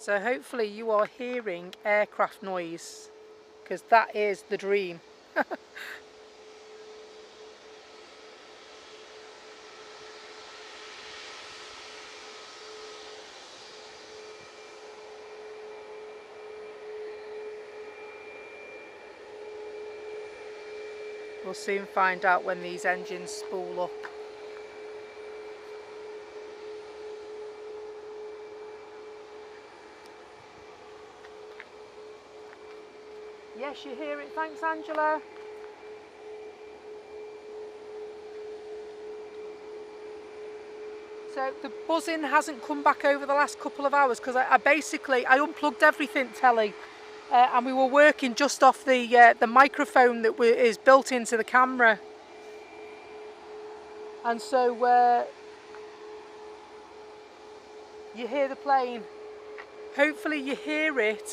So hopefully you are hearing aircraft noise, because that is the dream. We'll soon find out when these engines spool up. Yes, you hear it. Thanks, Angela. So the buzzing hasn't come back over the last couple of hours, because I basically unplugged everything, Telly, and we were working just off the microphone that is built into the camera. And so you hear the plane. Hopefully you hear it.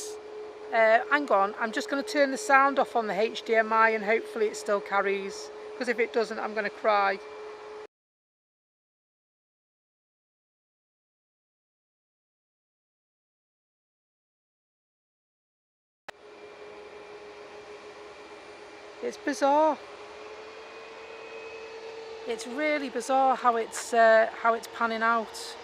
Hang on, I'm just going to turn the sound off on the HDMI, and hopefully it still carries, because if it doesn't, I'm going to cry. It's bizarre. It's really bizarre how it's panning out.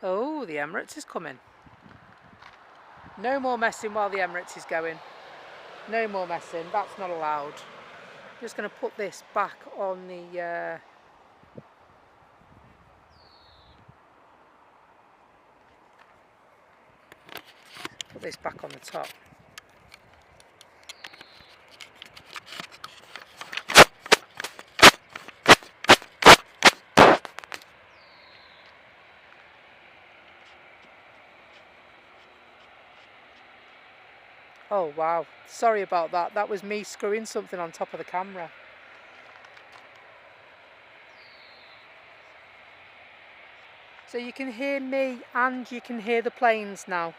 Oh, the Emirates is coming. No more messing while the Emirates is going. No more messing, that's not allowed. I'm just going to put this back on the... put this back on the top. Oh wow, sorry about that. That was me screwing something on top of the camera. So you can hear me and you can hear the planes now.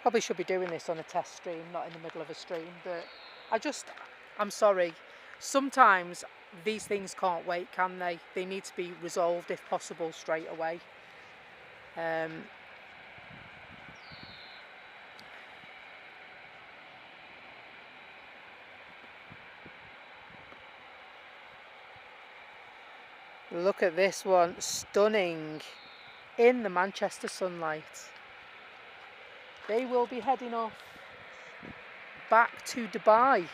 Probably should be doing this on a test stream, not in the middle of a stream, but I'm sorry. Sometimes these things can't wait, can they? They need to be resolved, if possible, straight away. Look at this one, stunning, in the Manchester sunlight. They will be heading off back to Dubai,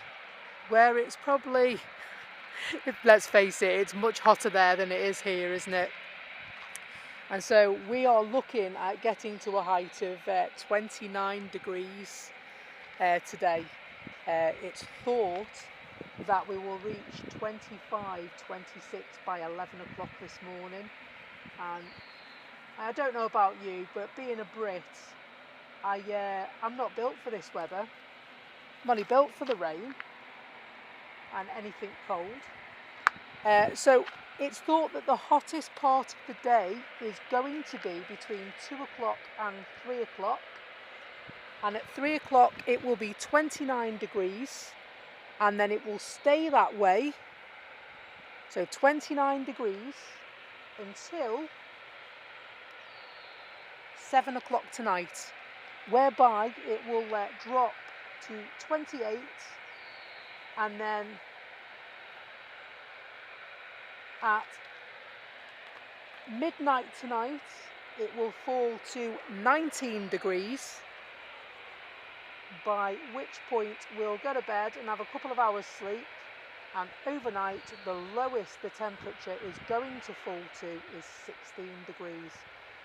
where it's probably, let's face it, it's much hotter there than it is here, isn't it? And so we are looking at getting to a height of 29 degrees today. It's thought that we will reach 25, 26 by 11 o'clock this morning. And I don't know about you, but being a Brit, I'm not built for this weather. I'm only built for the rain and anything cold. So it's thought that the hottest part of the day is going to be between 2 o'clock and 3 o'clock. And at 3 o'clock it will be 29 degrees and then it will stay that way. So 29 degrees until 7 o'clock tonight, whereby it will drop to 28 and then at midnight tonight it will fall to 19 degrees, by which point we'll go to bed and have a couple of hours sleep, and overnight the lowest the temperature is going to fall to is 16 degrees.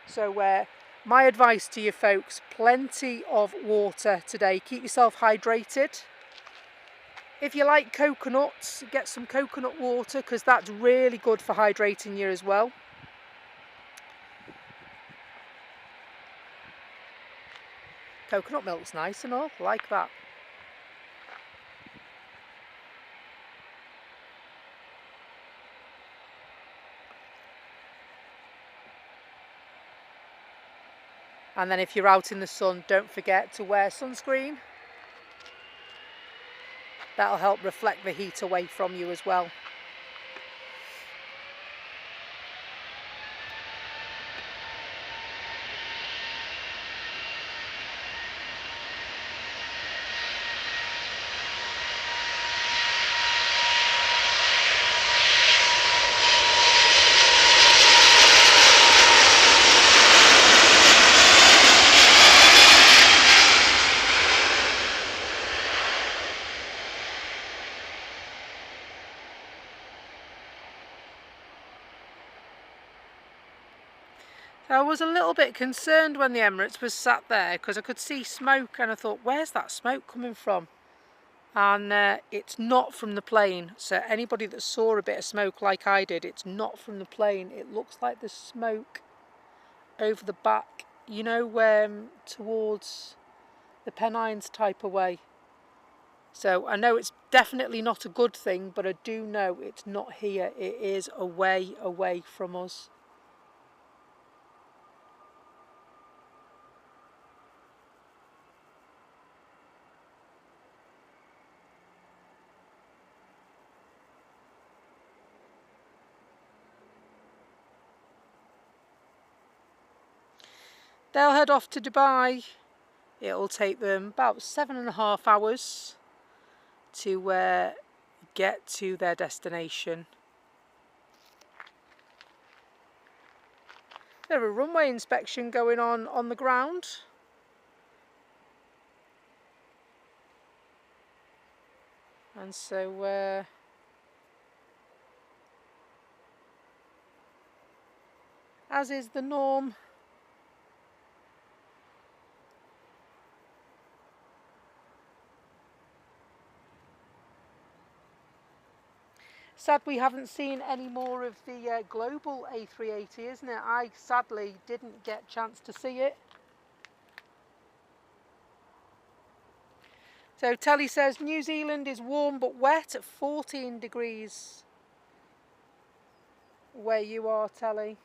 So my advice to you folks, plenty of water today. Keep yourself hydrated. If you like coconuts, get some coconut water because that's really good for hydrating you as well. Coconut milk's nice and all, like that. And then if you're out in the sun, don't forget to wear sunscreen. That'll help reflect the heat away from you as well. I was a little bit concerned when the Emirates was sat there because I could see smoke and I thought, where's that smoke coming from? And it's not from the plane. So anybody that saw a bit of smoke like I did, it's not from the plane. It looks like the smoke over the back, you know, towards the Pennines type of way. So I know it's definitely not a good thing, but I do know it's not here. It is away from us. They'll head off to Dubai. It'll take them about 7.5 hours to get to their destination. There's a runway inspection going on the ground. And so as is the norm, sad we haven't seen any more of the global A380, isn't it? I sadly didn't get a chance to see it. So Telly says New Zealand is warm but wet at 14 degrees where you are, Telly.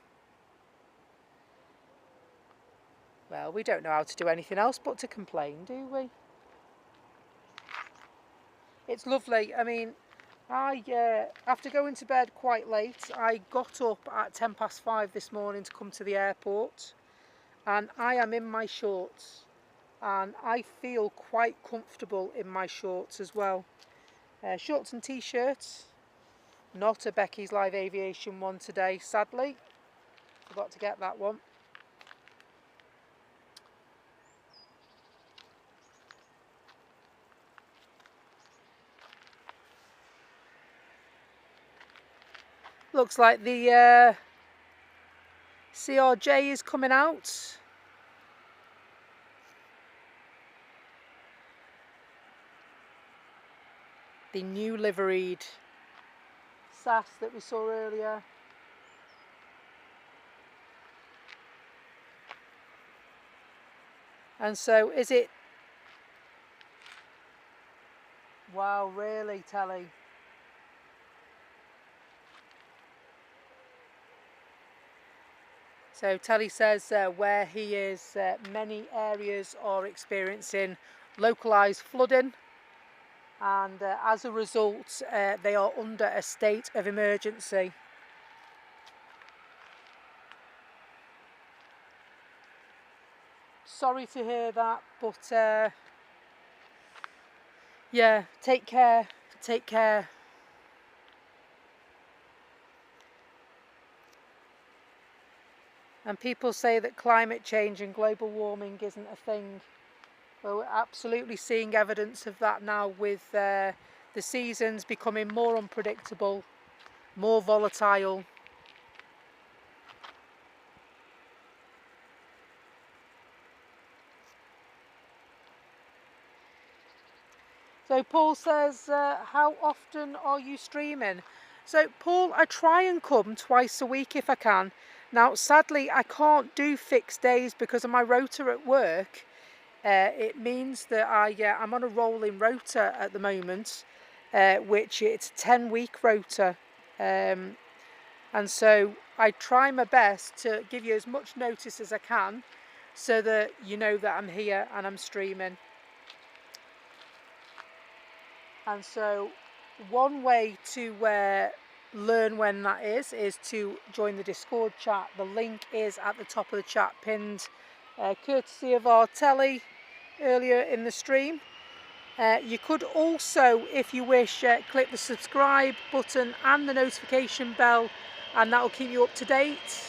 Well, we don't know how to do anything else but to complain, do we? It's lovely. I mean, after going to bed quite late, I got up at 5:10 this morning to come to the airport, and I am in my shorts, and I feel quite comfortable in my shorts as well. Shorts and t-shirts. Not a Becky's Live Aviation one today, sadly. Forgot to get that one. Looks like the CRJ is coming out. The new liveried SAS that we saw earlier. And so is it... Wow, really, Telly? So Telly says where he is, many areas are experiencing localised flooding, and as a result they are under a state of emergency. Sorry to hear that, but yeah, take care, take care. And people say that climate change and global warming isn't a thing. Well, we're absolutely seeing evidence of that now, with the seasons becoming more unpredictable, more volatile. So Paul says, how often are you streaming? So Paul, I try and come twice a week if I can. Now sadly I can't do fixed days because of my rota at work. It means that I'm on a rolling rota at the moment, which it's a 10-week rota, and so I try my best to give you as much notice as I can so that you know that I'm here and I'm streaming. And so one way to learn when that is to join the Discord chat. The link is at the top of the chat, pinned courtesy of our telly earlier in the stream. You could also, if you wish, click the subscribe button and the notification bell, and that will keep you up to date.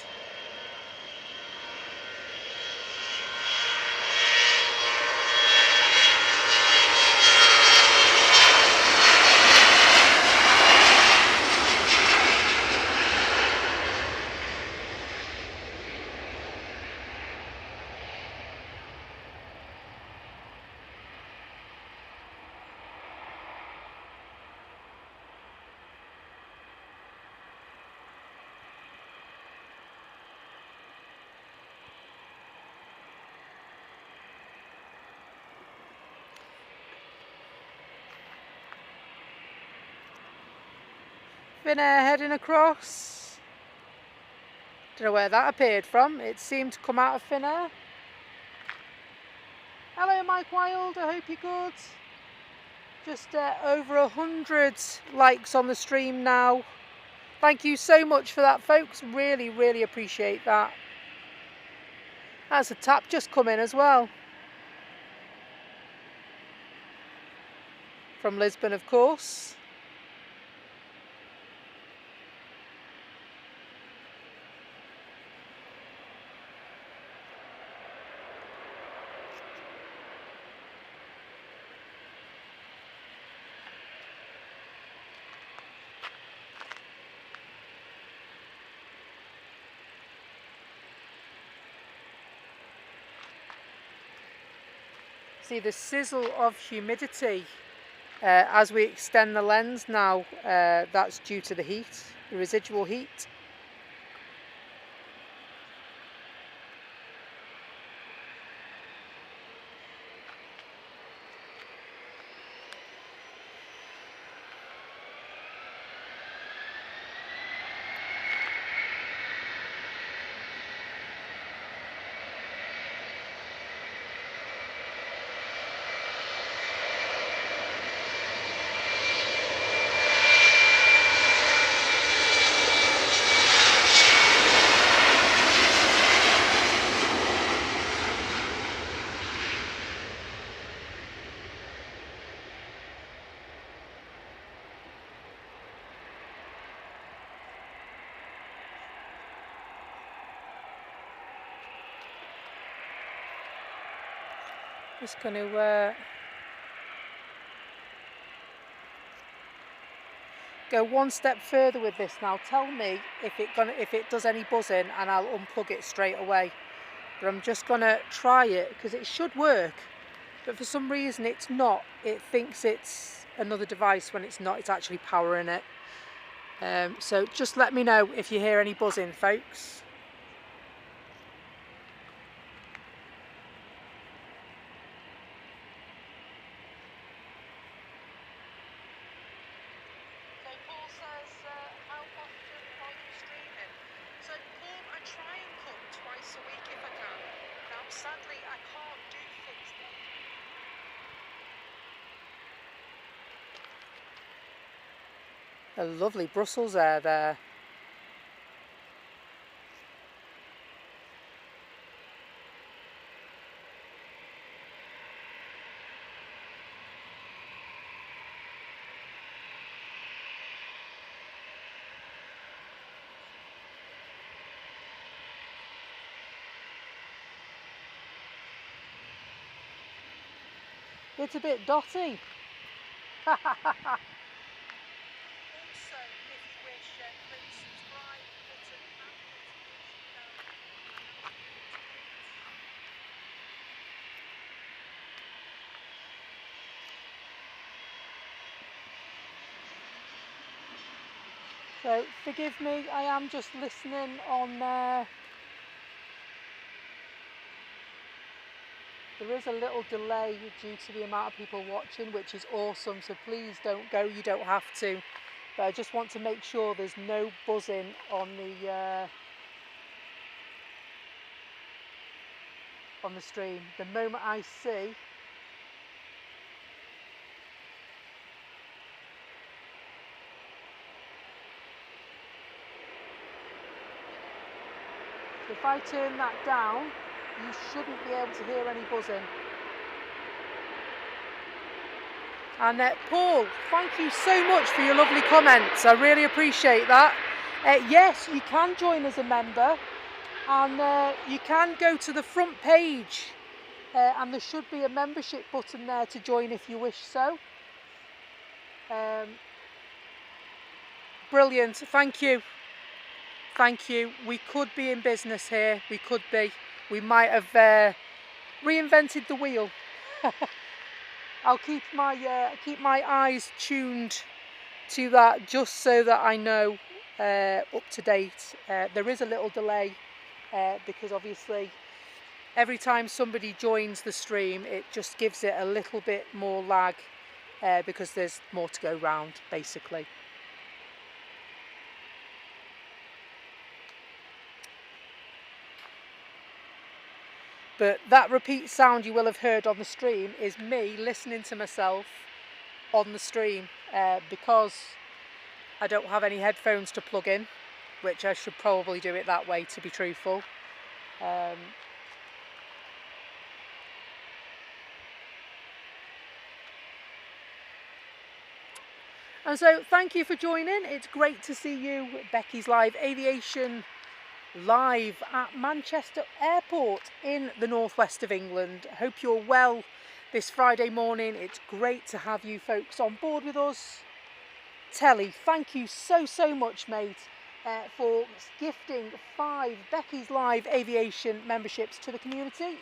Finnair heading across. Don't know where that appeared from. It seemed to come out of Finnair. Hello Mike Wild, I hope you're good. Just over 100 likes on the stream now. Thank you so much for that, folks. Really, really appreciate that. That's a tap just come in as well. From Lisbon, of course. See the sizzle of humidity as we extend the lens now. That's due to the heat, the residual heat. Just going to go one step further with this now. Tell me if it does any buzzing, and I'll unplug it straight away. But I'm just going to try it because it should work. But for some reason it's not. It thinks it's another device when it's not. It's actually powering it. So just let me know if you hear any buzzing, folks. A lovely Brussels air there. It's a bit dotty. So forgive me, I am just listening on there. There is a little delay due to the amount of people watching, which is awesome, so please don't go, you don't have to. But I just want to make sure there's no buzzing on the stream. The moment I see if I turn that down, you shouldn't be able to hear any buzzing. And Paul, thank you so much for your lovely comments. I really appreciate that. Yes, you can join as a member, and you can go to the front page, and there should be a membership button there to join if you wish so. Brilliant, thank you. Thank you. We could be in business here. We could be. We might have reinvented the wheel. I'll keep my eyes tuned to that just so that I know up to date. There is a little delay because obviously every time somebody joins the stream, it just gives it a little bit more lag because there's more to go round, basically. But that repeat sound you will have heard on the stream is me listening to myself on the stream because I don't have any headphones to plug in, which I should probably do it that way, to be truthful. And so thank you for joining. It's great to see you. Becky's Live Aviation live at Manchester Airport in the northwest of England. Hope you're well this Friday morning. It's great to have you folks on board with us. Telly, thank you so much, mate, for gifting 5 Becky's Live Aviation memberships to the community.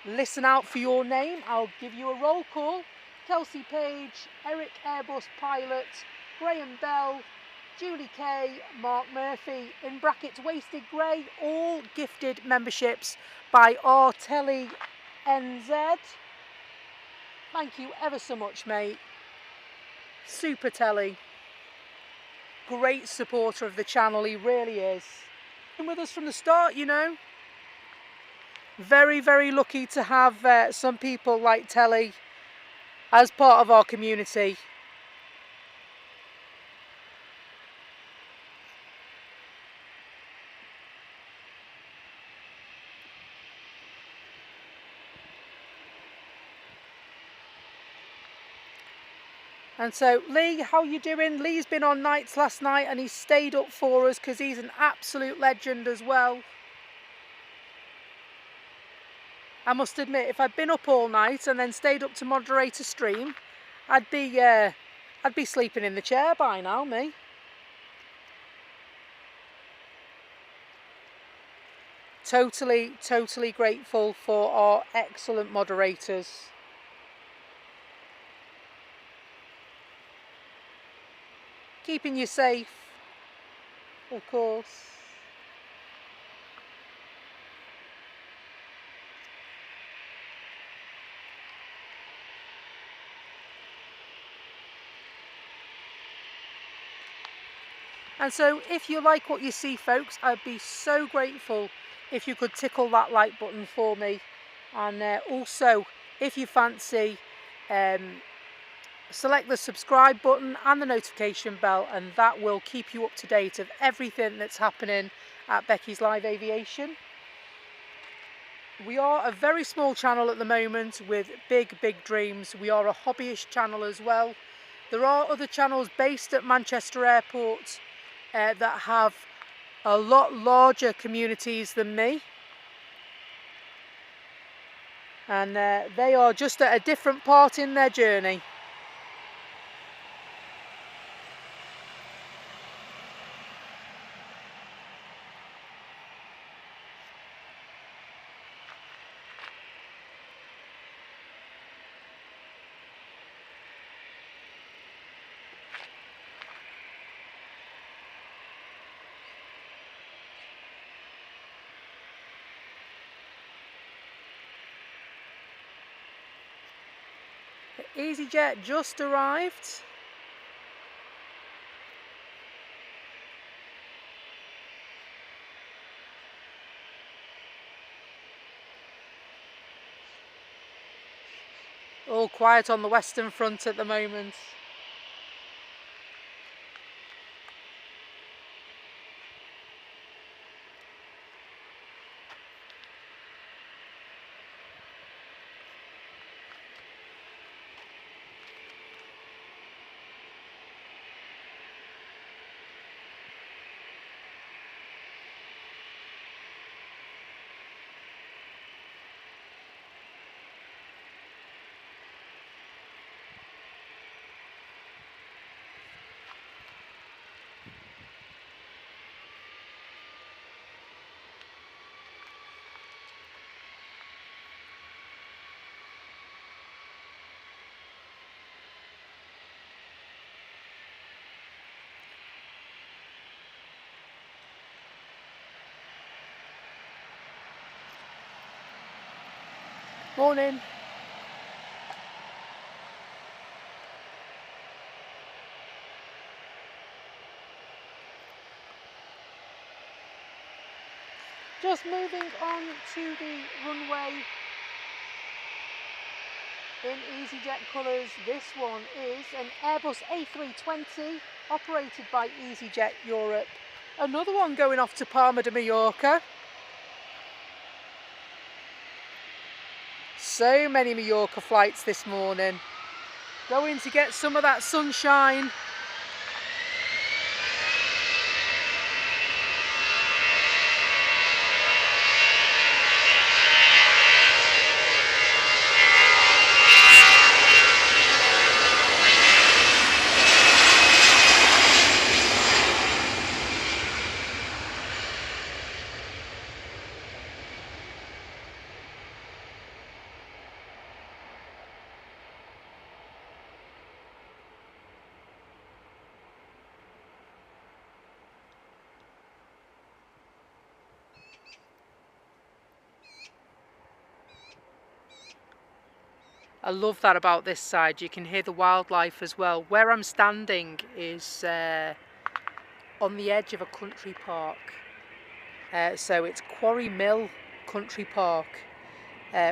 listen out for your name. I'll give you a roll call. Kelsey Page, Eric Airbus Pilot, Graham Bell, Julie Kay, Mark Murphy, in brackets Wasted Grey, all gifted memberships by our Telly NZ. Thank you ever so much, mate. Super Telly. Great supporter of the channel, he really is. Been with us from the start, you know. Very, very lucky to have some people like Telly as part of our community. And so, Lee, how you doing? Lee's been on nights last night and he stayed up for us because he's an absolute legend as well. I must admit, if I'd been up all night and then stayed up to moderate a stream, I'd be sleeping in the chair by now, me. Totally, totally grateful for our excellent moderators. Keeping you safe, of course. And so if you like what you see, folks, I'd be so grateful if you could tickle that like button for me. And also, if you fancy, select the subscribe button and the notification bell, and that will keep you up to date of everything that's happening at Becky's Live Aviation. We are a very small channel at the moment with big, big dreams. We are a hobbyist channel as well. There are other channels based at Manchester Airport that have a lot larger communities than me. And they are just at a different part in their journey. EasyJet just arrived. All quiet on the Western Front at the moment. Morning. Just moving on to the runway in EasyJet colours. This one is an Airbus A320 operated by EasyJet Europe. Another one going off to Palma de Mallorca. So many Mallorca flights this morning. Going to get some of that sunshine. I love that about this side. You can hear the wildlife as well. Where I'm standing is on the edge of a country park. So it's Quarry Mill Country Park,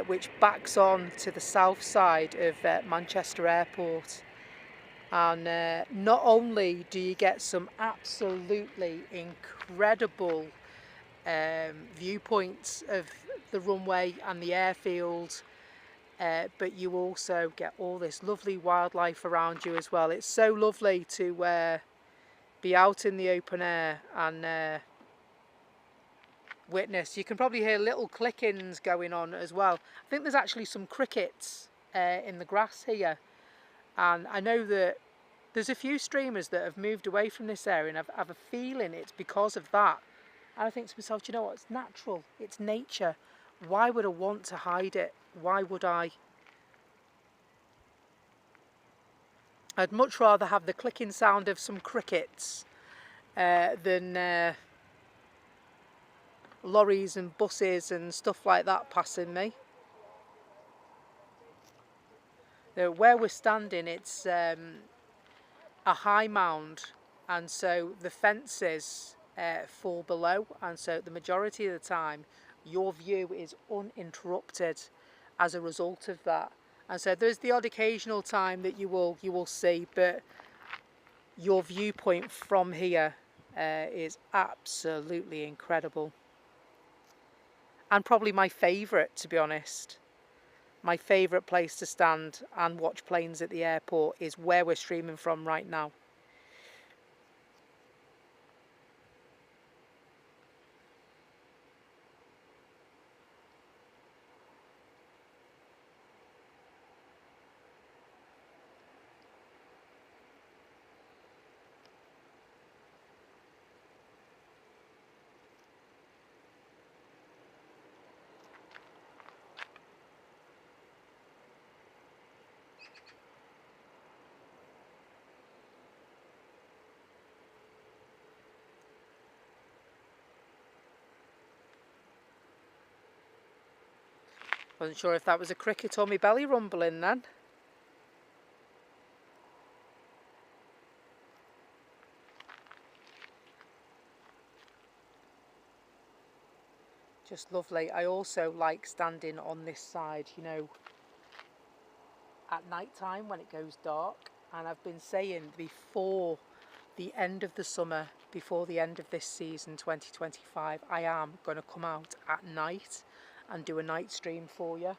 which backs on to the south side of Manchester Airport. And not only do you get some absolutely incredible viewpoints of the runway and the airfield, but you also get all this lovely wildlife around you as well. It's so lovely to be out in the open air and witness. You can probably hear little clickings going on as well. I think there's actually some crickets in the grass here, and I know that there's a few streamers that have moved away from this area, and I have a feeling it's because of that. And I think to myself, do you know what, it's natural, it's nature. Why would I want to hide it? Why would I? I'd much rather have the clicking sound of some crickets than lorries and buses and stuff like that passing me. Now, where we're standing, it's a high mound, and so the fences fall below, and so the majority of the time your view is uninterrupted as a result of that. And so there's the odd occasional time that you will see, but your viewpoint from here is absolutely incredible, and probably my favourite, to be honest. My favourite place to stand and watch planes at the airport is where we're streaming from right now. Wasn't sure if that was a cricket or my belly rumbling then. Just lovely. I also like standing on this side, you know, at night time when it goes dark. And I've been saying before the end of the summer, before the end of this season 2025, I am going to come out at night and do a night stream for you,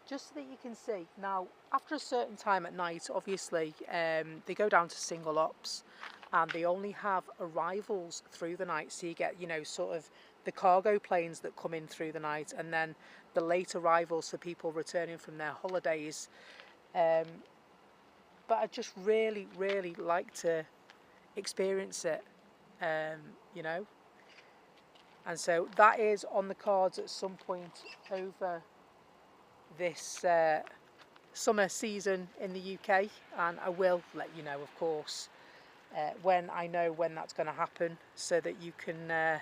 just so that you can see. Now, after a certain time at night, obviously, they go down to single ops, and they only have arrivals through the night. So you get, you know, sort of the cargo planes that come in through the night, and then the late arrivals for people returning from their holidays. But I just really, really like to experience it, you know. And so that is on the cards at some point over this summer season in the UK, and I will let you know, of course, when I know when that's going to happen, so that you can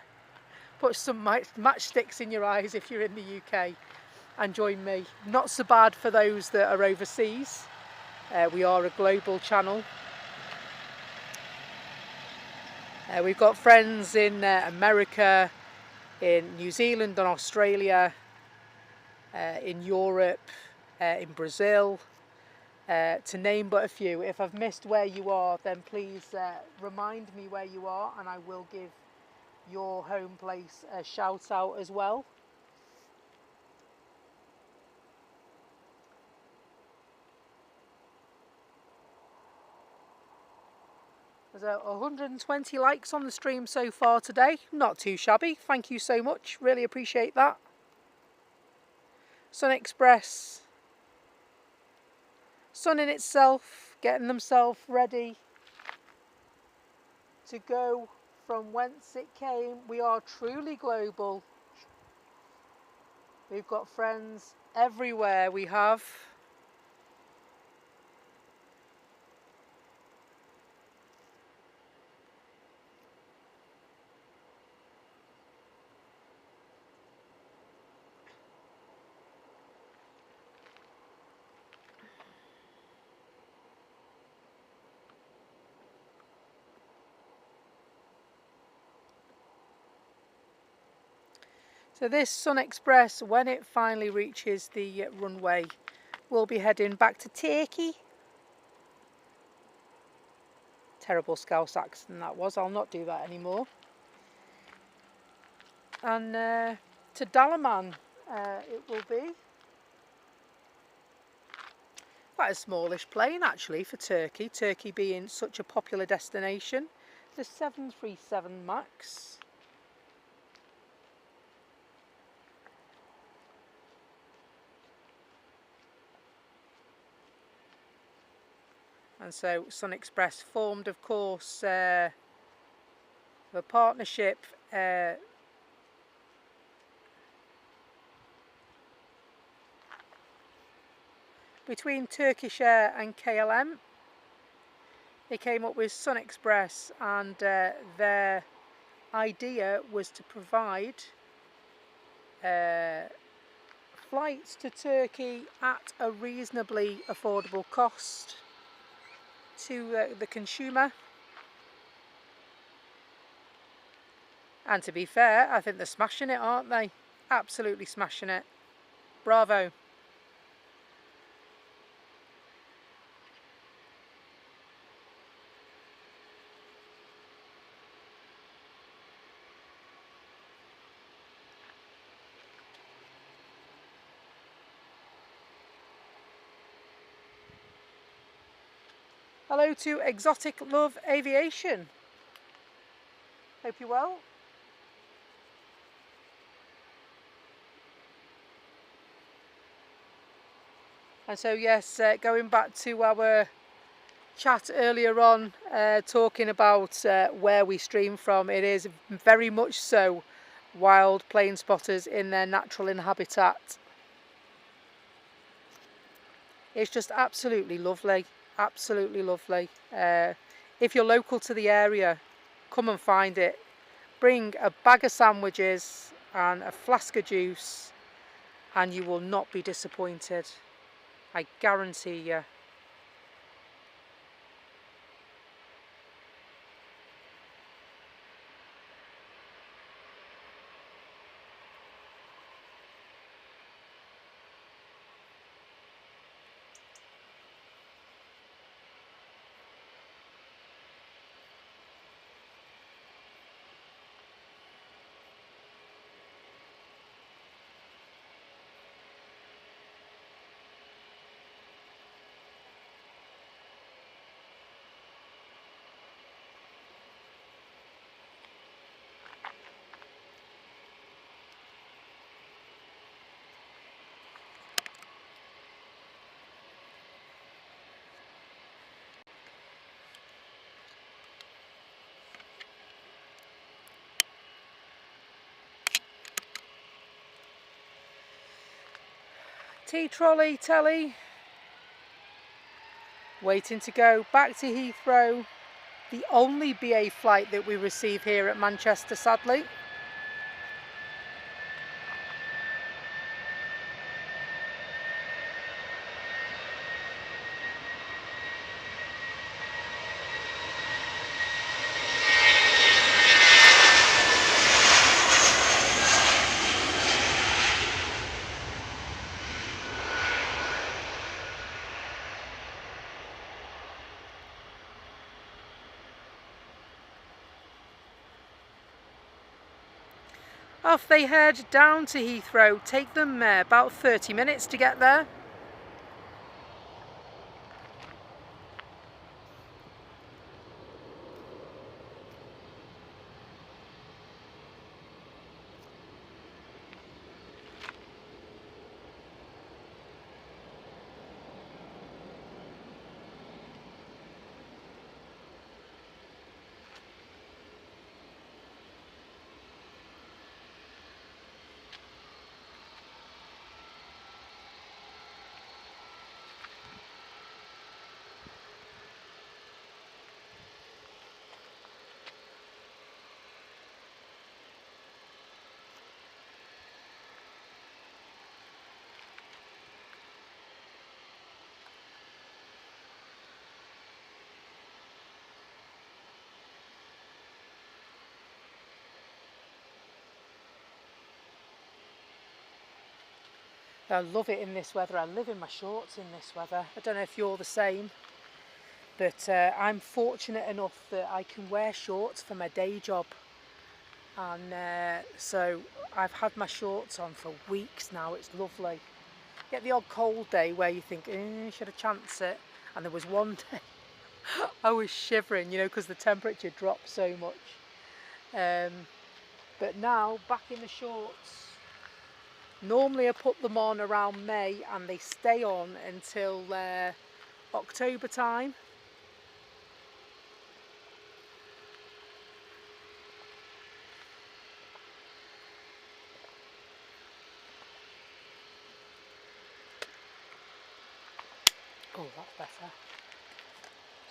put some matchsticks in your eyes if you're in the UK and join me. Not so bad for those that are overseas. We are a global channel. We've got friends in America, in New Zealand and Australia, in Europe, in Brazil, to name but a few. If I've missed where you are, then please remind me where you are, and I will give your home place a shout out as well. There's 120 likes on the stream so far today. Not too shabby. Thank you so much. Really appreciate that. Sun Express, Sun in itself, getting themselves ready to go from whence it came. We are truly global. We've got friends everywhere. We have. So this Sun Express, when it finally reaches the runway, will be heading back to Turkey. Terrible Scouse accent that was, I'll not do that anymore. And to Dalaman it will be. Quite a smallish plane actually for Turkey, Turkey being such a popular destination. The 737 MAX. And so Sun Express formed, of course, a partnership between Turkish Air and KLM. They came up with Sun Express, and their idea was to provide flights to Turkey at a reasonably affordable cost to the consumer. And to be fair, I think they're smashing it, aren't they? Absolutely smashing it. Bravo. Hello to Exotic Love Aviation. Hope you're well. And so yes, going back to our chat earlier on, talking about where we stream from, it is very much so wild plane spotters in their natural habitat. It's just absolutely lovely, absolutely lovely. If you're local to the area, come and find it. Bring a bag of sandwiches and a flask of juice and you will not be disappointed. I guarantee you. T-trolley telly, waiting to go back to Heathrow, the only BA flight that we receive here at Manchester, sadly. Off they head down to Heathrow, take them about 30 minutes to get there. I love it in this weather. I live in my shorts in this weather. I don't know if you're the same, but I'm fortunate enough that I can wear shorts for my day job. And so I've had my shorts on for weeks now. It's lovely. Get the odd cold day where you think, should I chance it? And there was one day I was shivering, you know, because the temperature dropped so much. But now, back in the shorts, normally I put them on around May and they stay on until October time. Oh, that's better.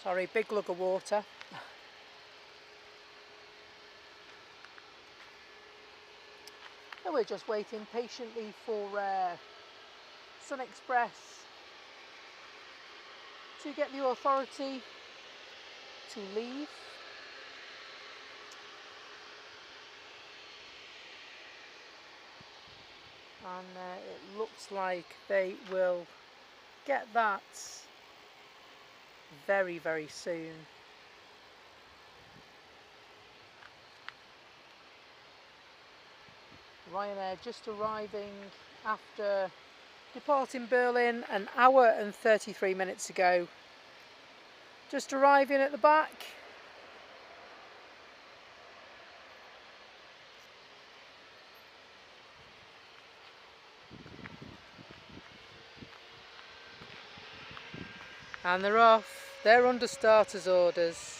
Sorry, big glug of water. And we're just waiting patiently for Sun Express to get the authority to leave. And it looks like they will get that very, very soon. Ryanair just arriving after departing Berlin an hour and 33 minutes ago. Just arriving at the back. And they're off. They're under starters orders.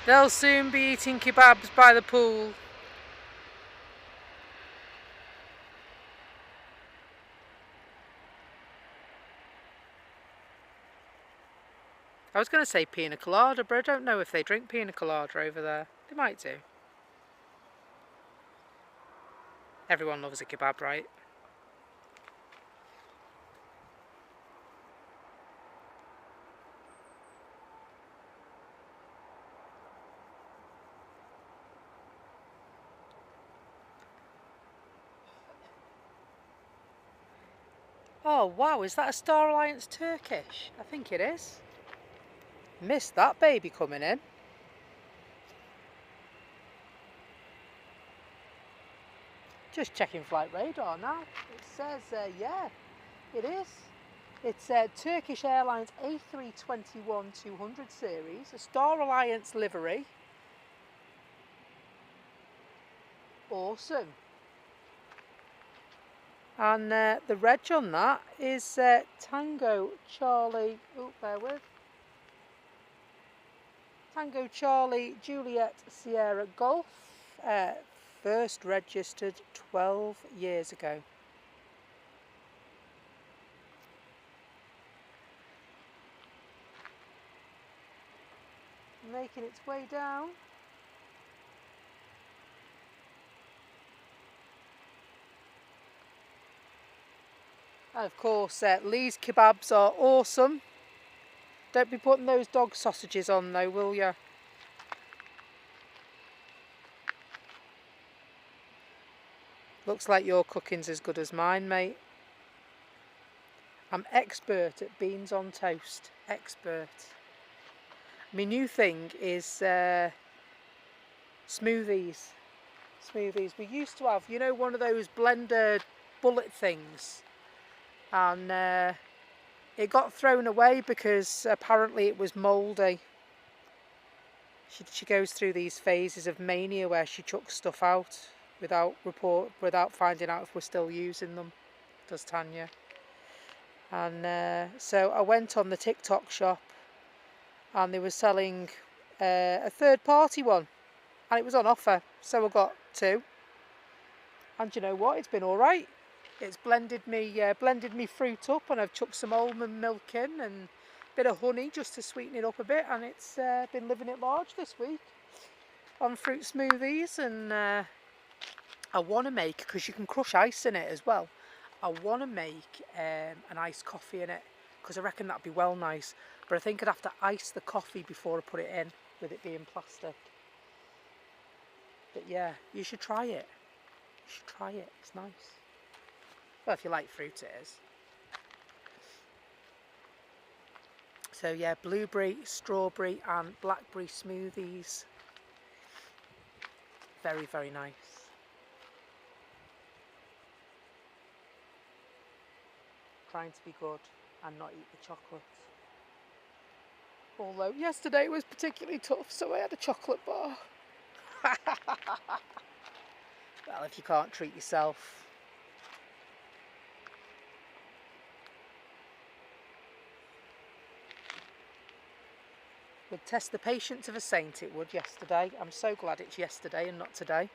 They'll soon be eating kebabs by the pool. I was going to say pina colada, but I don't know if they drink pina colada over there. They might do. Everyone loves a kebab, right? Oh wow, is that a Star Alliance Turkish? I think it is. Missed that baby coming in. Just checking flight radar now. It says, yeah, it is. It's Turkish Airlines A321-200 series, a Star Alliance livery. Awesome. And the reg on that is Tango Charlie, oh, bear with. Tango Charlie Juliet Sierra Golf, first registered 12 years ago. Making its way down. And of course, Lee's kebabs are awesome. Don't be putting those dog sausages on though, will ya? Looks like your cooking's as good as mine, mate. I'm expert at beans on toast. Expert. My new thing is smoothies. Smoothies. We used to have, you know, one of those blender bullet things. And it got thrown away because apparently it was mouldy. She goes through these phases of mania where she chucks stuff out without finding out if we're still using them, does Tanya. And so I went on the TikTok shop and they were selling a third-party one, and it was on offer, so I got two. And you know what? It's been all right. It's blended me fruit up, and I've chucked some almond milk in and a bit of honey just to sweeten it up a bit, and it's been living it large this week. on fruit smoothies, and I want to make, because you can crush ice in it as well, I want to make an iced coffee in it, because I reckon that'd be well nice, but I think I'd have to ice the coffee before I put it in, with it being plastic. But yeah, you should try it. You should try it, it's nice. Well, if you like fruit, it is. So yeah, blueberry, strawberry and blackberry smoothies. Very, very nice. Trying to be good and not eat the chocolate. Although yesterday was particularly tough, so I had a chocolate bar. Well, if you can't treat yourself. Would test the patience of a saint, it would, yesterday. I'm so glad it's yesterday and not today.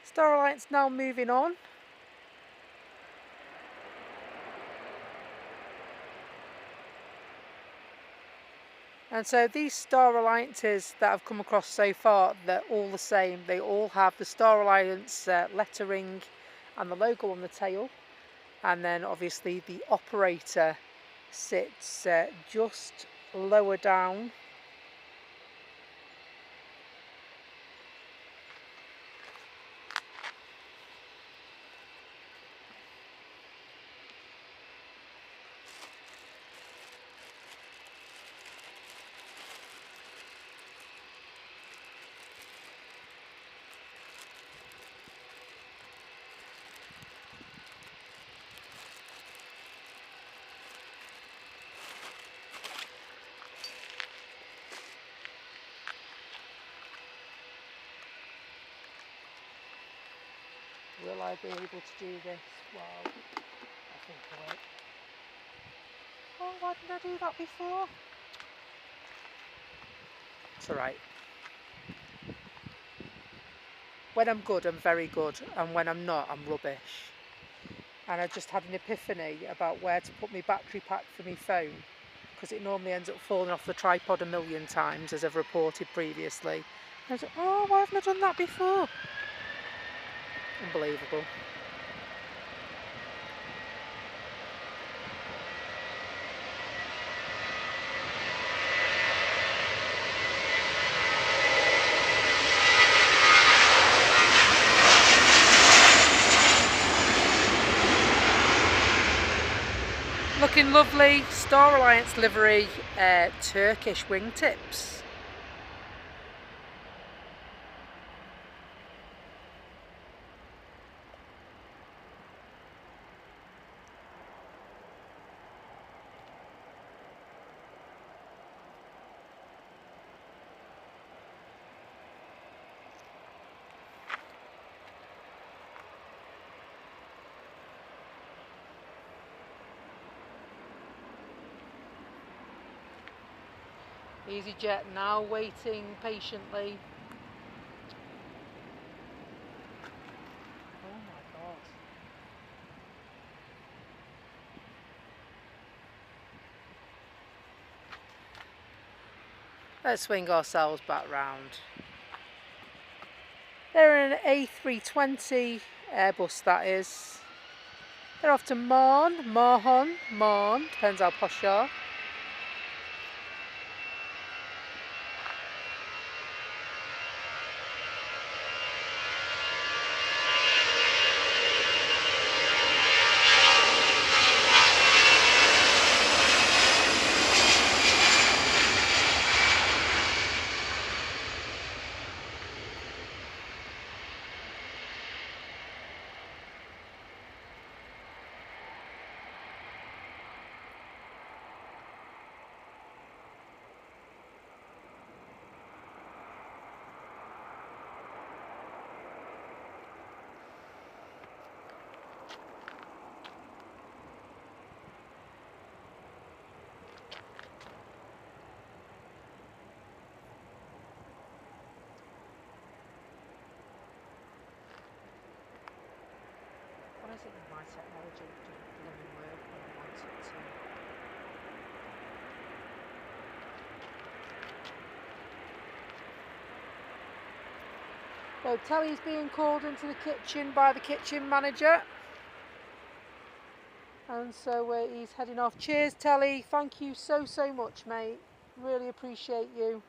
Starlight's now moving on. And so these Star Alliances that I've come across so far, they're all the same. They all have the Star Alliance lettering and the logo on the tail. And then obviously the operator sits just lower down. Will I be able to do this? Well, I think I will. Oh, why didn't I do that before? It's alright. When I'm good, I'm very good, and when I'm not, I'm rubbish. And I just had an epiphany about where to put my battery pack for my phone, because it normally ends up falling off the tripod a million times, as I've reported previously. I was like, oh, why haven't I done that before? Unbelievable. Looking lovely, Star Alliance livery, Turkish wingtips. EasyJet now waiting patiently. Oh my god. Let's swing ourselves back round. They're an A320 Airbus, that is. They're off to Marne, depends how posh you are. it with my technology? It doesn't blooming work when I want it to. So Telly's being called into the kitchen by the kitchen manager. And so he's heading off. Cheers, Telly. Thank you so much, mate. Really appreciate you.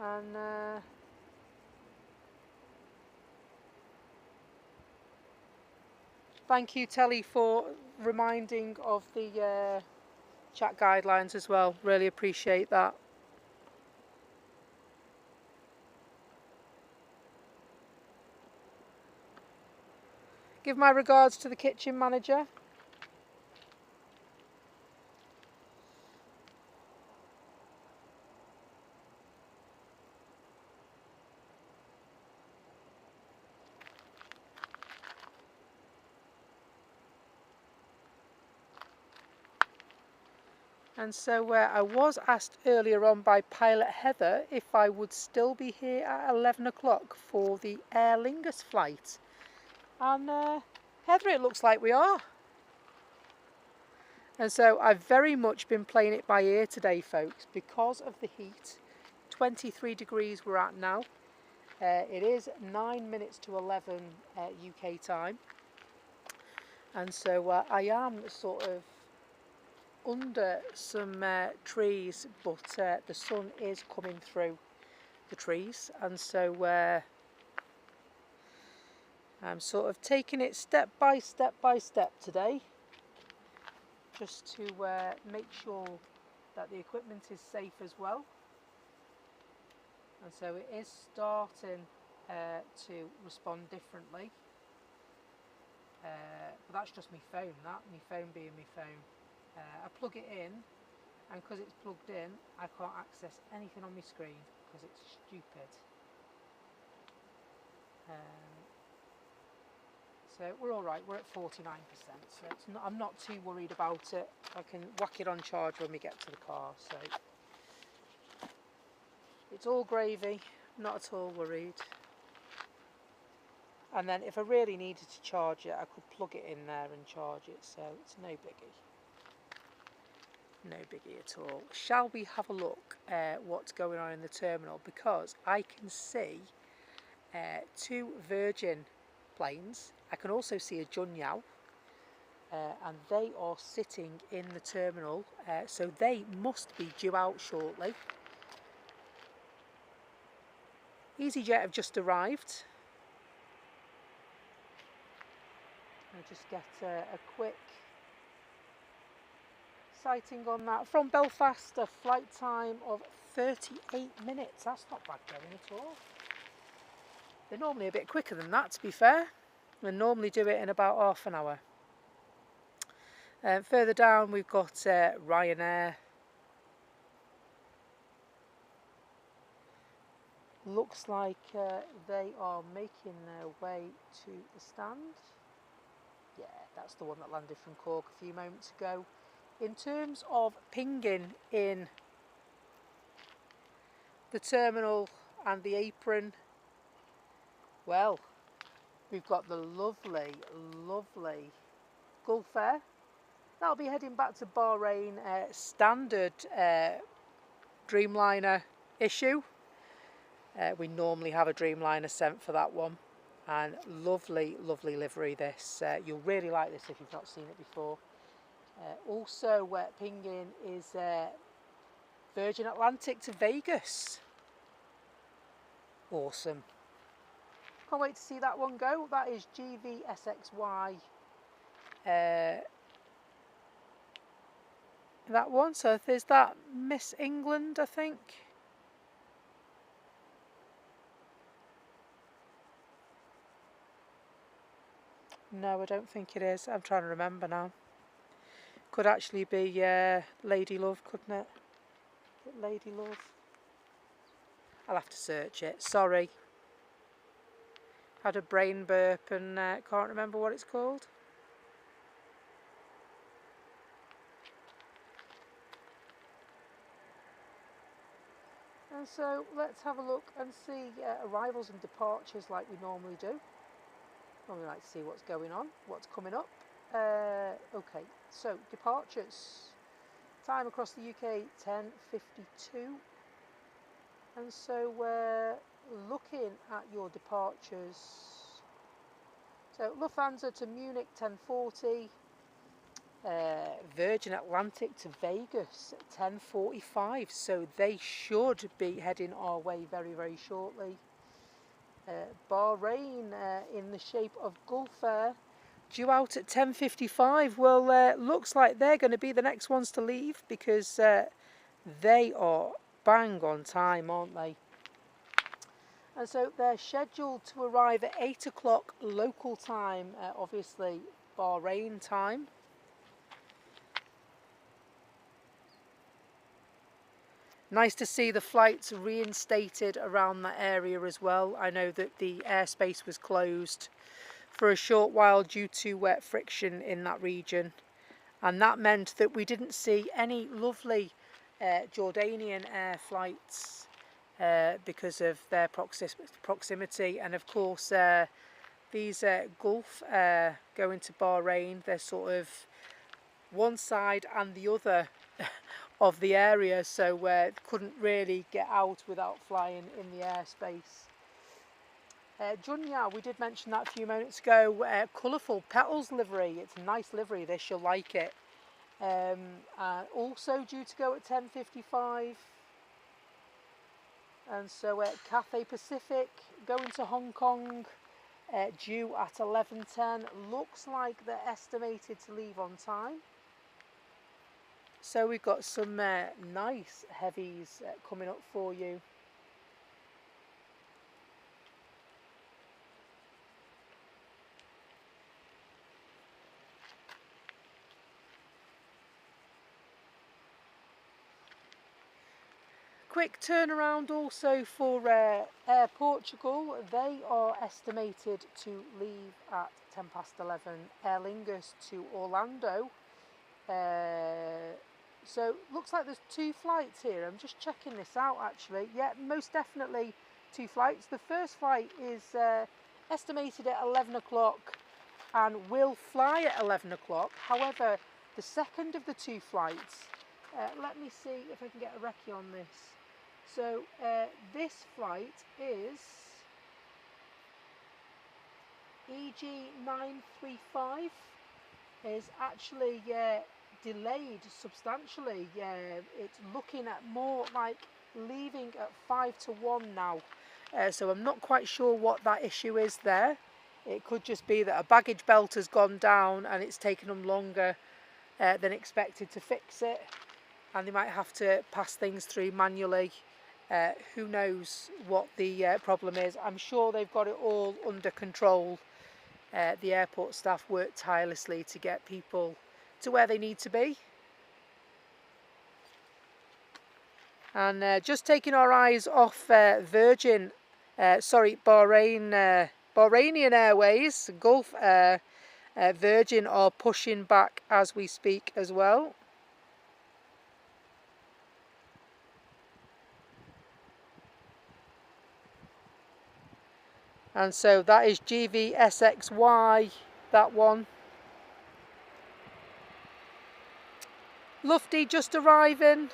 And thank you, Telly, for reminding of the chat guidelines as well. Really appreciate that. Give my regards to the kitchen manager. And so I was asked earlier on by pilot Heather if I would still be here at 11 o'clock for the Aer Lingus flight. And Heather, it looks like we are. And so I've very much been playing it by ear today, folks, because of the heat. 23 degrees we're at now. It is 9 minutes to 11 UK time. And so I am sort of under some trees, but the sun is coming through the trees, and so I'm sort of taking it step by step today, just to make sure that the equipment is safe as well. And so it is starting to respond differently, but that's just my phone, my phone being my phone. I plug it in, and because it's plugged in, I can't access anything on my screen because it's stupid. So we're all right. We're at 49%, so I'm not too worried about it. I can whack it on charge when we get to the car, so it's all gravy. Not at all worried. And then if I really needed to charge it, I could plug it in there and charge it, so it's no biggie. No biggie at all. Shall we have a look at what's going on in the terminal? Because I can see 2 Virgin planes. I can also see a Junyao, and they are sitting in the terminal, so they must be due out shortly. EasyJet have just arrived. I'll just get a quick sighting on that. From Belfast, a flight time of 38 minutes. That's not bad going at all. They're normally a bit quicker than that, to be fair. They normally do it in about half an hour. Further down we've got Ryanair. Looks like they are making their way to the stand. Yeah, that's the one that landed from Cork a few moments ago. In terms of pinging in the terminal and the apron, well, we've got the lovely Gulf Air. That'll be heading back to Bahrain, standard Dreamliner issue. We normally have a Dreamliner sent for that one, and lovely livery this. You'll really like this if you've not seen it before. Also pinging is Virgin Atlantic to Vegas. Awesome. Can't wait to see that one go. That is GVSXY. That one. So there's that Miss England, I think. No, I don't think it is. I'm trying to remember now. Could actually be Lady Love, couldn't it? Is it Lady Love? I'll have to search it. Sorry. Had a brain burp and can't remember what it's called. And so let's have a look and see arrivals and departures like we normally do. Well, we like to see what's going on, what's coming up. Okay, so departures. Time across the UK 10:52, and so we're looking at your departures. So Lufthansa to Munich 10:40, Virgin Atlantic to Vegas at 10:45. So they should be heading our way very, very shortly. Bahrain in the shape of Gulf Air, due out at 10:55. Well, looks like they're going to be the next ones to leave, because they are bang on time, aren't they? And so they're scheduled to arrive at 8 o'clock local time, obviously Bahrain time. Nice to see the flights reinstated around that area as well. I know that the airspace was closed for a short while due to wet friction in that region, and that meant that we didn't see any lovely Jordanian air flights because of their proximity. And of course these Gulf going to Bahrain, they're sort of one side and the other of the area, so couldn't really get out without flying in the airspace. Junya, we did mention that a few moments ago. Colourful Petals livery, it's a nice livery, this, you'll like it. Also due to go at 10:55. And so Cathay Pacific going to Hong Kong, due at 11:10. Looks like they're estimated to leave on time. So we've got some nice heavies coming up for you. Quick turnaround also for Air Portugal. They are estimated to leave at 11:10. Aer Lingus to Orlando. So looks like there's two flights here. I'm just checking this out actually. Yeah, most definitely two flights. The first flight is estimated at 11 o'clock and will fly at 11 o'clock. However, the second of the two flights, let me see if I can get a recce on this. So this flight is EG935, is actually delayed substantially. It's looking at more like leaving at 5 to 1 now. So I'm not quite sure what that issue is there. It could just be that a baggage belt has gone down and it's taken them longer than expected to fix it, and they might have to pass things through manually. Who knows what the problem is. I'm sure they've got it all under control. The airport staff work tirelessly to get people to where they need to be. And just taking our eyes off Bahrainian Airways, Gulf Air, Virgin are pushing back as we speak as well. And so that is GVSXY, that one. Lufty just arriving.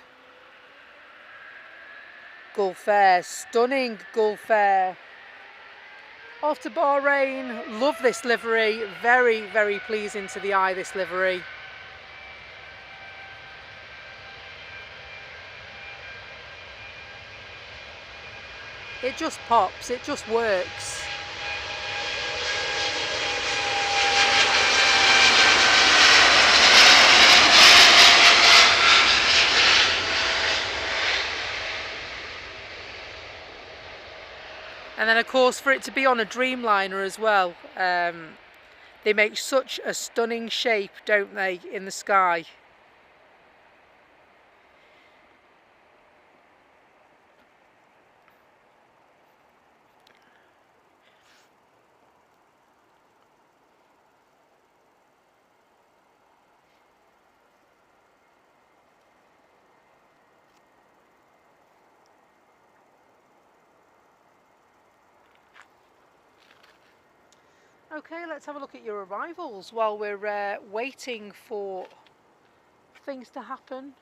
Gulf Air, stunning Gulf Air. Off to Bahrain. Love this livery. Very, very pleasing to the eye, this livery. It just pops, it just works. And then of course for it to be on a Dreamliner as well, they make such a stunning shape, don't they, in the sky. Okay, let's have a look at your arrivals while we're waiting for things to happen.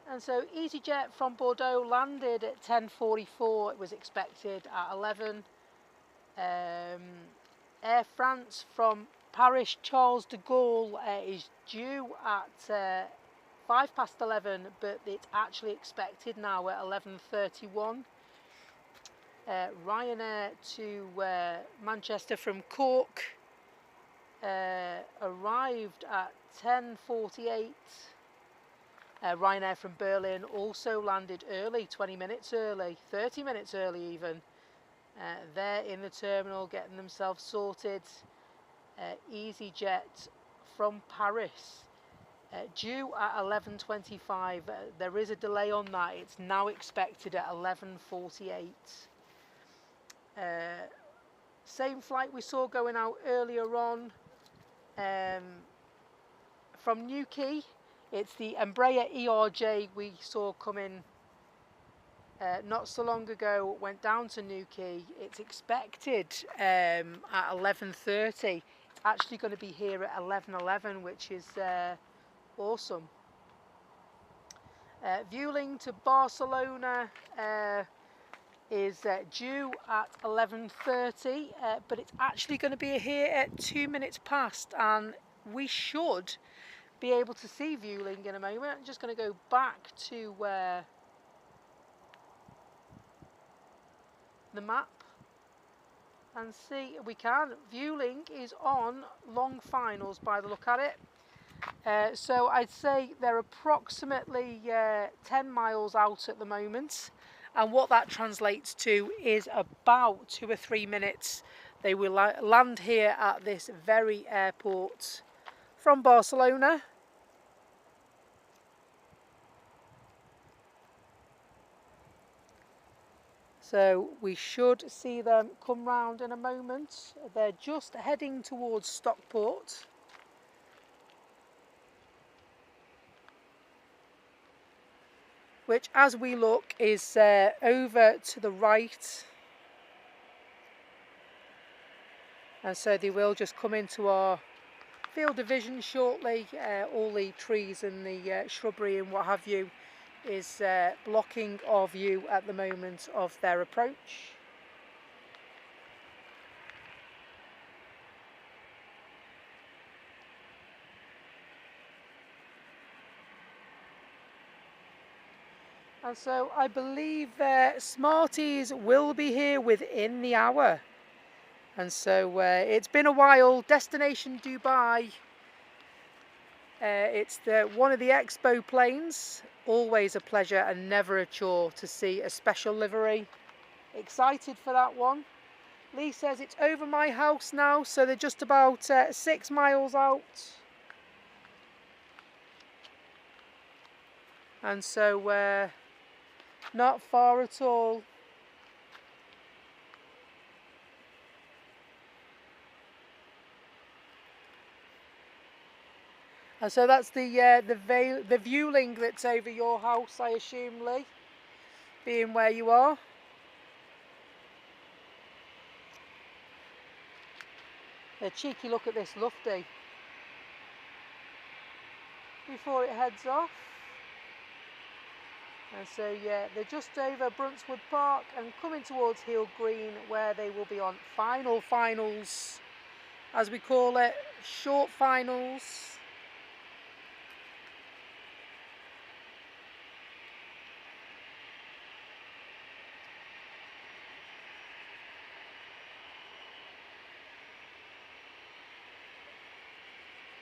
And so EasyJet from Bordeaux landed at 10:44. It was expected at 11. Air France from Paris Charles de Gaulle is due at 11:05, but it's actually expected now at 11:31. Ryanair to Manchester from Cork arrived at 10:48. Ryanair from Berlin also landed early, 20 minutes early, 30 minutes early even. They're in the terminal getting themselves sorted. EasyJet from Paris due at 11:25. There is a delay on that. It's now expected at 11:48. Same flight we saw going out earlier on from Newquay. It's the Embraer ERJ we saw coming not so long ago, went down to Newquay. It's expected at 11:30. It's actually going to be here at 11:11, which is awesome. Vueling to Barcelona is due at 11:30, but it's actually going to be here at 2 minutes past, and we should be able to see Vueling in a moment. I'm just going to go back to the map and see. We can. Vueling is on long finals by the look at it. So I'd say they're approximately 10 miles out at the moment, and what that translates to is about 2 or 3 minutes. They will land here at this very airport from Barcelona. So we should see them come round in a moment. They're just heading towards Stockport. Which, as we look, is over to the right. And so they will just come into our field of vision shortly. All the trees and the shrubbery and what have you is blocking our view at the moment of their approach. And so I believe Smarties will be here within the hour. And so it's been a while. Destination Dubai. It's one of the Expo planes. Always a pleasure and never a chore to see a special livery. Excited for that one. Lee says it's over my house now, so they're just about 6 miles out. And so not far at all. And so that's the Vueling that's over your house, I assume, Lee, being where you are. A cheeky look at this Lufty before it heads off. And so yeah, they're just over Brunswood Park and coming towards Heel Green, where they will be on finals, as we call it, short finals.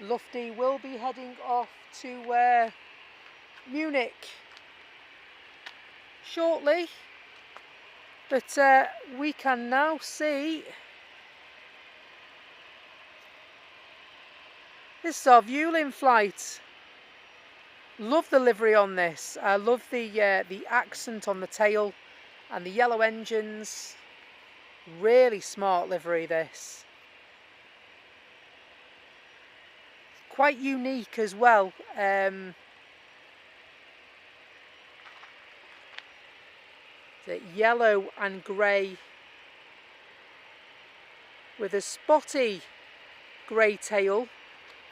Lufty will be heading off to Munich shortly, but we can now see this is our Vueling flight. Love the livery on this. I love the accent on the tail and the yellow engines. Really smart livery, this. Quite unique as well. The yellow and grey with a spotty grey tail,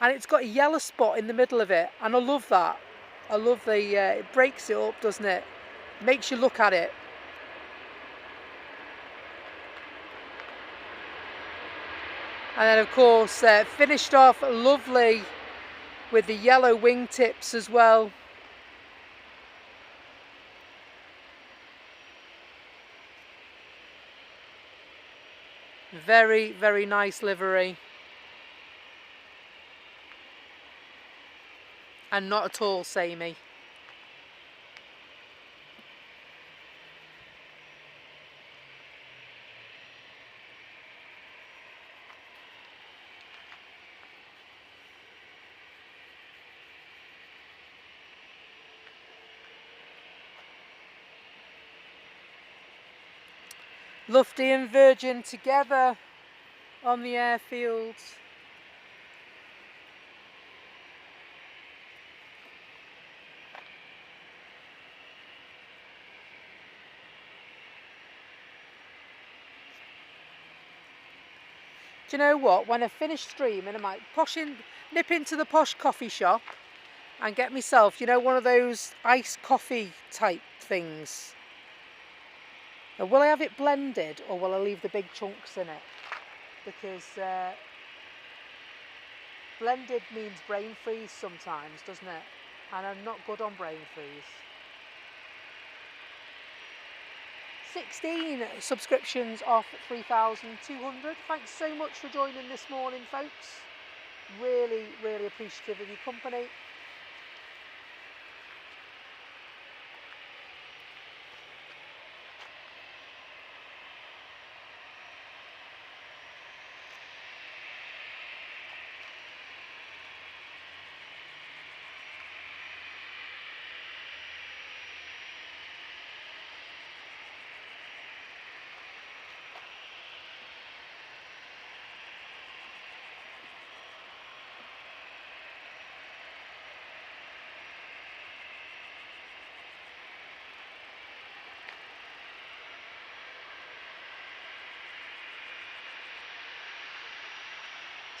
and it's got a yellow spot in the middle of it, and I love that. I love the, it breaks it up, doesn't it? Makes you look at it. And then of course finished off lovely with the yellow wingtips as well. Very, very nice livery. And not at all samey. Lufty and Virgin together on the airfield. Do you know what? When I finish streaming, I might nip into the posh coffee shop and get myself, you know, one of those iced coffee type things. Now, will I have it blended or will I leave the big chunks in it? Because blended means brain freeze sometimes, doesn't it? And I'm not good on brain freeze. 16 subscriptions off 3,200. Thanks so much for joining this morning, folks. Really, really appreciative of your company.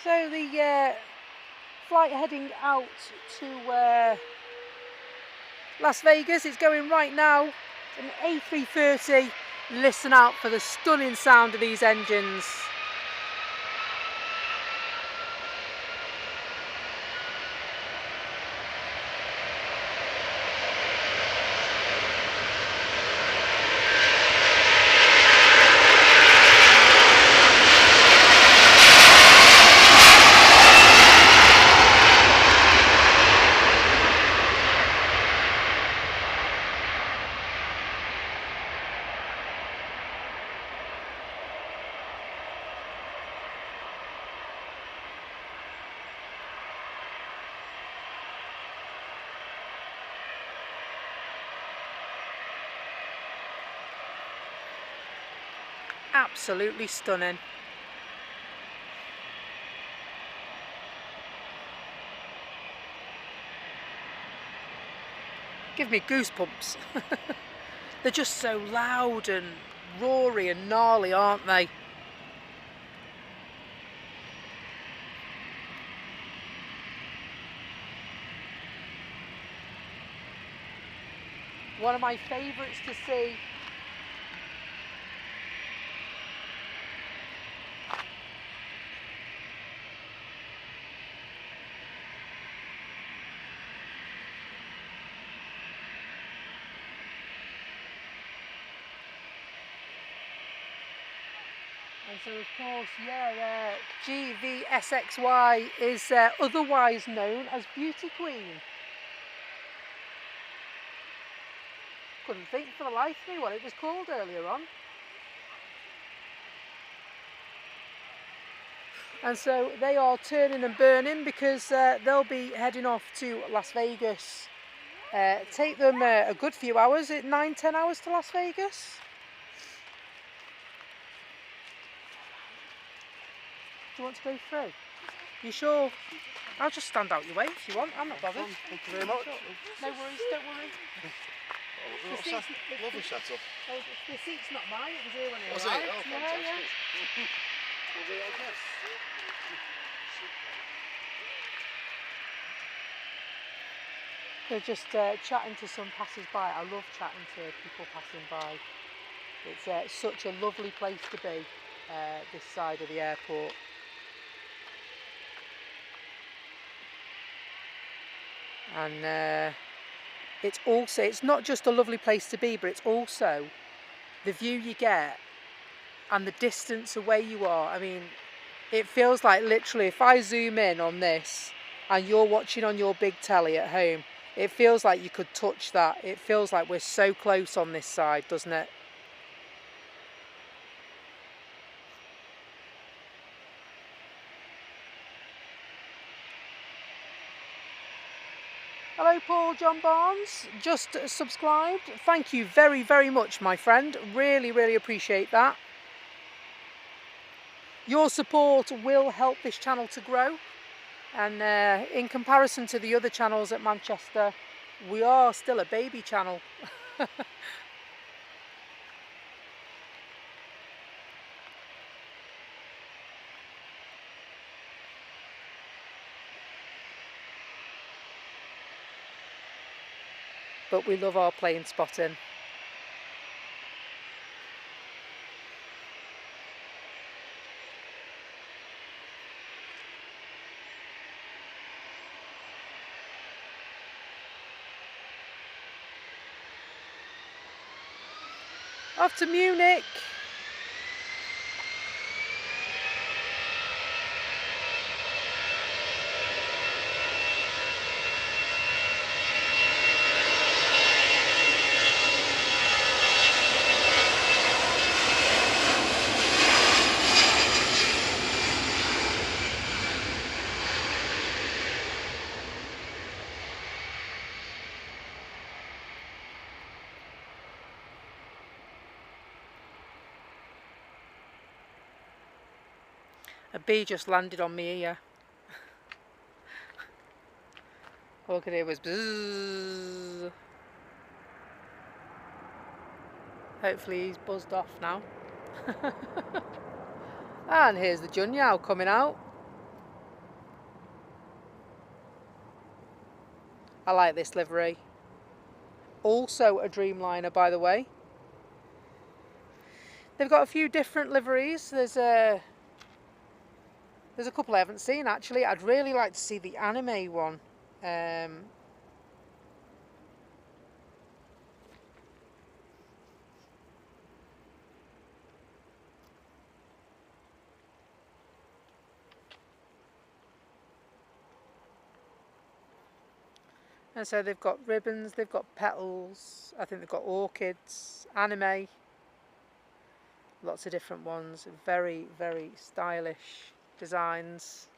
So the flight heading out to Las Vegas is going right now. An A330. Listen out for the stunning sound of these engines. Absolutely stunning. Give me goosebumps. They're just so loud and roary and gnarly, aren't they? One of my favourites to see. And so of course, yeah, GVSXY is otherwise known as Beauty Queen. Couldn't think for the life of me what it was called earlier on. And so they are turning and burning because they'll be heading off to Las Vegas. Take them a good few hours, 9-10 hours to Las Vegas. Do you want to go through? You sure? I'll just stand out your way if you want. I'm not bothered. Thank you very much. No worries, don't worry. Lovely setup. The seat's not mine, it was here when it Was arrived. it? Oh, fantastic. They're just chatting to some passers-by. I love chatting to people passing by. It's such a lovely place to be, this side of the airport. And it's not just a lovely place to be, but it's also the view you get and the distance away you are. I mean, it feels like literally if I zoom in on this and you're watching on your big telly at home, it feels like you could touch that. It feels like we're so close on this side, doesn't it? Hello Paul John Barnes, just subscribed. Thank you very, very much, my friend. Really, really appreciate that. Your support will help this channel to grow. And in comparison to the other channels at Manchester, we are still a baby channel. But we love our plane spotting. Off to Munich. A bee just landed on me ear. All I could hear was bzzz. Hopefully he's buzzed off now. And here's the Junyao coming out. I like this livery. Also a Dreamliner, by the way. They've got a few different liveries. There's a couple I haven't seen actually. I'd really like to see the anime one. And so they've got ribbons, they've got petals, I think they've got orchids, anime, lots of different ones, very, very stylish designs.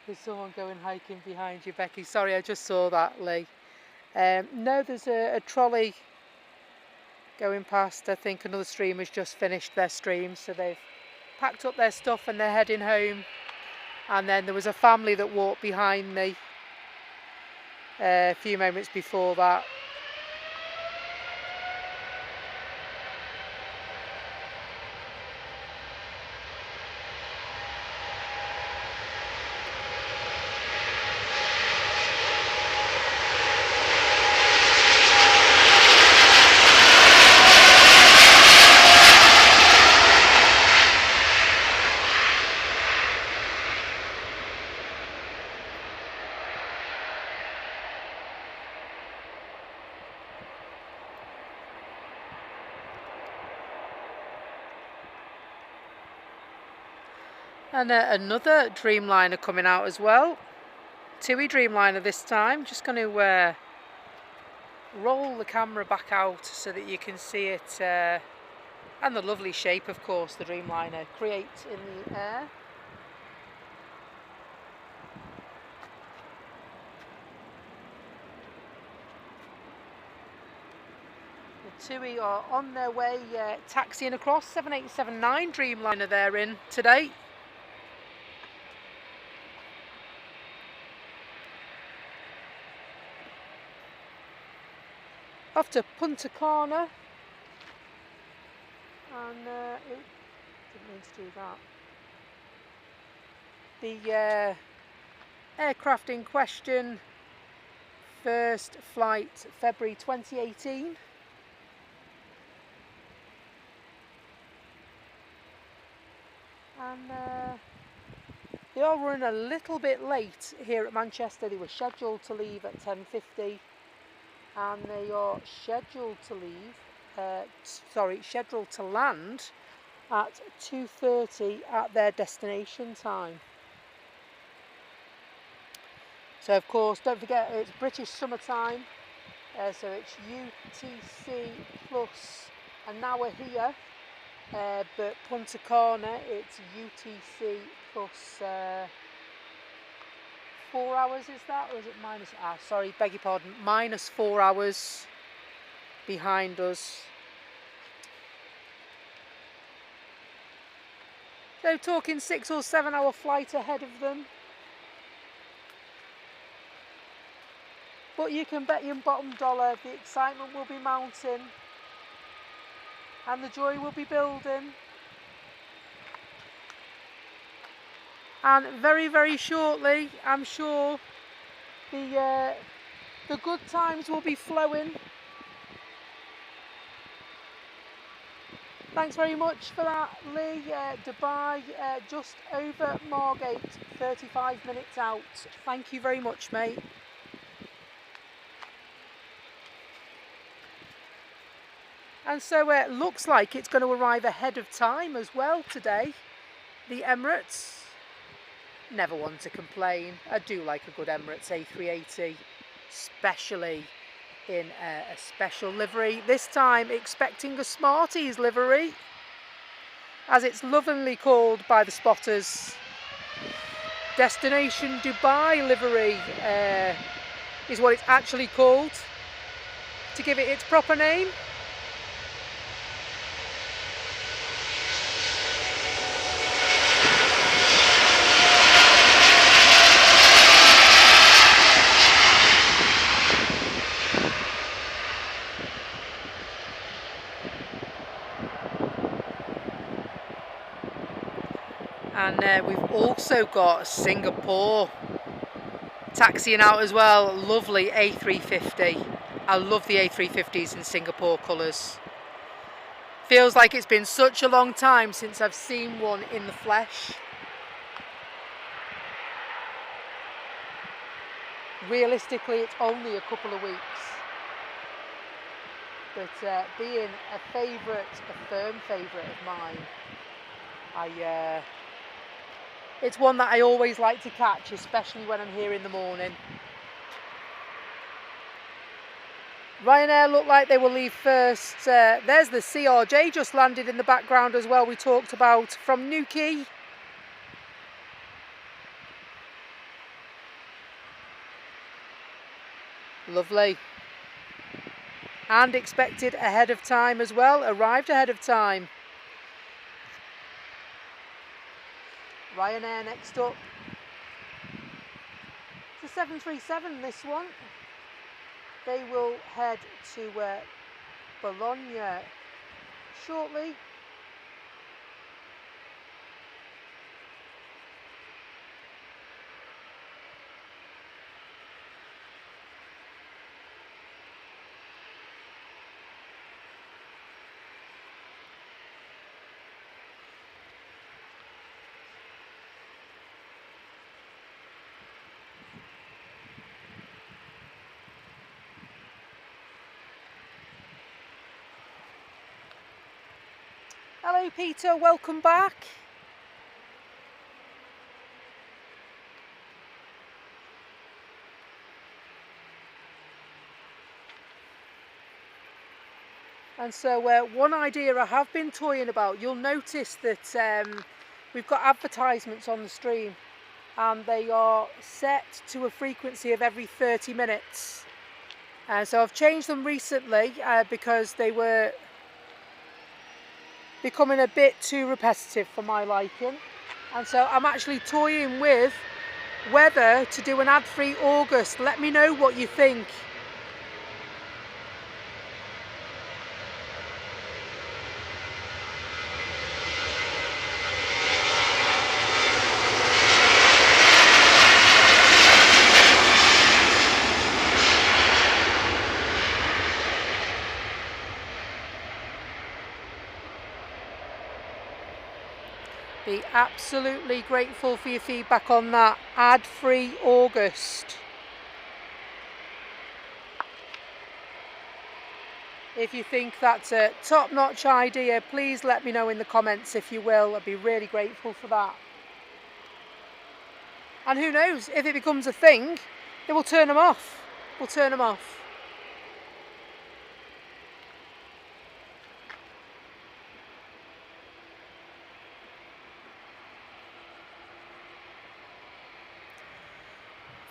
There's someone going hiking behind you, Becky. Sorry, I just saw that, Lee. No, there's a trolley going past. I think another streamer's just finished their stream, so they've packed up their stuff and they're heading home. And then there was a family that walked behind me a few moments before that. And another Dreamliner coming out as well. TUI Dreamliner this time. Just going to roll the camera back out so that you can see it, and the lovely shape, of course, the Dreamliner creates in the air. The TUI are on their way, taxiing across. 7879 Dreamliner they're in today. Off to Punta Cana, and didn't mean to do that. The aircraft in question, first flight February 2018. And they are running a little bit late here at Manchester. They were scheduled to leave at 10:50. And they are scheduled to scheduled to land at 2:30 at their destination time. So of course, don't forget it's British summertime, so it's UTC plus an hour here, but Punta Cana it's UTC plus 4 hours, is that, or is it minus? Sorry, beg your pardon, minus 4 hours behind us. So talking 6 or 7 hour flight ahead of them. But you can bet your bottom dollar the excitement will be mounting and the joy will be building. And very, very shortly, I'm sure the good times will be flowing. Thanks very much for that, Lee. Dubai, just over Margate, 35 minutes out. Thank you very much, mate. And so it looks like it's going to arrive ahead of time as well today. The Emirates. Never one to complain. I do like a good Emirates A380, especially in a special livery. This time expecting a Smarties livery, as it's lovingly called by the spotters. Destination Dubai livery is what it's actually called, to give it its proper name. And we've also got Singapore taxiing out as well. Lovely A350. I love the A350s in Singapore colours. Feels like it's been such a long time since I've seen one in the flesh. Realistically, it's only a couple of weeks. But being a firm favourite of mine, it's one that I always like to catch, especially when I'm here in the morning. Ryanair look like they will leave first. There's the CRJ just landed in the background as well, we talked about, from Newquay. Lovely. And expected ahead of time as well, arrived ahead of time. Ryanair next up. It's a 737, this one. They will head to Bologna shortly. Hello Peter, welcome back. And so one idea I have been toying about, you'll notice that we've got advertisements on the stream and they are set to a frequency of every 30 minutes. So I've changed them recently because they were becoming a bit too repetitive for my liking. And so I'm actually toying with whether to do an ad-free August. Let me know what you think. Be absolutely grateful for your feedback on that. Ad-free August. If you think that's a top-notch idea, please let me know in the comments if you will. I'd be really grateful for that. And who knows, if it becomes a thing, then we'll turn them off. We'll turn them off.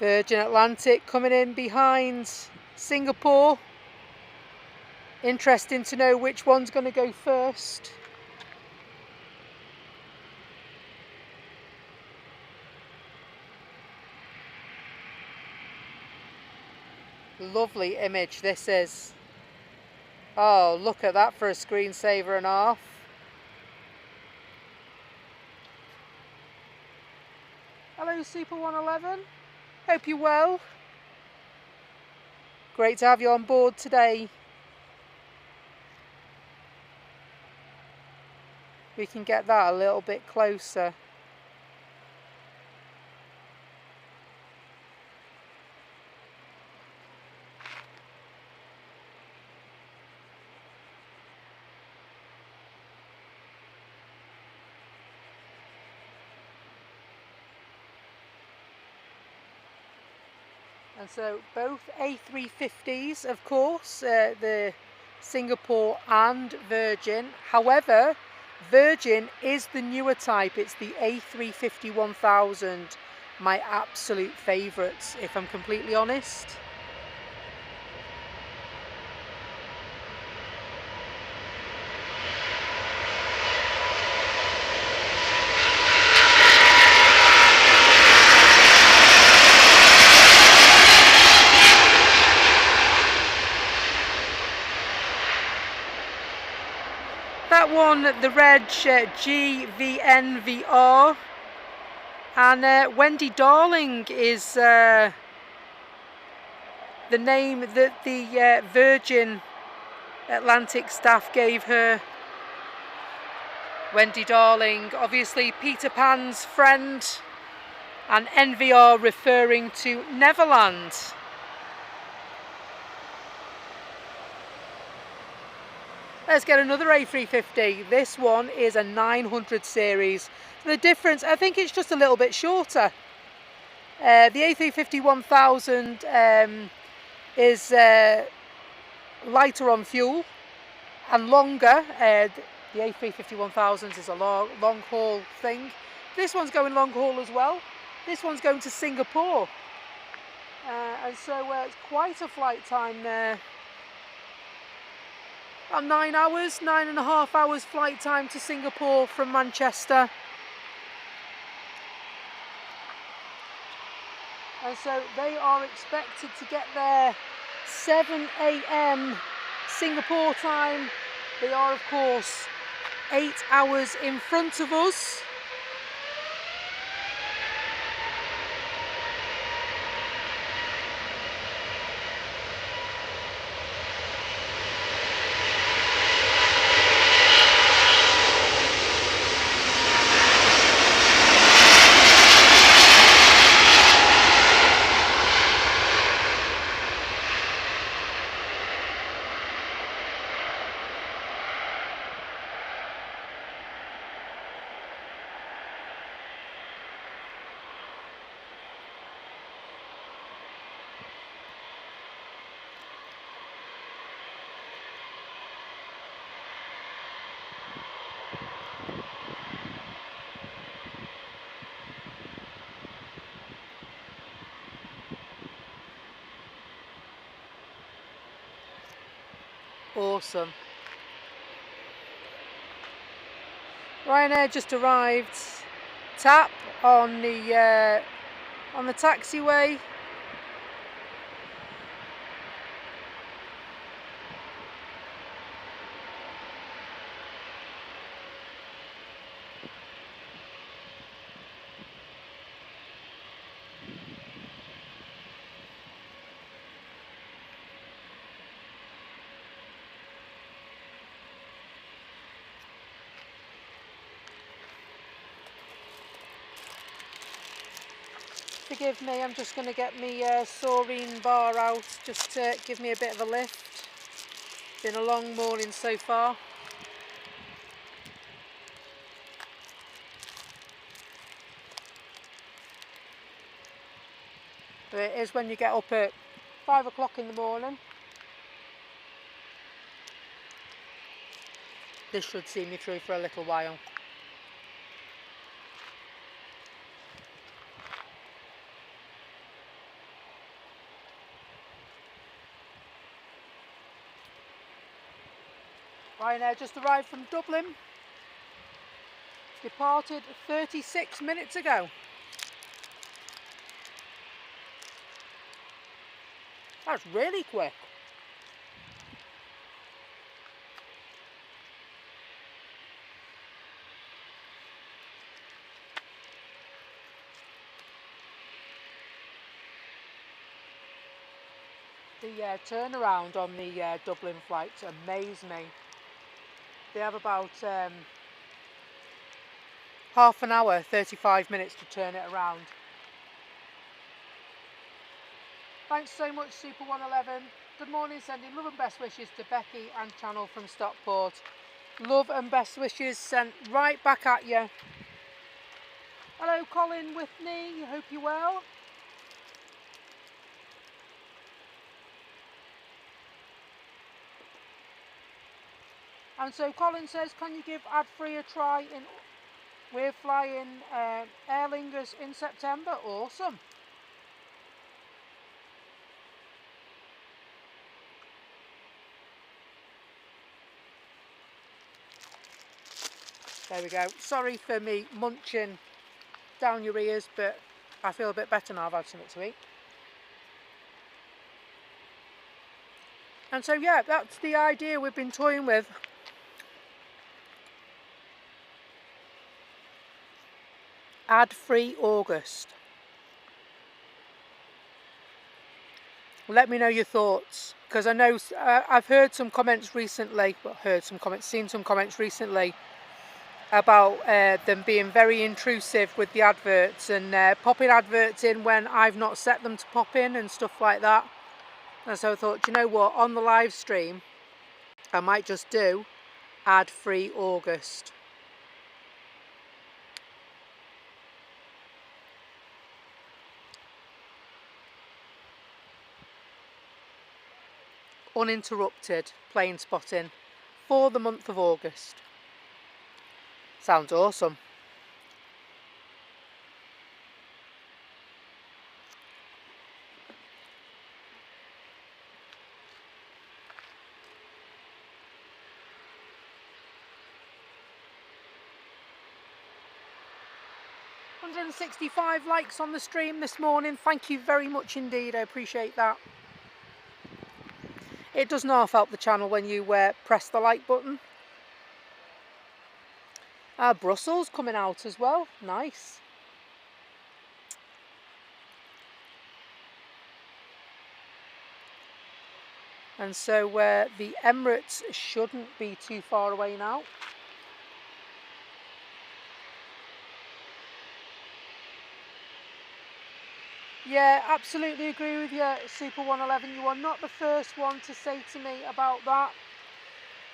Virgin Atlantic coming in behind Singapore. Interesting to know which one's going to go first. Lovely image this is. Oh, look at that for a screensaver and a half. Hello Super 111. Hope you're well. Great to have you on board today. We can get that a little bit closer. And so both A350s, of course, the Singapore and Virgin. However, Virgin is the newer type. It's the A350-1000, my absolute favourite, if I'm completely honest. That one, the reg GVNVR, and Wendy Darling is the name that the Virgin Atlantic staff gave her. Wendy Darling, obviously Peter Pan's friend, and NVR referring to Neverland. Let's get another A350. This one is a 900 series. The difference, I think it's just a little bit shorter. The A350-1000 is lighter on fuel and longer. The A350-1000 is a long haul thing. This one's going long haul as well. This one's going to Singapore. and so it's quite a flight time there. About 9 hours, 9.5 hours flight time to Singapore from Manchester. And so they are expected to get there 7 AM Singapore time. They are, of course, 8 hours in front of us. Awesome. Ryanair just arrived. Tap on the taxiway. Forgive me, I'm just going to get my Saurine bar out just to give me a bit of a lift. Been a long morning so far. But it is when you get up at 5 o'clock in the morning. This should see me through for a little while. Ryanair just arrived from Dublin. Departed 36 minutes ago. That's really quick. The turnaround on the Dublin flights amazed me. They have about half an hour, 35 minutes to turn it around. Thanks so much, Super 111. Good morning, sending love and best wishes to Becky and Channel from Stockport. Love and best wishes sent right back at you. Hello, Colin Whitney. Hope you're well. And so Colin says, can you give ad-free a try? We're flying Aer Lingus in September. Awesome. There we go. Sorry for me munching down your ears, but I feel a bit better now. I've had something to eat. And so yeah, that's the idea we've been toying with. Ad-free August. Let me know your thoughts, because I know I've heard some comments recently, seen some comments recently about them being very intrusive with the adverts and popping adverts in when I've not set them to pop in and stuff like that. And so I thought, you know what, on the live stream I might just do ad-free August. Uninterrupted plane spotting for the month of August. Sounds awesome. 165 likes on the stream this morning. Thank you very much indeed. I appreciate that. It does not help the channel when you press the like button. Brussels coming out as well. Nice. And so the Emirates shouldn't be too far away now. Yeah, absolutely agree with you, Super 111. You are not the first one to say to me about that.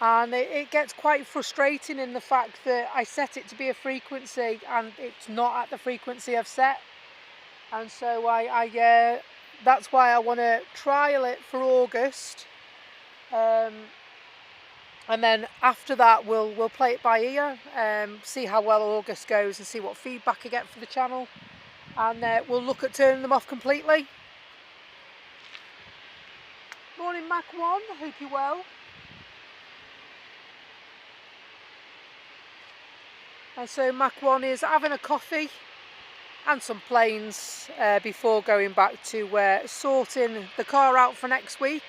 And it gets quite frustrating in the fact that I set it to be a frequency and it's not at the frequency I've set. And so that's why I want to trial it for August. And then after that we'll play it by ear, see how well August goes and see what feedback I get for the channel. And we'll look at turning them off completely. Morning Mac 1, hope you're well. And so Mac 1 is having a coffee and some planes before going back to sorting the car out for next week.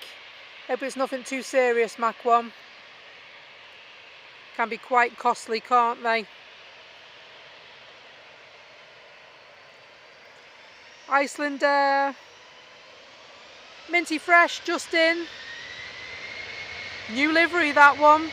Hope it's nothing too serious, Mac 1. Can be quite costly, can't they? Iceland, minty fresh, just in. New livery, that one.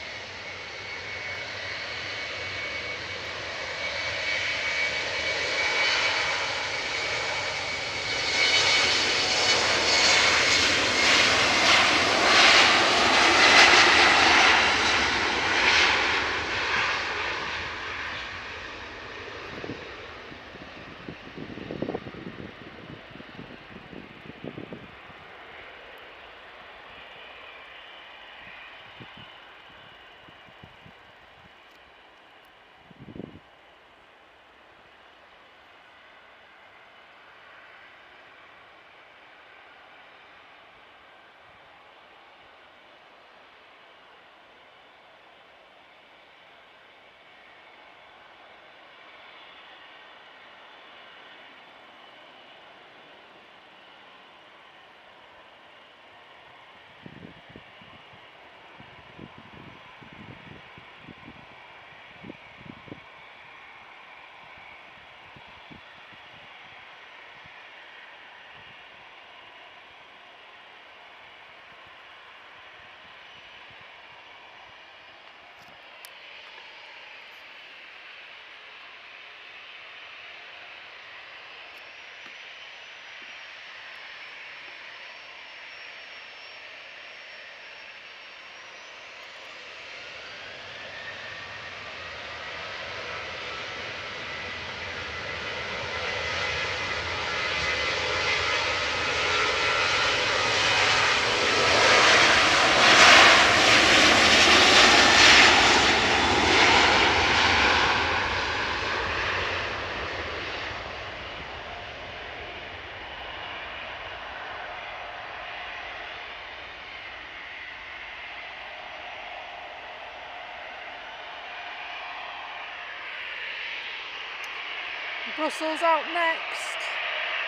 Brussels out next.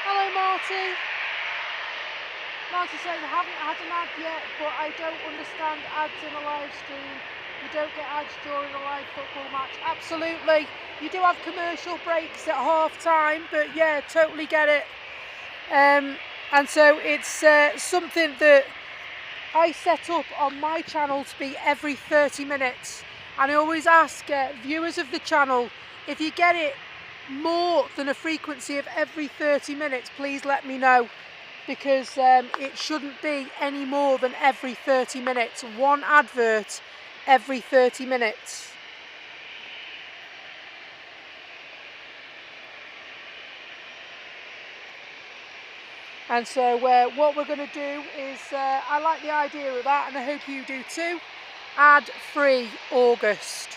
Hello Marty. Marty says, I haven't had an ad yet, but I don't understand ads in a live stream. You don't get ads during a live football match. Absolutely. You do have commercial breaks at half time, but yeah, totally get it. And so it's something that I set up on my channel to be every 30 minutes. And I always ask viewers of the channel, if you get it more than a frequency of every 30 minutes, please let me know, because it shouldn't be any more than every 30 minutes. One advert every 30 minutes. And so what we're going to do is, I like the idea of that and I hope you do too, ad-free August.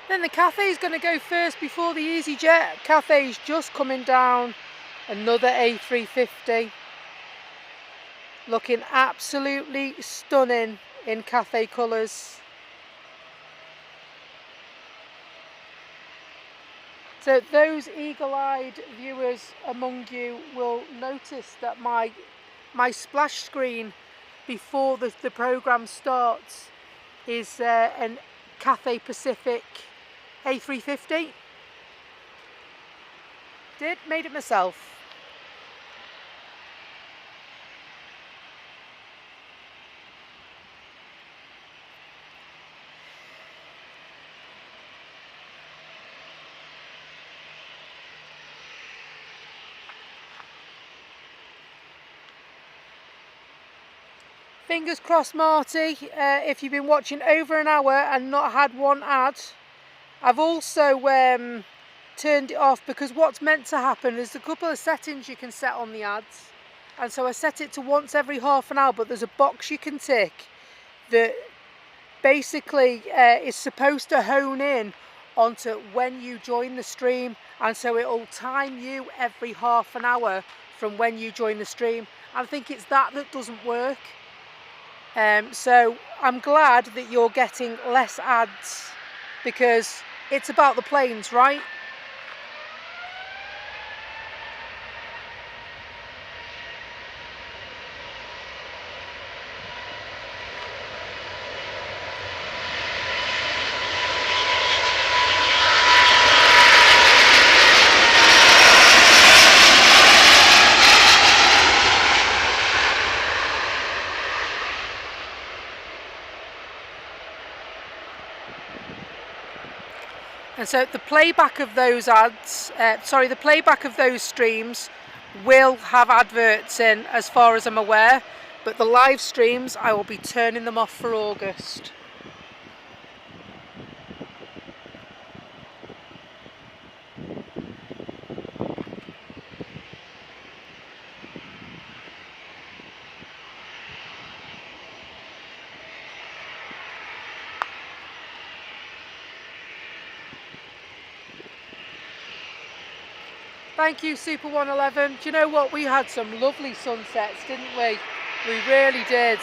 Then the Cathay's going to go first before the EasyJet. Cathay's just coming down another A350. Looking absolutely stunning in Cathay colours. So those eagle-eyed viewers among you will notice that my splash screen before the programme starts is an Cathay Pacific A350. Made it myself. Fingers crossed, Marty, if you've been watching over an hour and not had one ad. I've also turned it off because what's meant to happen is a couple of settings you can set on the ads. And so I set it to once every half an hour, but there's a box you can tick that basically is supposed to hone in onto when you join the stream. And so it'll time you every half an hour from when you join the stream. I think it's that doesn't work. So I'm glad that you're getting less ads because it's about the planes, right? And so the playback of those ads, the playback of those streams will have adverts in as far as I'm aware, but the live streams, I will be turning them off for August. Thank you, Super 111. Do you know what? We had some lovely sunsets, didn't we? We really did.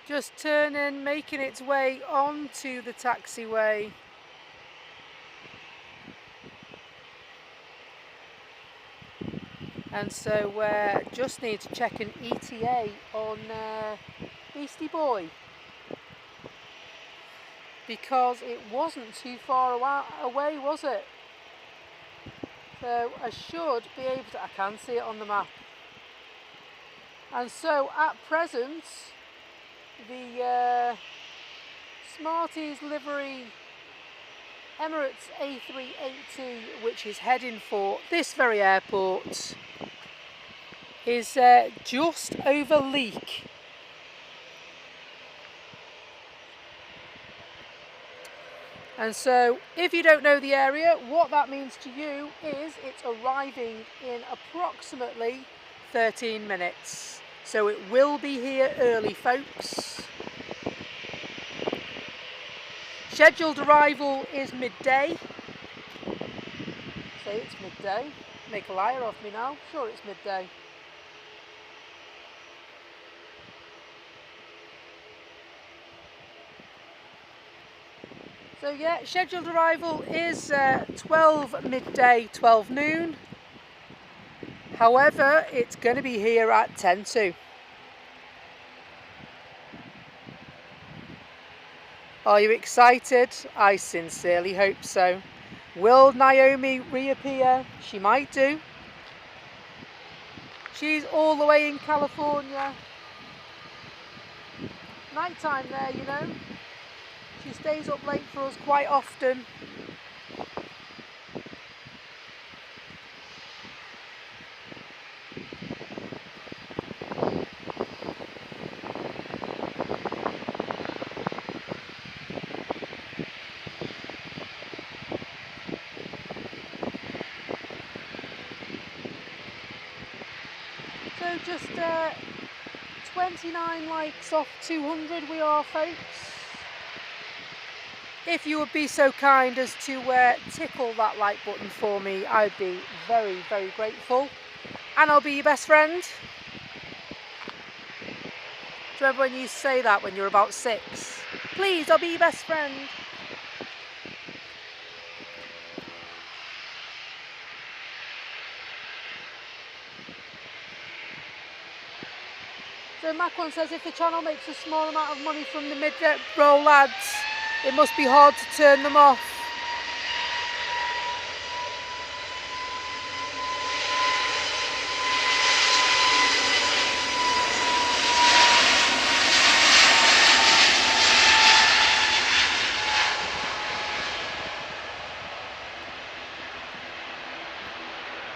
Just turning, making its way onto the taxiway. And so just need to check an ETA on Beastie Boy, because it wasn't too far away, was it? So I should be able to, I can see it on the map. And so at present, the Smarties livery Emirates A380, which is heading for this very airport, is just over Leek. And so if you don't know the area, what that means to you is it's arriving in approximately 13 minutes. So it will be here early, folks. Scheduled arrival is midday. Say it's midday. Make a liar of me now. Sure, it's midday. So yeah, scheduled arrival is 12 midday, 12 noon. However, it's going to be here at 10 to. Are you excited? I sincerely hope so. Will Naomi reappear? She might do. She's all the way in California. Nighttime there, you know. She stays up late for us quite often. So just 29 likes off 200 we are, folks. If you would be so kind as to tickle that like button for me, I'd be very, very grateful. And I'll be your best friend. Do you remember when you used to say that when you were about 6? Please, I'll be your best friend. So Macron says if the channel makes a small amount of money from the mid-roll ads, it must be hard to turn them off.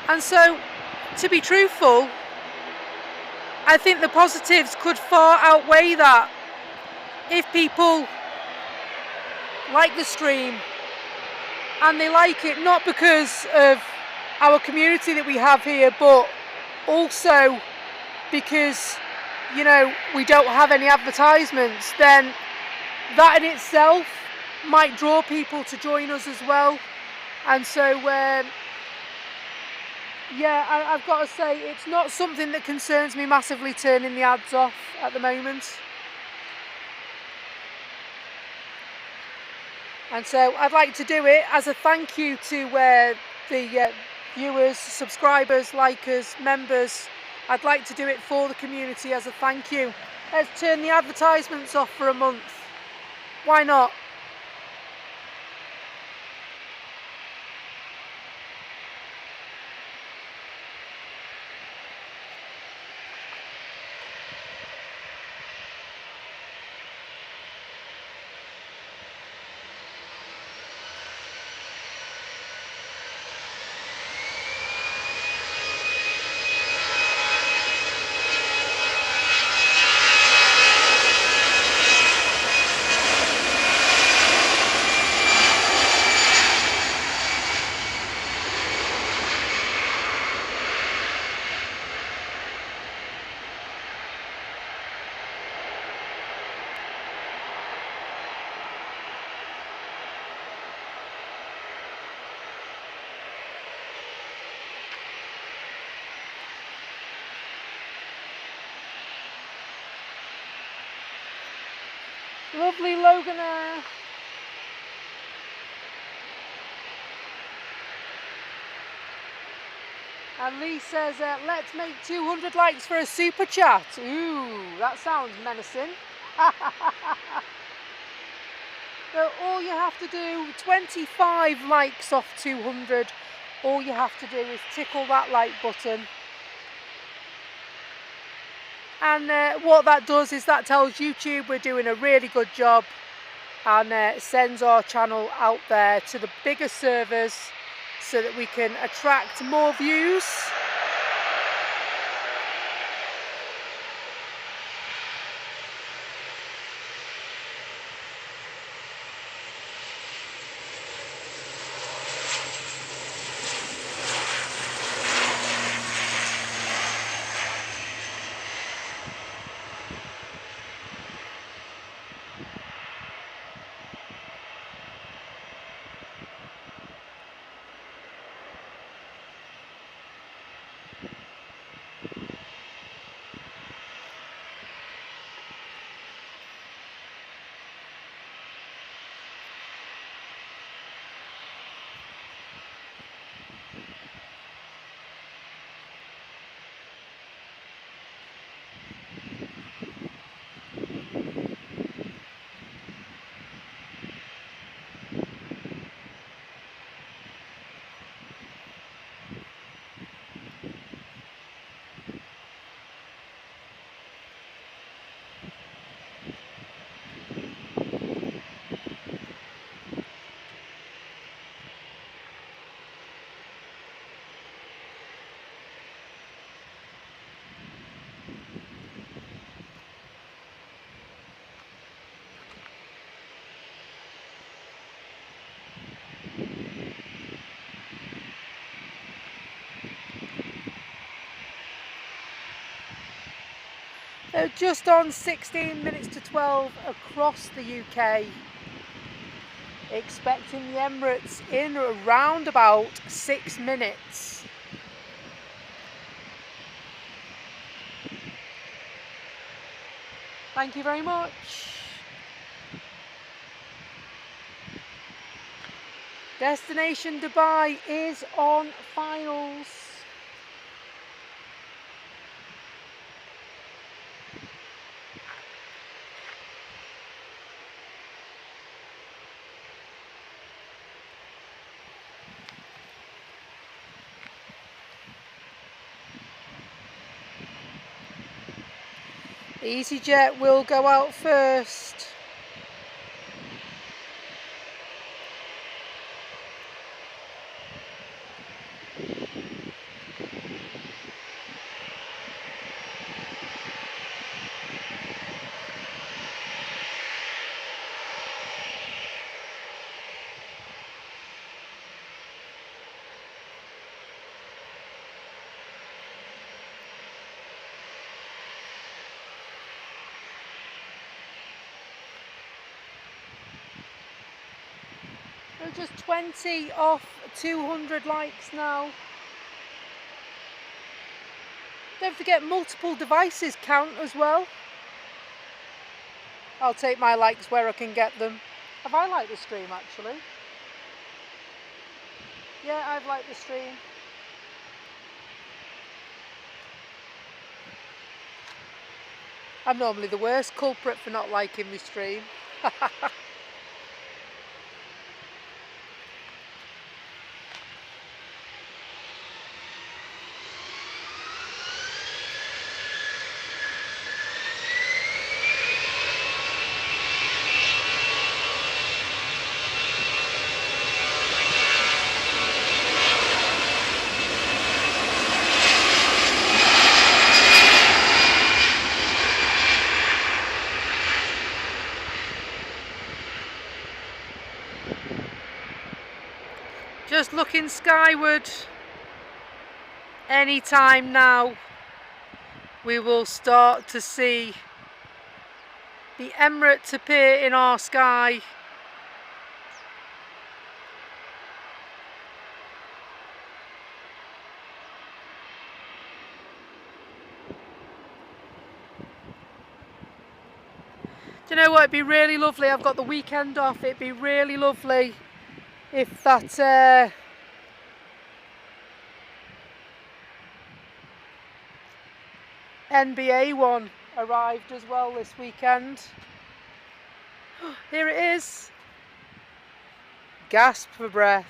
And so, to be truthful, I think the positives could far outweigh that. If people like the stream and they like it not because of our community that we have here, but also because, you know, we don't have any advertisements, then that in itself might draw people to join us as well. And so yeah, I've got to say, it's not something that concerns me massively, turning the ads off at the moment. And so I'd like to do it as a thank you to the viewers, subscribers, likers, members. I'd like to do it for the community as a thank you. Let's turn the advertisements off for a month. Why not? Lovely Logan there. And Lee says, let's make 200 likes for a super chat. Ooh, that sounds menacing. So all you have to do, 25 likes off 200, all you have to do is tickle that like button. And what that does is that tells YouTube we're doing a really good job, and sends our channel out there to the bigger servers so that we can attract more views. Just on 16 minutes to 12 across the UK. Expecting the Emirates in around about 6 minutes. Thank you very much. Destination Dubai is on finals. EasyJet will go out first. We're just 20 off 200 likes now. Don't forget multiple devices count as well. I'll take my likes where I can get them. Have I liked the stream actually? Yeah, I've liked the stream. I'm normally the worst culprit for not liking my stream. Just looking skyward. Any time now we will start to see the Emirates appear in our sky. Do you know what, it'd be really lovely, I've got the weekend off, it'd be really lovely if that NBA one arrived as well this weekend. Here it is. Gasp for breath.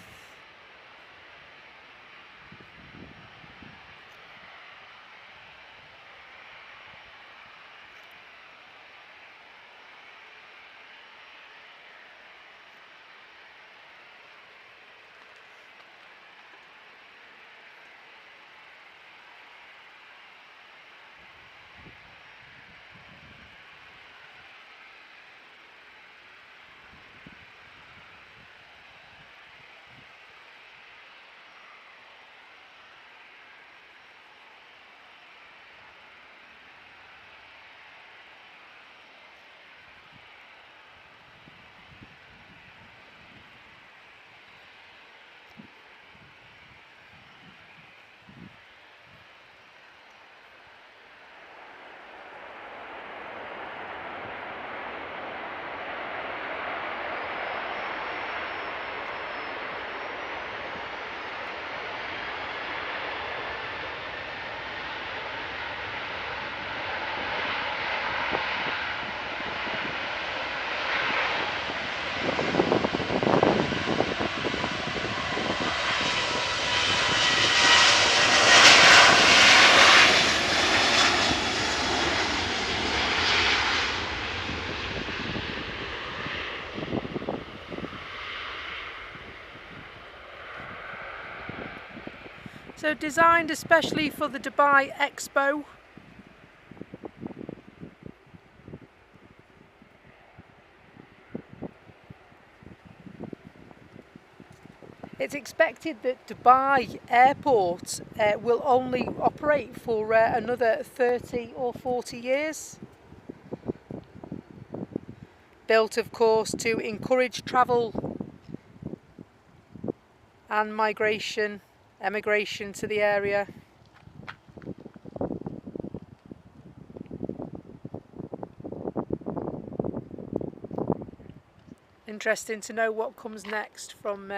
So designed especially for the Dubai Expo. It's expected that Dubai Airport will only operate for another 30 or 40 years. Built, of course, to encourage travel and emigration to the area. Interesting to know what comes next from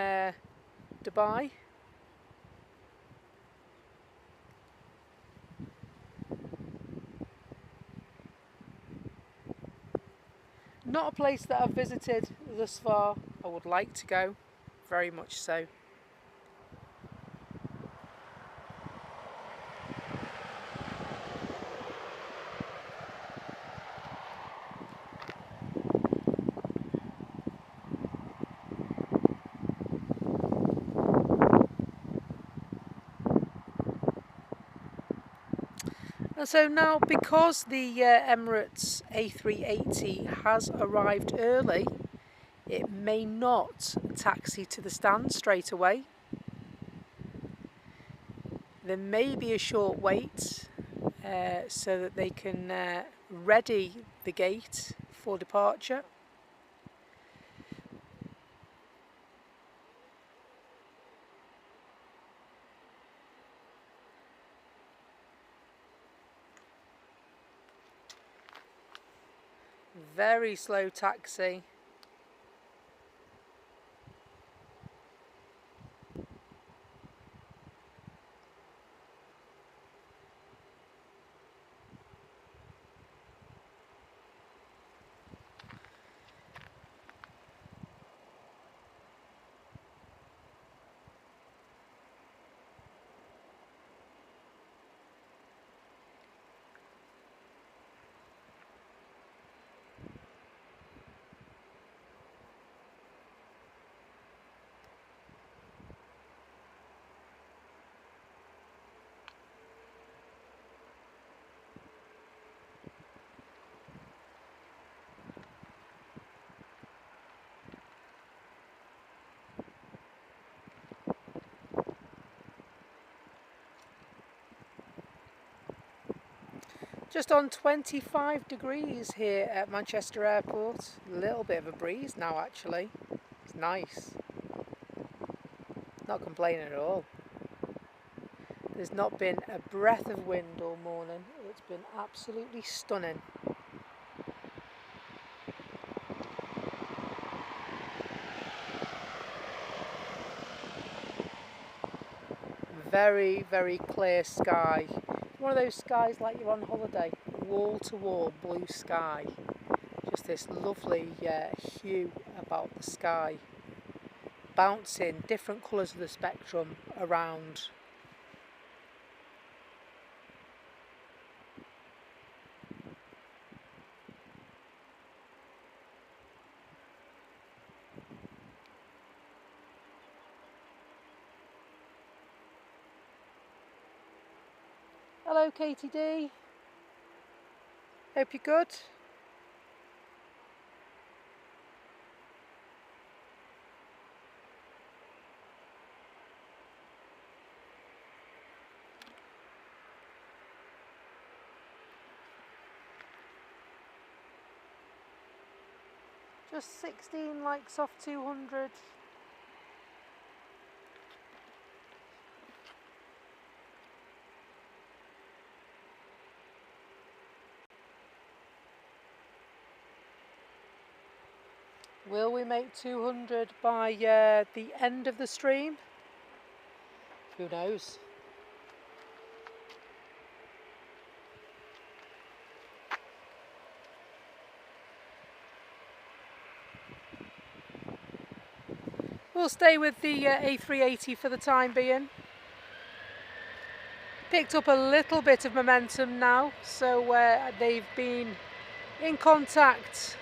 Dubai. Not a place that I've visited thus far. I would like to go, very much so. And so now, because the Emirates A380 has arrived early, it may not taxi to the stand straight away. There may be a short wait so that they can ready the gate for departure. Very slow taxi. Just on 25 degrees here at Manchester Airport. A little bit of a breeze now, actually. It's nice. Not complaining at all. There's not been a breath of wind all morning. It's been absolutely stunning. Very, very clear sky. One of those skies like you're on holiday, wall to wall blue sky. Just this lovely hue about the sky, bouncing different colours of the spectrum around. Hello Katie D, hope you're good. Just 16 likes off 200. Will we make 200 by the end of the stream? Who knows? We'll stay with the A380 for the time being. Picked up a little bit of momentum now, so they've been in contact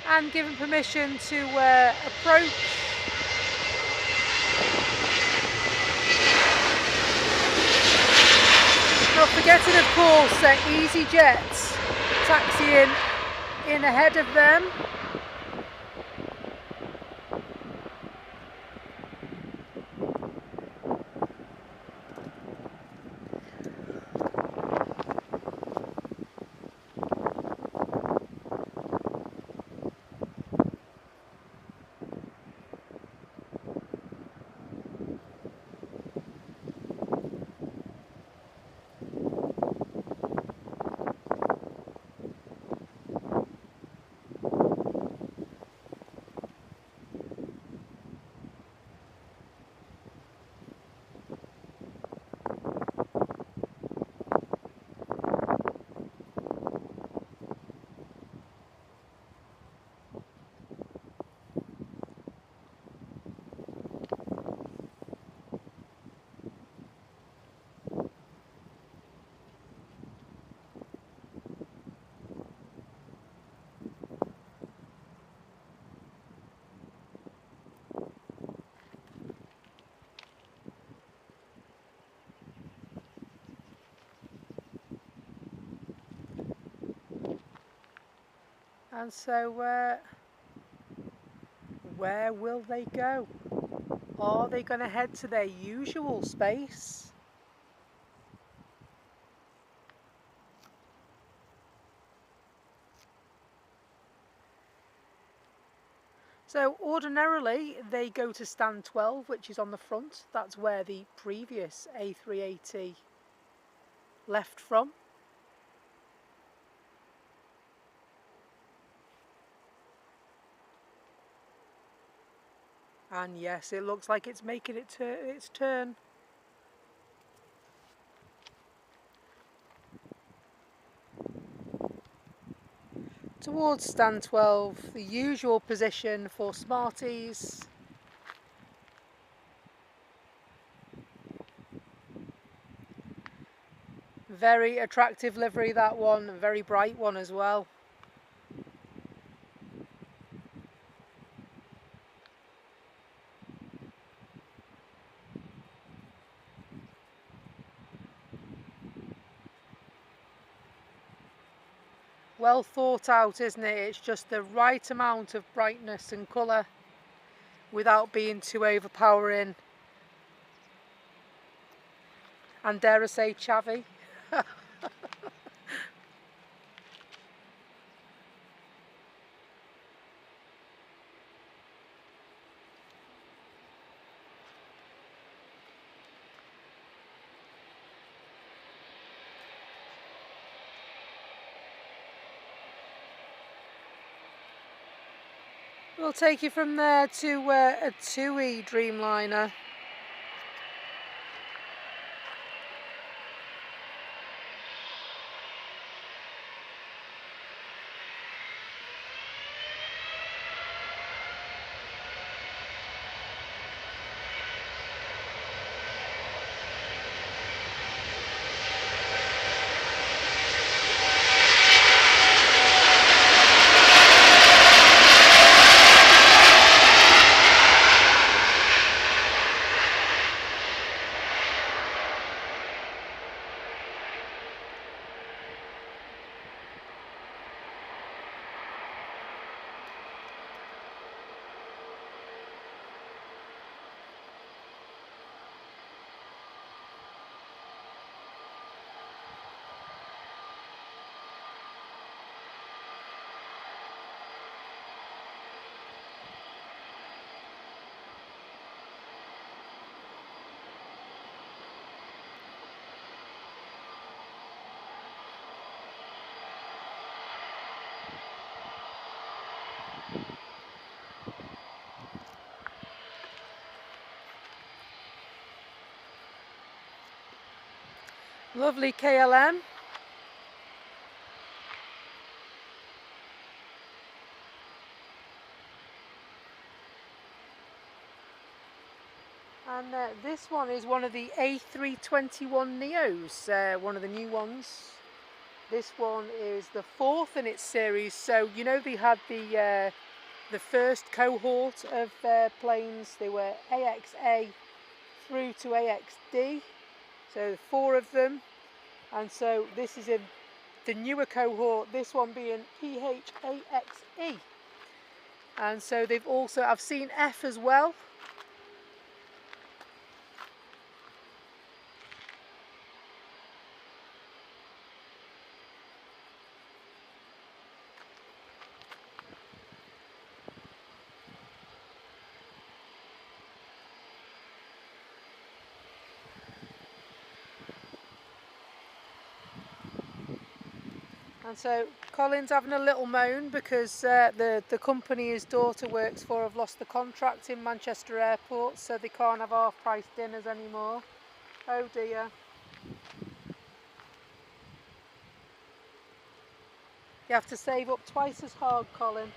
and given permission to approach. Not forgetting, of course, EasyJet taxiing in ahead of them. And so where will they go? Are they going to head to their usual space? So ordinarily they go to stand 12, which is on the front. That's where the previous A380 left from. And yes, it looks like it's making its turn. Towards stand 12, the usual position for Smarties. Very attractive livery, that one, very bright one as well. Well thought out, isn't it? It's just the right amount of brightness and colour without being too overpowering. And dare I say, chavvy. We'll take you from there to a TUI Dreamliner. Lovely KLM. And this one is one of the A321 Neos, one of the new ones. This one is the 4th in its series. So you know they had the first cohort of planes. They were AXA through to AXD. So 4 of them. And so this is in the newer cohort. This one being PHAXE. And so they've also, I've seen F as well. And so Colin's having a little moan because the company his daughter works for have lost the contract in Manchester Airport, so they can't have half-price dinners anymore. Oh dear. You have to save up twice as hard, Colin.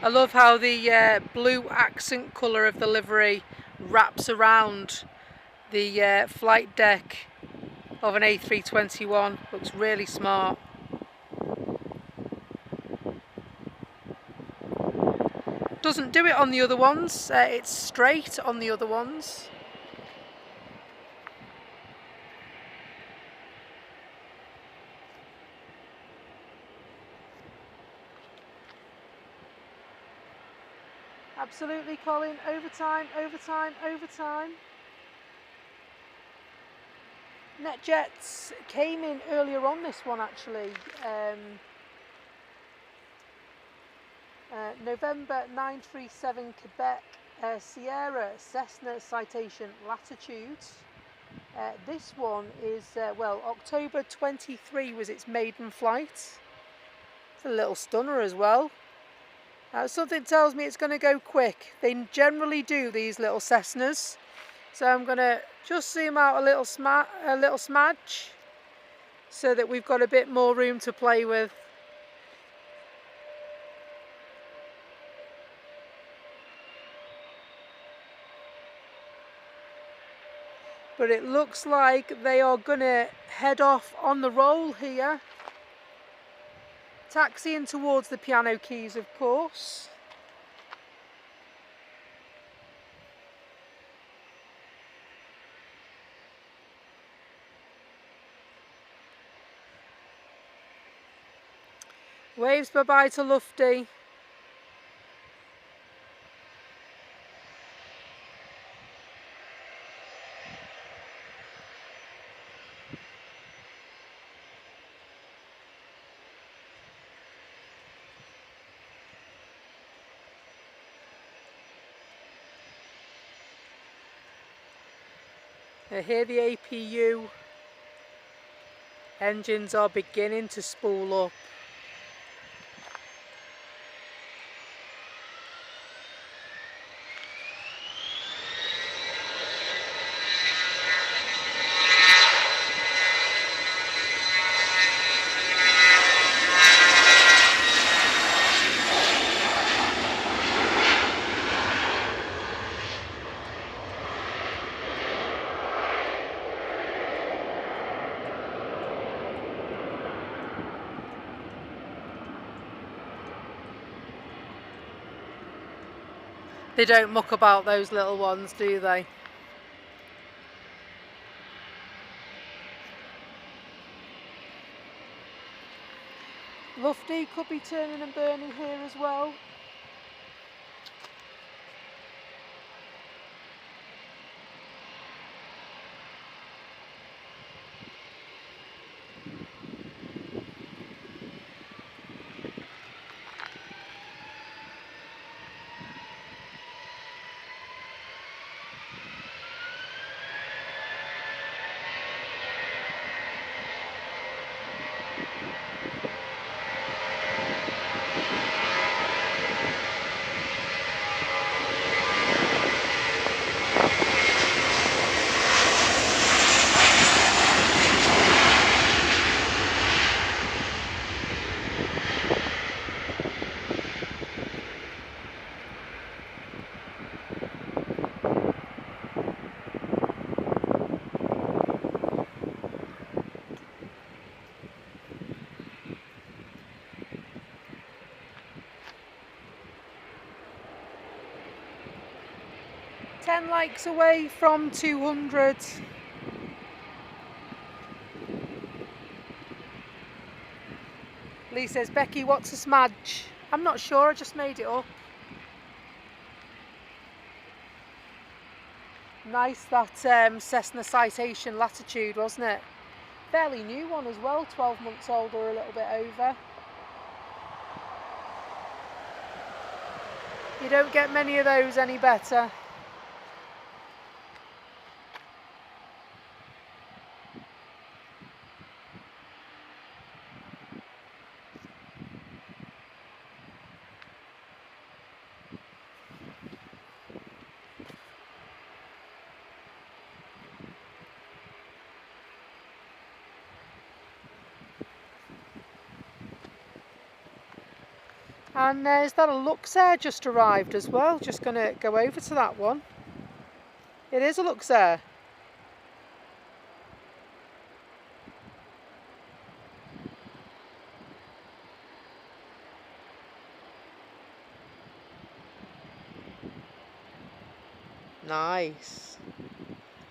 I love how the blue accent colour of the livery wraps around the flight deck of an A321. Looks really smart. Doesn't do it on the other ones, it's straight on the other ones. Absolutely, Colin. Overtime, overtime, overtime. NetJets came in earlier on this one actually. November 937 Quebec Sierra Cessna citation latitudes. This one is, well, October 23 was its maiden flight. It's a little stunner as well. Something tells me it's going to go quick. They generally do, these little Cessnas. So I'm going to just zoom out a little smudge so that we've got a bit more room to play with. But it looks like they are going to head off on the roll here. Taxiing towards the piano keys, of course. Waves bye-bye to Lufty. I hear the APU engines are beginning to spool up. They don't muck about, those little ones, do they? Lufty could be turning and burning here as well. Ten likes away from 200. Lee says, Becky, what's a smudge? I'm not sure, I just made it up. Nice, that Cessna citation latitude, wasn't it? Fairly new one as well, 12 months old or a little bit over. You don't get many of those any better. And is that a Luxair just arrived as well? Just going to go over to that one. It is a Luxair. Nice.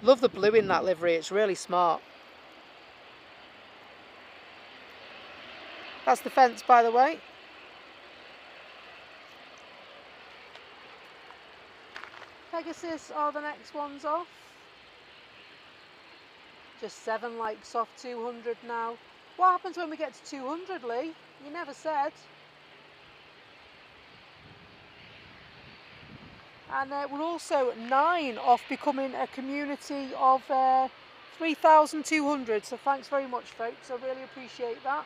Love the blue in that livery, it's really smart. That's the fence, by the way. Pegasus are the next ones off. Just 7 likes off 200 now. What happens when we get to 200, Lee? You never said. And we're also 9 off becoming a community of 3,200. So thanks very much, folks. I really appreciate that.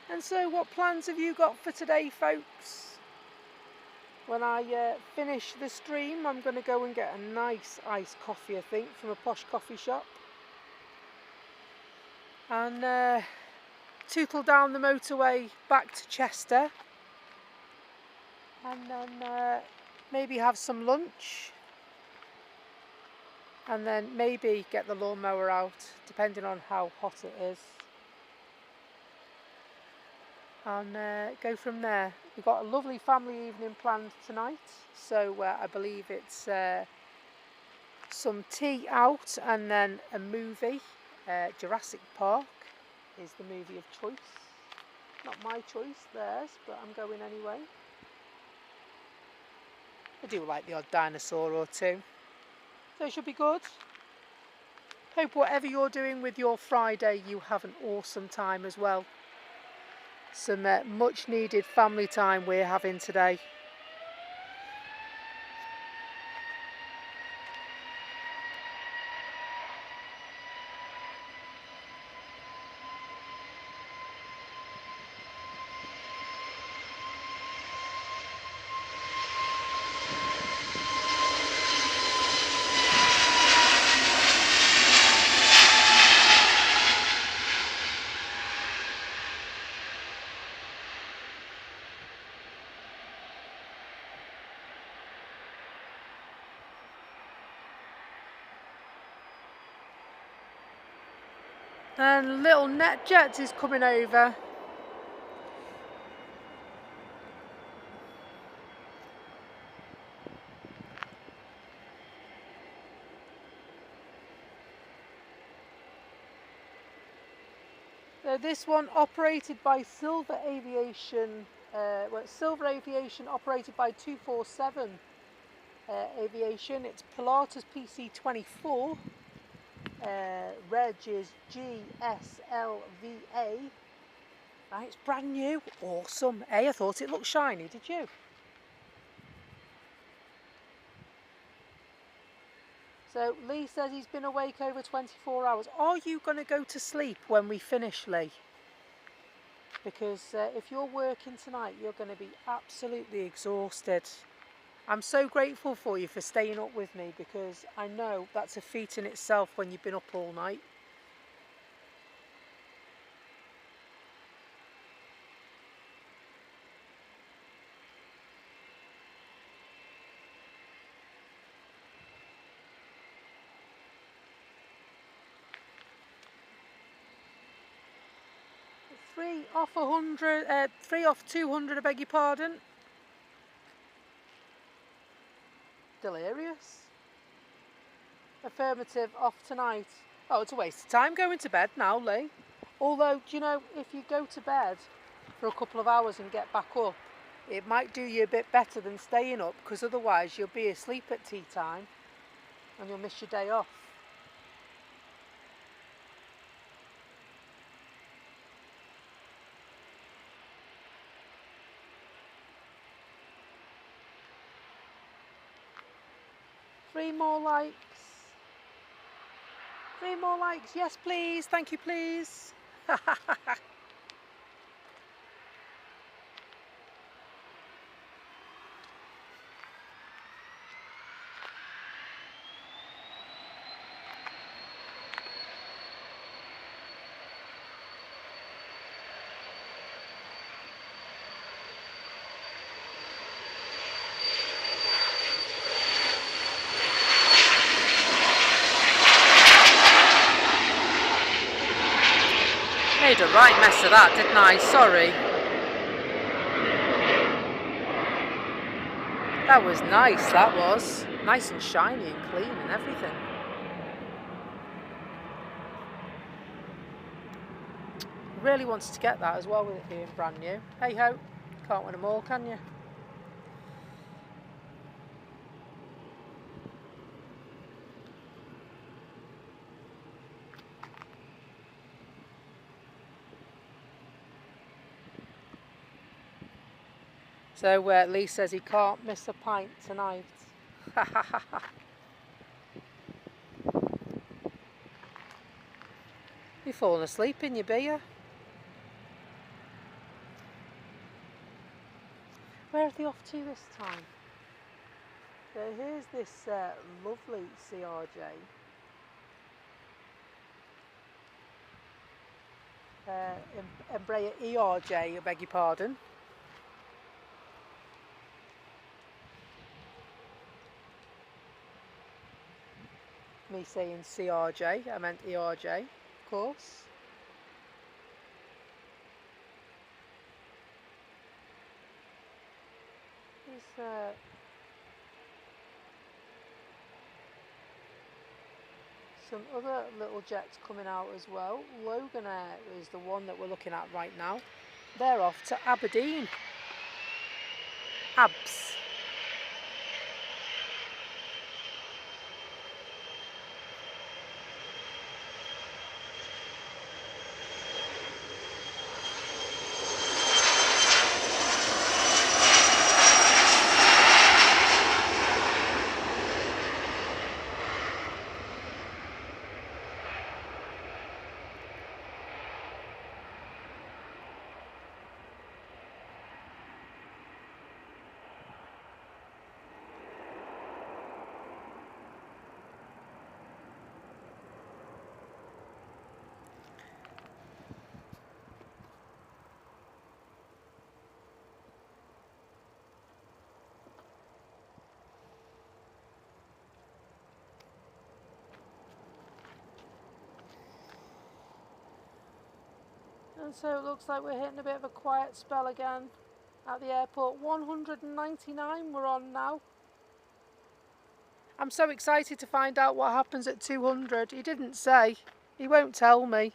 And so what plans have you got for today, folks? When I finish the stream, I'm going to go and get a nice iced coffee, I think, from a posh coffee shop. And tootle down the motorway back to Chester. And then maybe have some lunch. And then maybe get the lawnmower out, depending on how hot it is. And go from there. We've got a lovely family evening planned tonight, so I believe it's some tea out and then a movie. Jurassic Park is the movie of choice. Not my choice, theirs, but I'm going anyway. I do like the odd dinosaur or two, so it should be good. Hope whatever you're doing with your Friday, you have an awesome time as well. Some much needed family time we're having today. And little NetJets is coming over. So this one operated by Silver Aviation, Silver Aviation operated by 247 Aviation. It's Pilatus PC24. Reg is GSLVA. Right, it's brand new. Awesome. I thought it looked shiny, did you? So Lee says he's been awake over 24 hours. Are you going to go to sleep when we finish, Lee? Because if you're working tonight, you're going to be absolutely exhausted. I'm so grateful for you for staying up with me, because I know that's a feat in itself when you've been up all night. 3 off 100, 3 off 200, I beg your pardon. Delirious. Affirmative, off tonight. Oh, it's a waste of time going to bed now, Lee. Although, do you know, if you go to bed for a couple of hours and get back up, it might do you a bit better than staying up, because otherwise you'll be asleep at tea time and you'll miss your day off. Three more likes. 3 more likes. Yes, please. Thank you, please. Made a right mess of that, didn't I? Sorry. That was nice, that was. Nice and shiny and clean and everything. Really wanted to get that as well with it being brand new. Hey ho, can't win them all, can you? So Lee says he can't miss a pint tonight. You've fallen asleep in your beer. Where are they off to this time? So here's this lovely CRJ. Embraer ERJ, I beg your pardon. Me saying CRJ, I meant ERJ, of course. There's some other little jets coming out as well. Logan Air is the one that we're looking at right now. They're off to Aberdeen. Abs. And so it looks like we're hitting a bit of a quiet spell again at the airport. 199 we're on now. I'm so excited to find out what happens at 200. He didn't say. He won't tell me.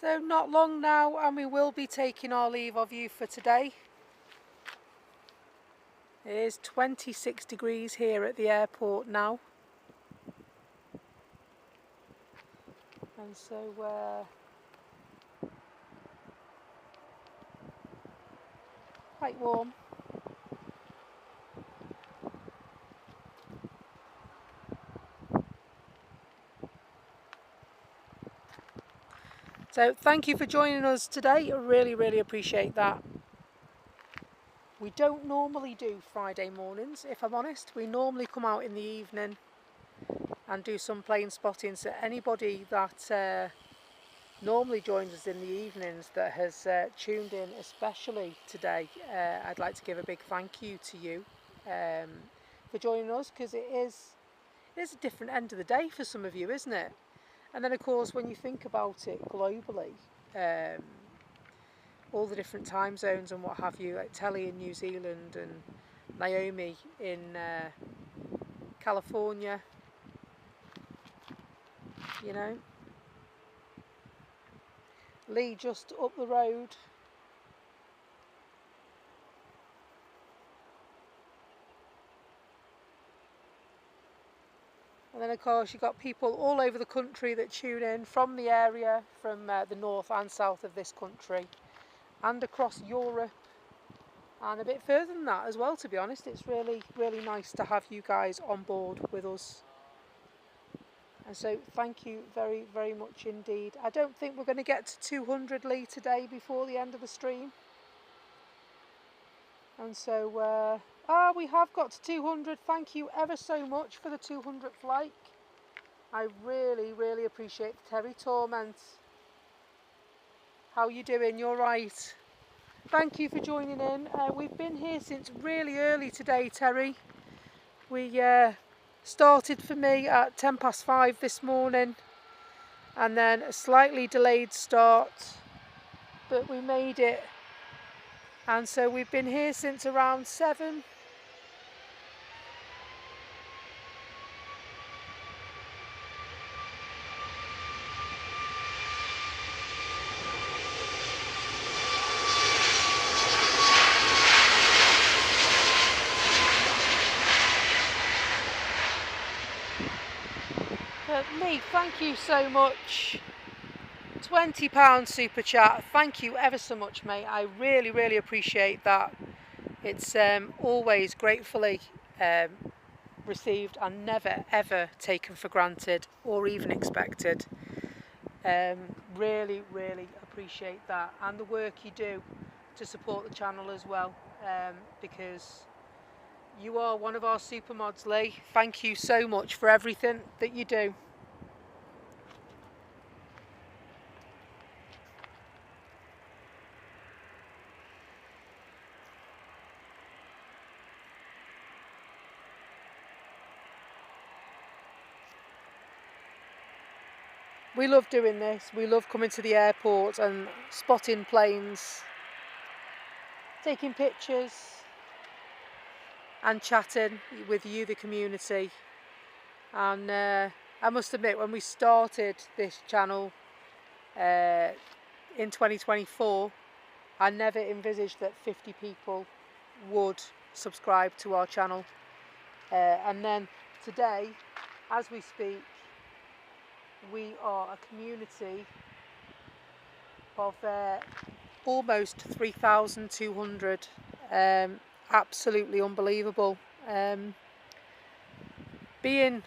So not long now and we will be taking our leave of you for today. It is 26 degrees here at the airport now. And so quite warm. So thank you for joining us today. I really appreciate that. We don't normally do Friday mornings, if I'm honest. We normally come out in the evening and do some plane spotting. So anybody that normally joins us in the evenings that has tuned in especially today, I'd like to give a big thank you to you for joining us, because it is a different end of the day for some of you, isn't it? And then of course when you think about it globally, all the different time zones and what have you, like Telly in New Zealand and Naomi in California, you know, Lee just up the road. And then of course you've got people all over the country that tune in from the area, from the north and south of this country, and across Europe, and a bit further than that as well, to be honest. It's really nice to have you guys on board with us. And so thank you very much indeed. I don't think we're going to get to 200, Lee, today before the end of the stream. And so, we have got to 200. Thank you ever so much for the 200th like. I really appreciate the Terry Torment. How you doing? You're right. Thank you for joining in. We've been here since really early today, Terry. We started for me at 5:10 this morning, and then a slightly delayed start, but we made it. And so we've been here since around 7. Lee, thank you so much. £20 super chat. Thank you ever so much, mate. I really appreciate that. It's always gratefully received and never ever taken for granted or even expected. Really appreciate that, and the work you do to support the channel as well, because you are one of our super mods, Lee. Thank you so much for everything that you do. We love doing this. We love coming to the airport and spotting planes, taking pictures and chatting with you, the community. And I must admit, when we started this channel in 2024, I never envisaged that 50 people would subscribe to our channel. And then today, as we speak, we are a community of almost 3,200. Absolutely unbelievable. Being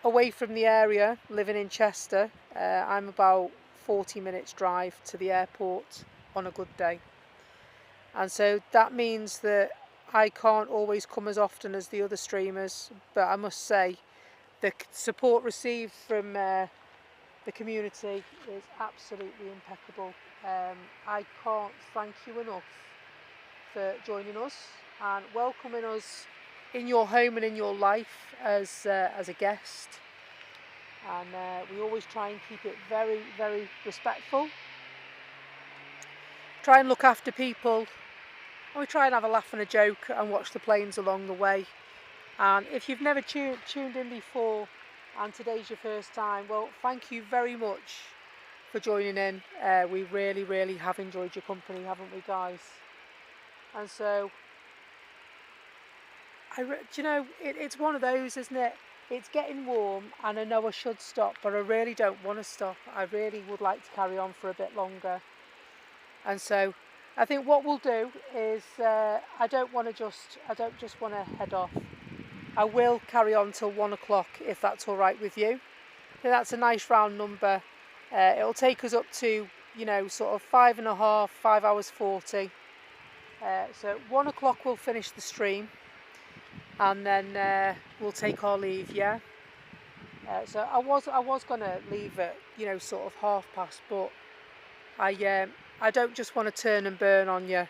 away from the area, living in Chester, I'm about 40 minutes drive to the airport on a good day. And so that means that I can't always come as often as the other streamers, but I must say the support received from the community is absolutely impeccable. I can't thank you enough for joining us and welcoming us in your home and in your life as a guest. And we always try and keep it very respectful. Try and look after people, and we try and have a laugh and a joke and watch the planes along the way. And if you've never tuned in before and today's your first time, well, thank you very much for joining in. We really have enjoyed your company, haven't we, guys? And so, do you know, it's one of those, isn't it? It's getting warm, and I know I should stop, but I really don't want to stop. I really would like to carry on for a bit longer. And so, I think what we'll do is, I don't just want to head off. I will carry on till 1 o'clock if that's all right with you. I think that's a nice round number. It'll take us up to, you know, sort of 5 hours 40. So at 1 o'clock we'll finish the stream, and then we'll take our leave. Yeah. So I was gonna leave at, you know, sort of past, but I don't just want to turn and burn on you.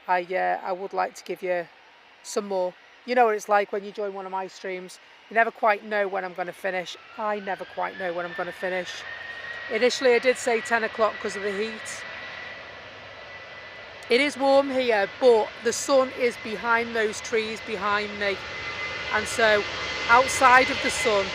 I would like to give you some more. You know what it's like when you join one of my streams. You never quite know when I'm going to finish. I never quite know when I'm going to finish. Initially I did say 10 o'clock because of the heat. It is warm here, but the sun is behind those trees behind me. And so outside of the sun,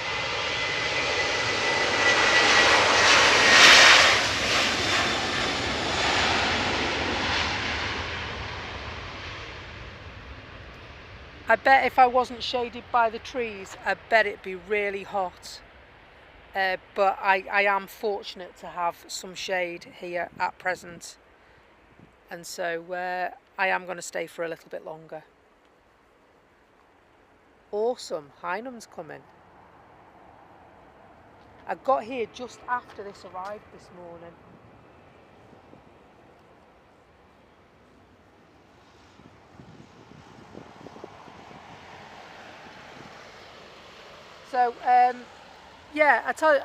I bet if I wasn't shaded by the trees, I bet it'd be really hot. But I am fortunate to have some shade here at present. And so I am going to stay for a little bit longer. Awesome, Heinem's coming. I got here just after this arrived this morning. So, yeah, I tell you,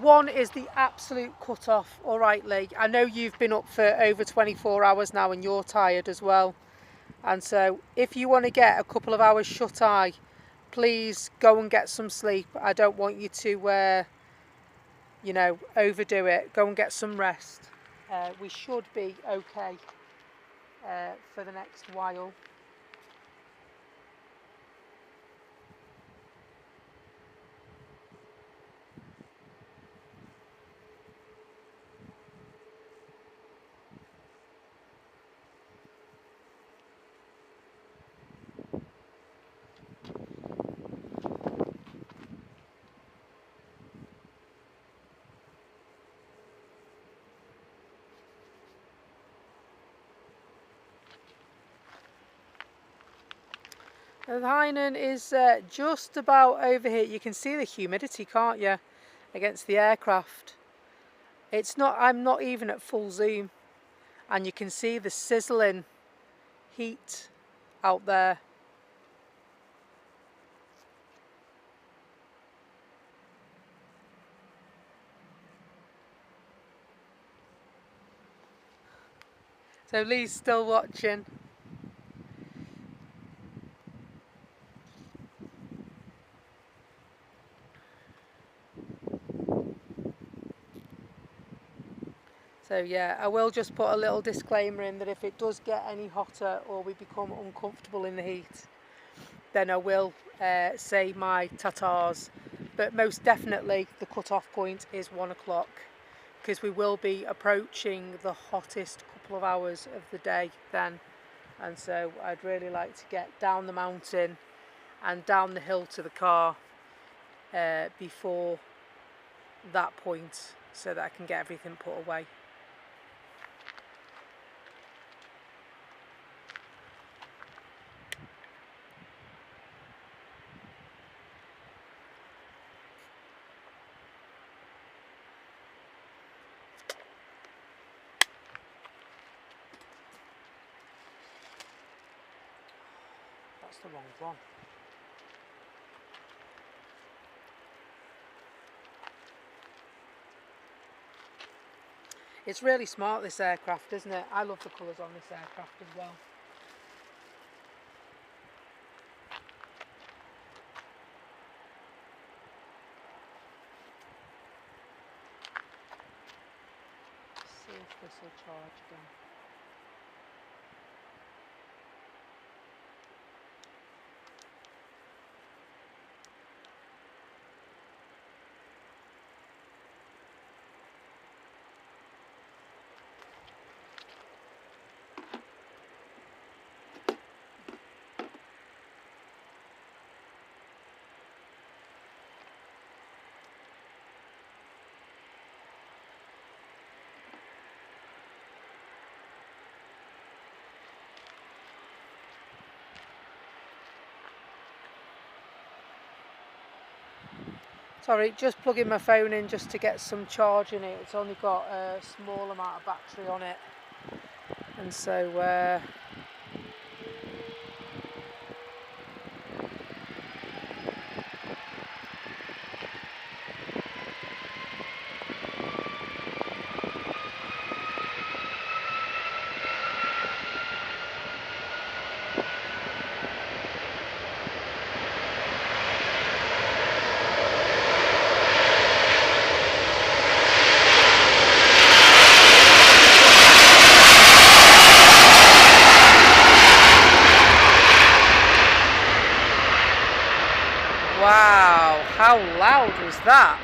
1 is the absolute cut-off. All right, Lee, I know you've been up for over 24 hours now and you're tired as well. And so if you want to get a couple of hours shut-eye, please go and get some sleep. I don't want you to, you know, overdo it. Go and get some rest. We should be okay for the next while. The Heinen is just about over here. You can see the humidity, can't you, against the aircraft. It's not, I'm not even at full zoom, and you can see the sizzling heat out there. So Lee's still watching. So yeah, I will just put a little disclaimer in that if it does get any hotter or we become uncomfortable in the heat, then I will say my tatars. But most definitely the cut-off point is 1 o'clock, because we will be approaching the hottest couple of hours of the day then. And so I'd really like to get down the mountain and down the hill to the car before that point, so that I can get everything put away. That's the wrong one. It's really smart, this aircraft, isn't it? I love the colours on this aircraft as well. Let's see if this will charge again. Sorry, just plugging my phone in just to get some charge in it. It's only got a small amount of battery on it, and so wow, how loud was that?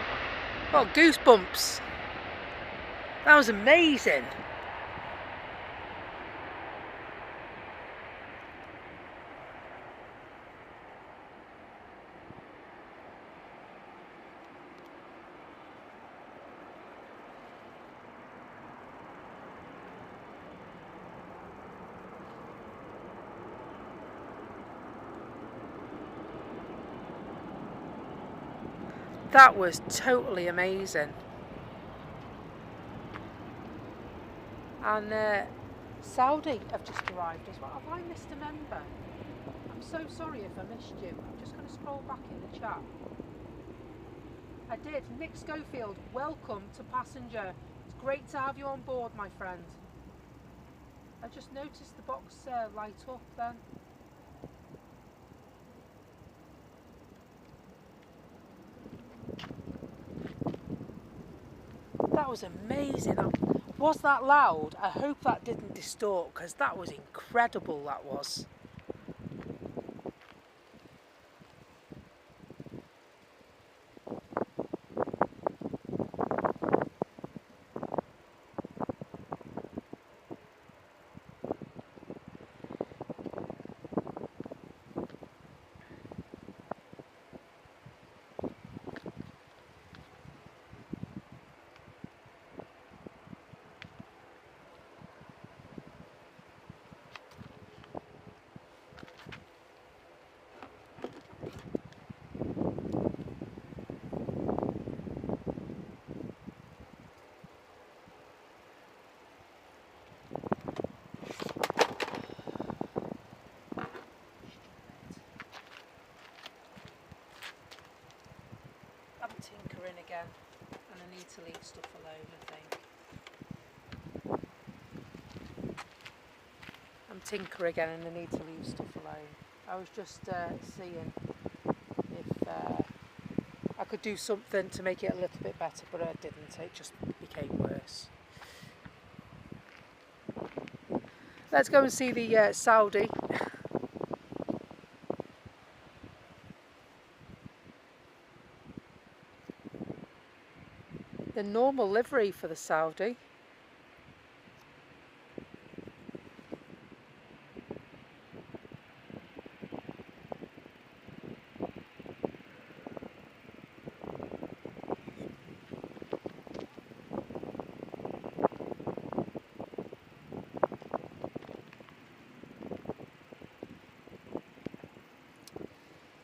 Oh, goosebumps. That was amazing. That was totally amazing. And Saudi have just arrived as well. Have I missed a member? I'm so sorry if I missed you. I'm just going to scroll back in the chat. I did. Nick Schofield, welcome to Passenger. It's great to have you on board, my friend. I just noticed the box light up then. That was amazing. Was that loud? I hope that didn't distort, because that was incredible, that was. Tinkering again, and I need to leave stuff alone, I think. I'm tinkering again and I need to leave stuff alone. I was just seeing if I could do something to make it a little bit better, but I didn't. It just became worse. Let's go and see the Saudi. The normal livery for the Saudi.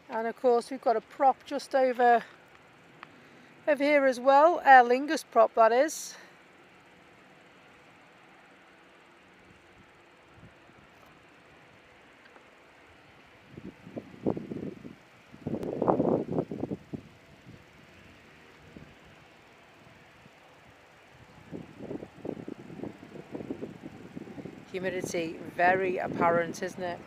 And of course we've got a prop just over here as well, Aer Lingus prop that is. Humidity very apparent, isn't it?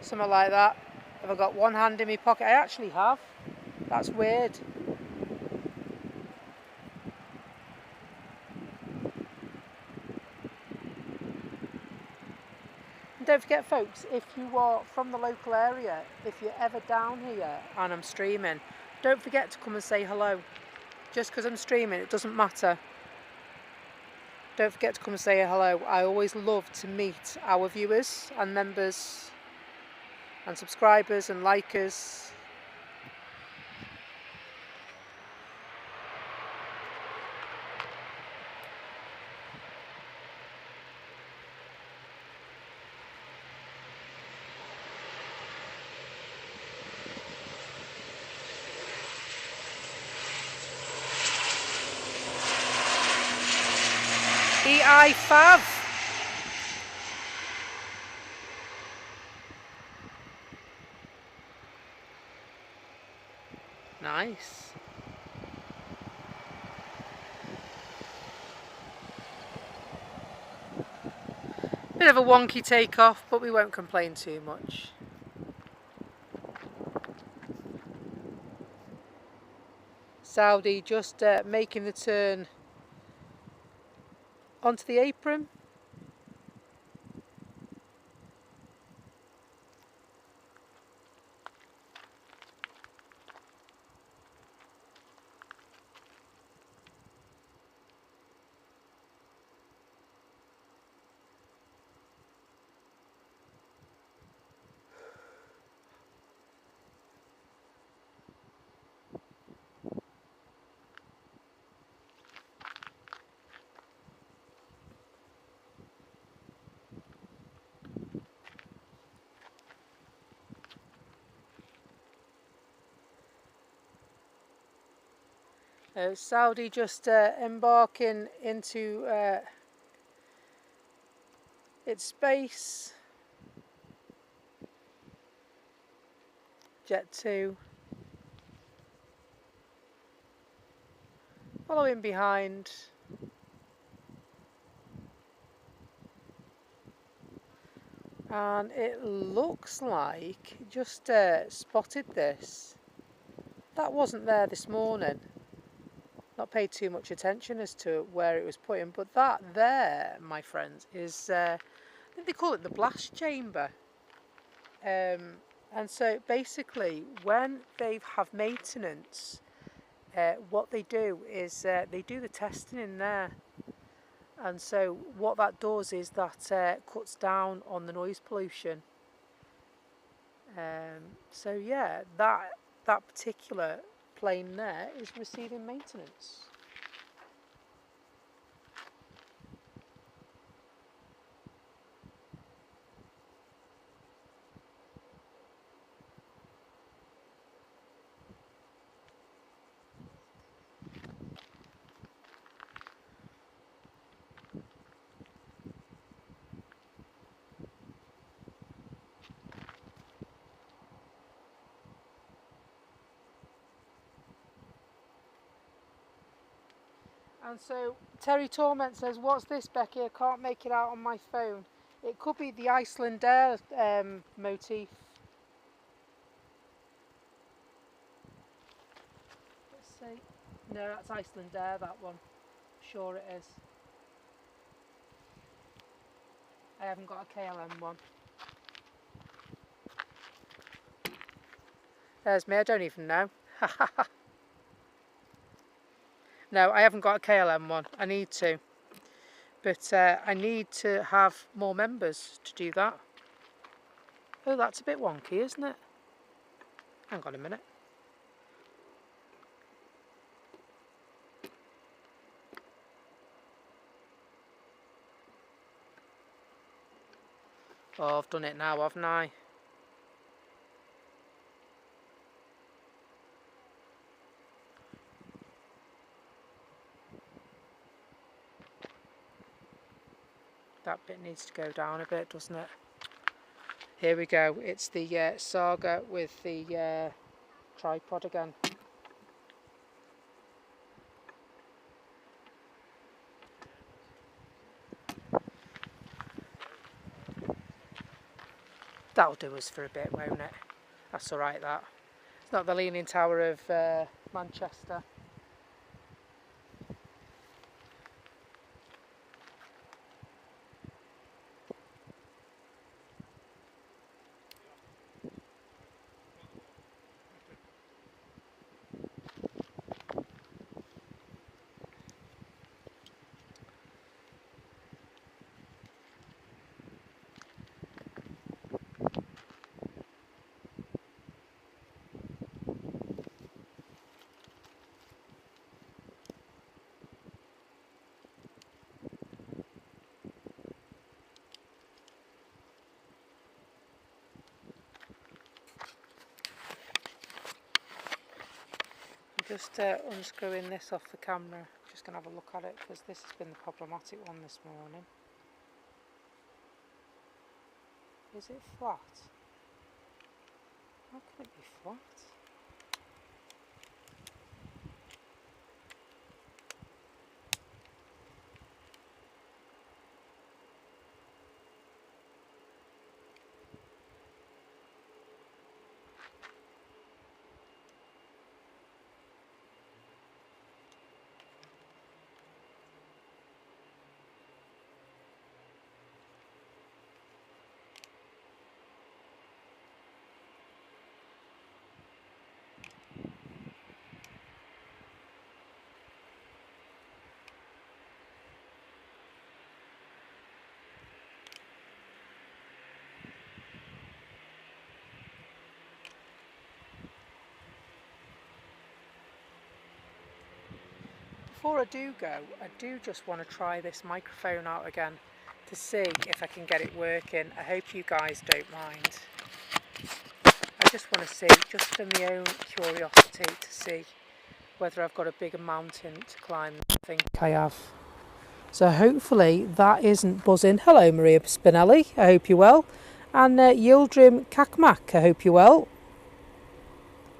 Something like that. Have I got one hand in my pocket? I actually have. That's weird. And don't forget, folks, if you are from the local area, if you're ever down here and I'm streaming, don't forget to come and say hello. Just because I'm streaming, it doesn't matter. Don't forget to come and say hello. I always love to meet our viewers and members and subscribers and likers. GI Fav. Nice. Bit of a wonky takeoff, but we won't complain too much. Saudi just making the turn onto the apron. Saudi just embarking into its space. Jet 2 following behind. And it looks like just spotted this. That wasn't there this morning. Not paid too much attention as to where it was put in, but that there, my friends, is I think they call it the blast chamber. And so basically when they have maintenance, what they do is they do the testing in there. And so what that does is that cuts down on the noise pollution. So yeah, that particular plane there is receiving maintenance. And so Terry Torment says, what's this, Becky? I can't make it out on my phone. It could be the Iceland Air motif. Let's see. No, that's Iceland Air, that one. Sure it is. I haven't got a KLM one. There's me, I don't even know. No, I haven't got a KLM one. I need to. But I need to have more members to do that. Oh, that's a bit wonky, isn't it? Hang on a minute. Oh, I've done it now, haven't I? That bit needs to go down a bit, doesn't it? Here we go. It's the Saga with the tripod again. That'll do us for a bit, won't it? That's alright, that. It's not the Leaning Tower of Manchester. Just unscrewing this off the camera. Just going to have a look at it because this has been the problematic one this morning. Is it flat? How can it be flat? Before I do go, I do just want to try this microphone out again to see if I can get it working. I hope you guys don't mind. I just want to see, just for my own curiosity, to see whether I've got a bigger mountain to climb than I think I have. So hopefully that isn't buzzing. Hello Maria Spinelli, I hope you're well. And Yildirim Kakmak, I hope you're well.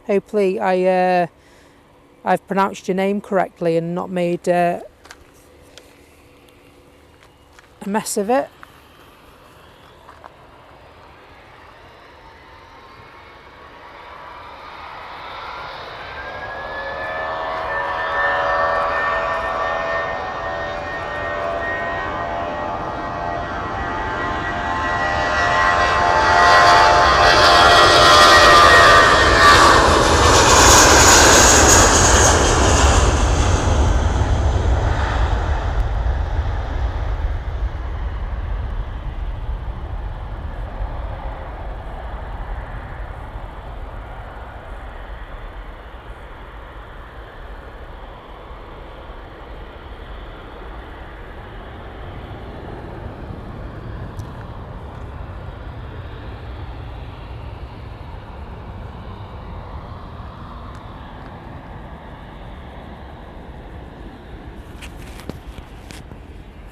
Hopefully I've pronounced your name correctly and not made a mess of it.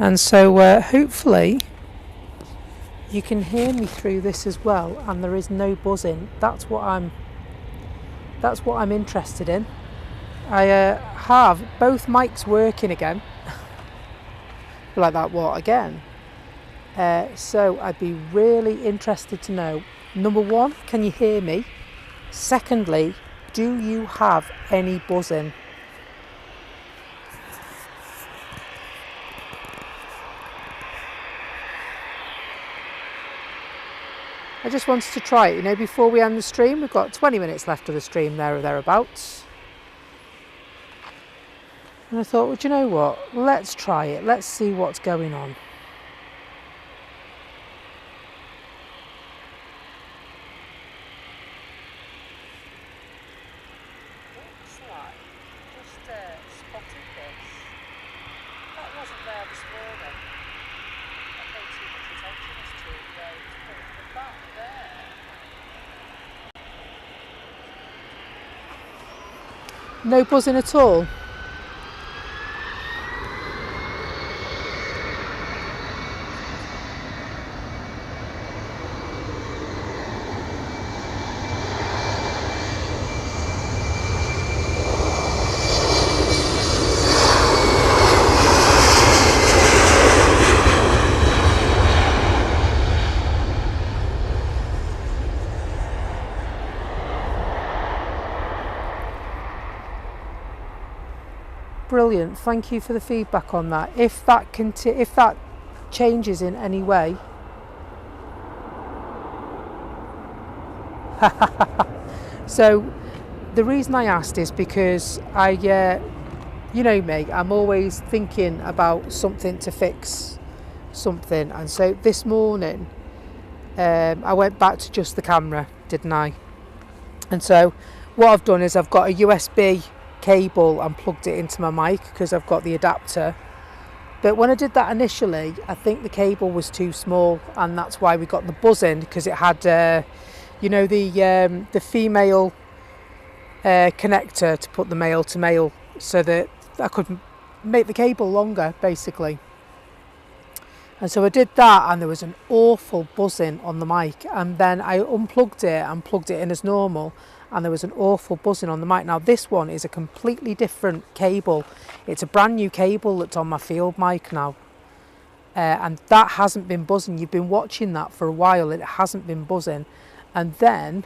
And so hopefully you can hear me through this as well, and there is no buzzing. That's what I'm interested in. I have both mics working again. Like that, what again? So I'd be really interested to know, number one, can you hear me? Secondly, do you have any buzzing? I just wanted to try it, you know, before we end the stream. We've got 20 minutes left of the stream, there or thereabouts. And I thought, well, do you know what? Let's try it. Let's see what's going on. Looks like just spotted this. That wasn't there this morning. I paid too much attention as to where it was put, but that there. No buzzing at all. Brilliant, thank you for the feedback on that. If that changes in any way, so the reason I asked is because you know me, I'm always thinking about something to fix something, and so this morning I went back to just the camera, didn't I? And so what I've done is I've got a USB cable and plugged it into my mic because I've got the adapter, but when I did that initially, I think the cable was too small, and that's why we got the buzzing, because it had you know, the female connector to put the male to male, so that I could make the cable longer, basically. And so I did that, and there was an awful buzzing on the mic, and then I unplugged it and plugged it in as normal, and there was an awful buzzing on the mic. Now this one is a completely different cable. It's a brand new cable that's on my field mic now, and that hasn't been buzzing. You've been watching that for a while, it hasn't been buzzing. And then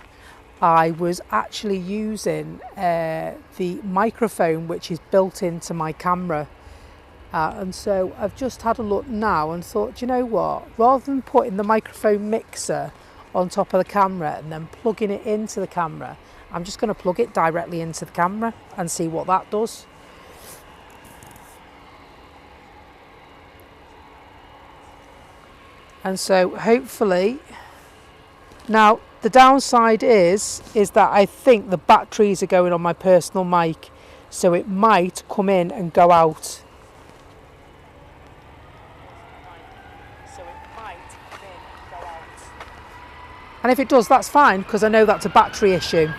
I was actually using the microphone which is built into my camera. And so I've just had a look now and thought, you know what, rather than putting the microphone mixer on top of the camera and then plugging it into the camera, I'm just going to plug it directly into the camera and see what that does. And so hopefully, now the downside is that I think the batteries are going on my personal mic, so it might come in and go out. And if it does, that's fine, because I know that's a battery issue.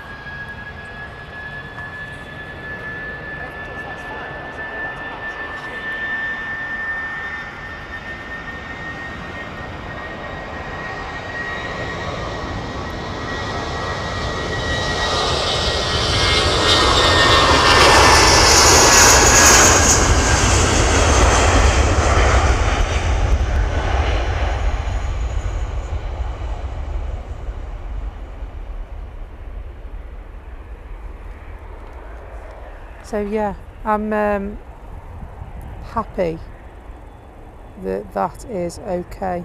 So yeah, I'm happy that that is okay.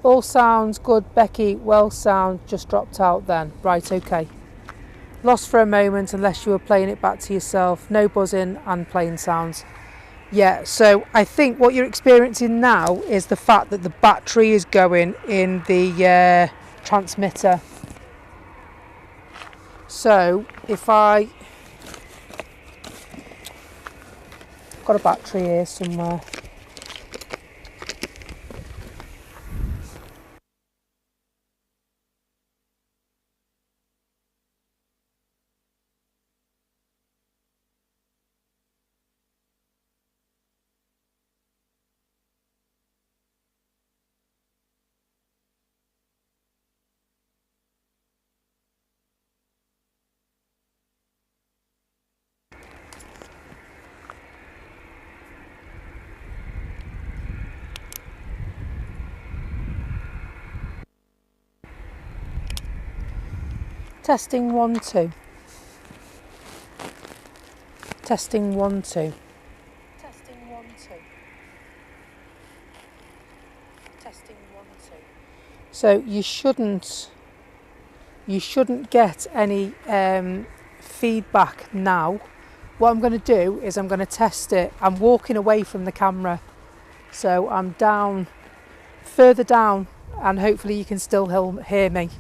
All sounds good, Becky. Well sound just dropped out then. Right, okay. Lost for a moment unless you were playing it back to yourself. No buzzing and plain sounds. Yeah, so I think what you're experiencing now is the fact that the battery is going in the transmitter. So if I got a battery here somewhere. Testing 1 2. Testing 1 2. Testing 1 2. Testing 1 2. So you shouldn't get any feedback now. What I'm going to do is I'm going to test it. I'm walking away from the camera, so I'm down, further down, and hopefully you can still hear me.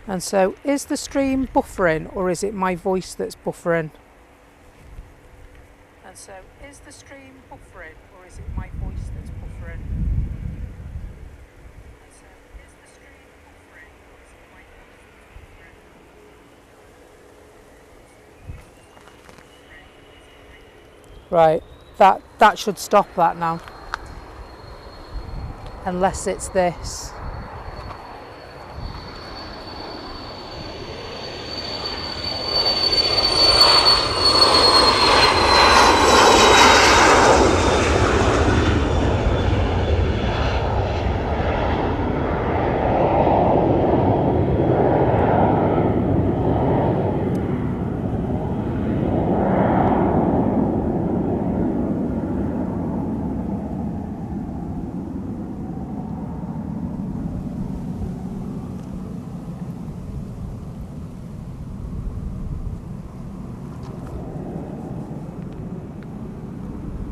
And so, is the stream buffering, or is it my voice that's buffering? And so, is the stream buffering, or is it my voice that's buffering? And so, is the stream buffering, or is it my voice that's buffering? Right, that should stop that now. Unless it's this.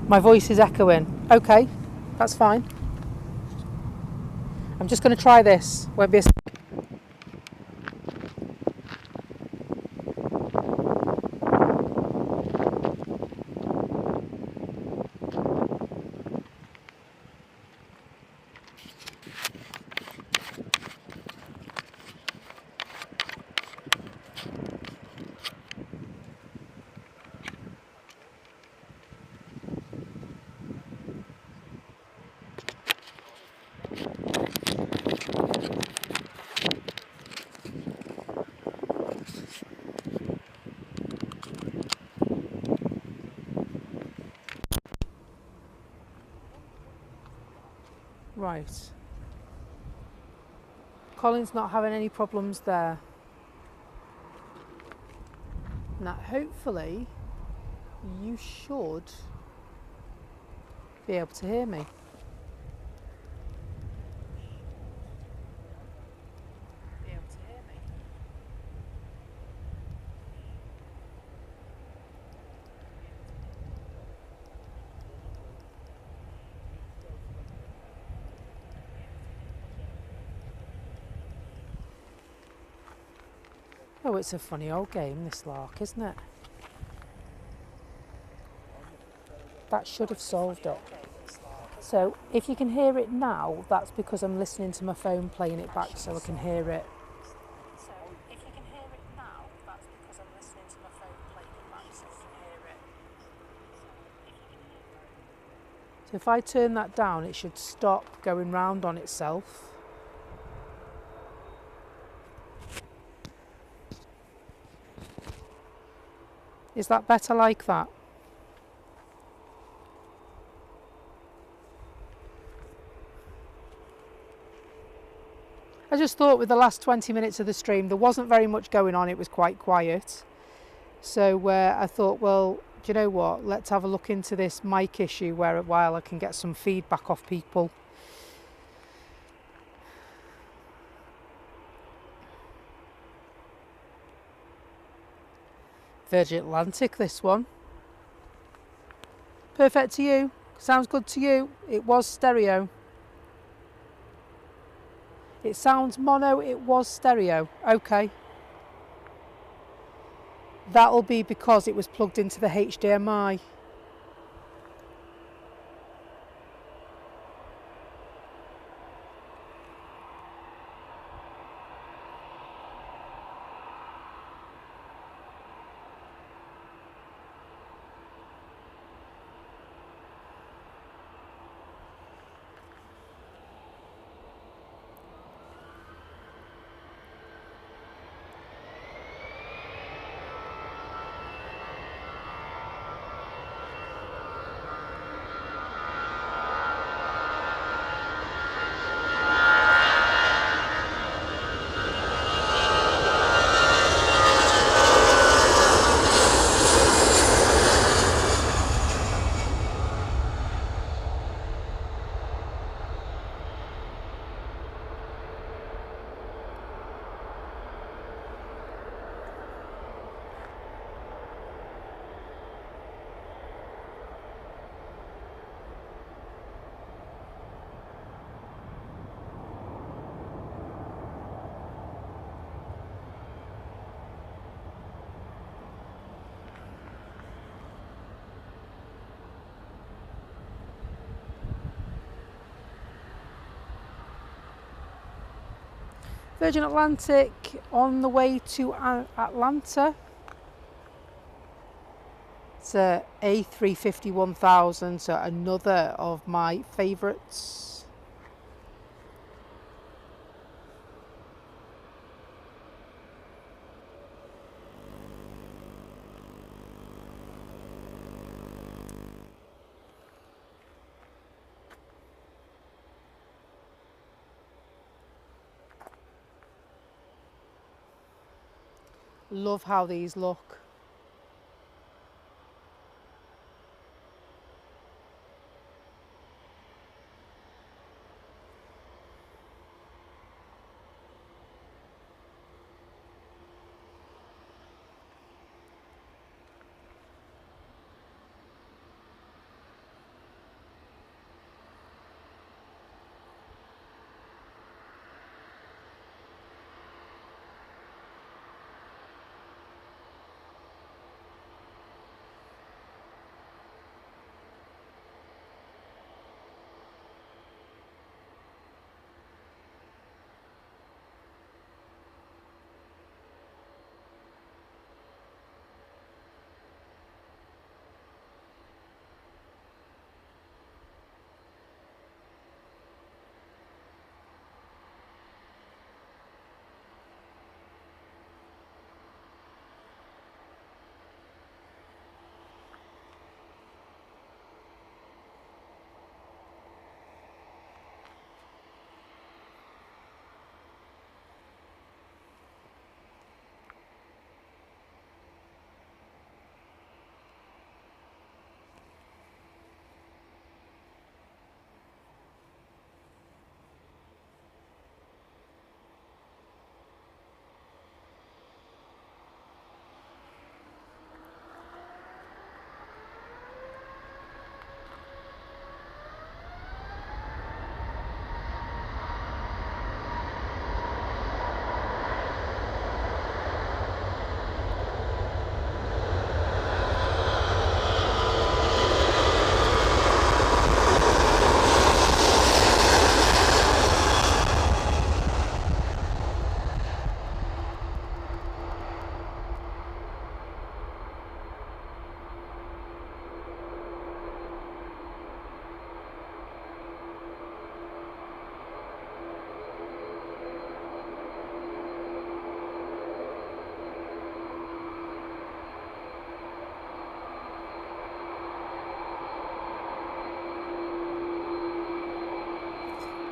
My voice is echoing. Okay, that's fine. I'm just going to try this. Won't be a right. Colin's not having any problems there. Now, hopefully, you should be able to hear me. Oh, it's a funny old game, this lark, isn't it? That should have solved it. So, if you can hear it now, that's because I'm listening to my phone playing it back so I can hear it. So if I turn that down, it should stop going round on itself. Is that better like that? I just thought with the last 20 minutes of the stream, there wasn't very much going on. It was quite quiet. So I thought, well, do you know what? Let's have a look into this mic issue while I can get some feedback off people. Virgin Atlantic, this one. Perfect to you? Sounds good to you? It was stereo. It sounds mono, it was stereo. Okay. That'll be because it was plugged into the HDMI. Virgin Atlantic on the way to Atlanta. It's a A350 1000, so another of my favourites. Love how these look.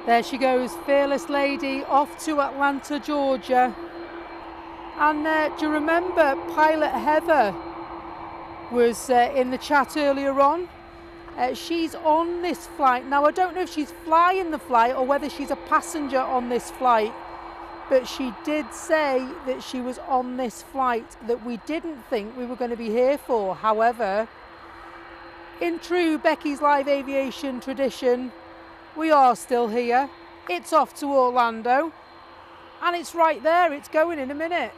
There she goes, Fearless Lady, off to Atlanta, Georgia. And do you remember Pilot Heather was in the chat earlier on? She's on this flight. Now, I don't know if she's flying the flight or whether she's a passenger on this flight, but she did say that she was on this flight that we didn't think we were going to be here for. However, in true Becky's Live Aviation tradition, we are still here. It's off to Orlando, and it's right there. It's going in a minute.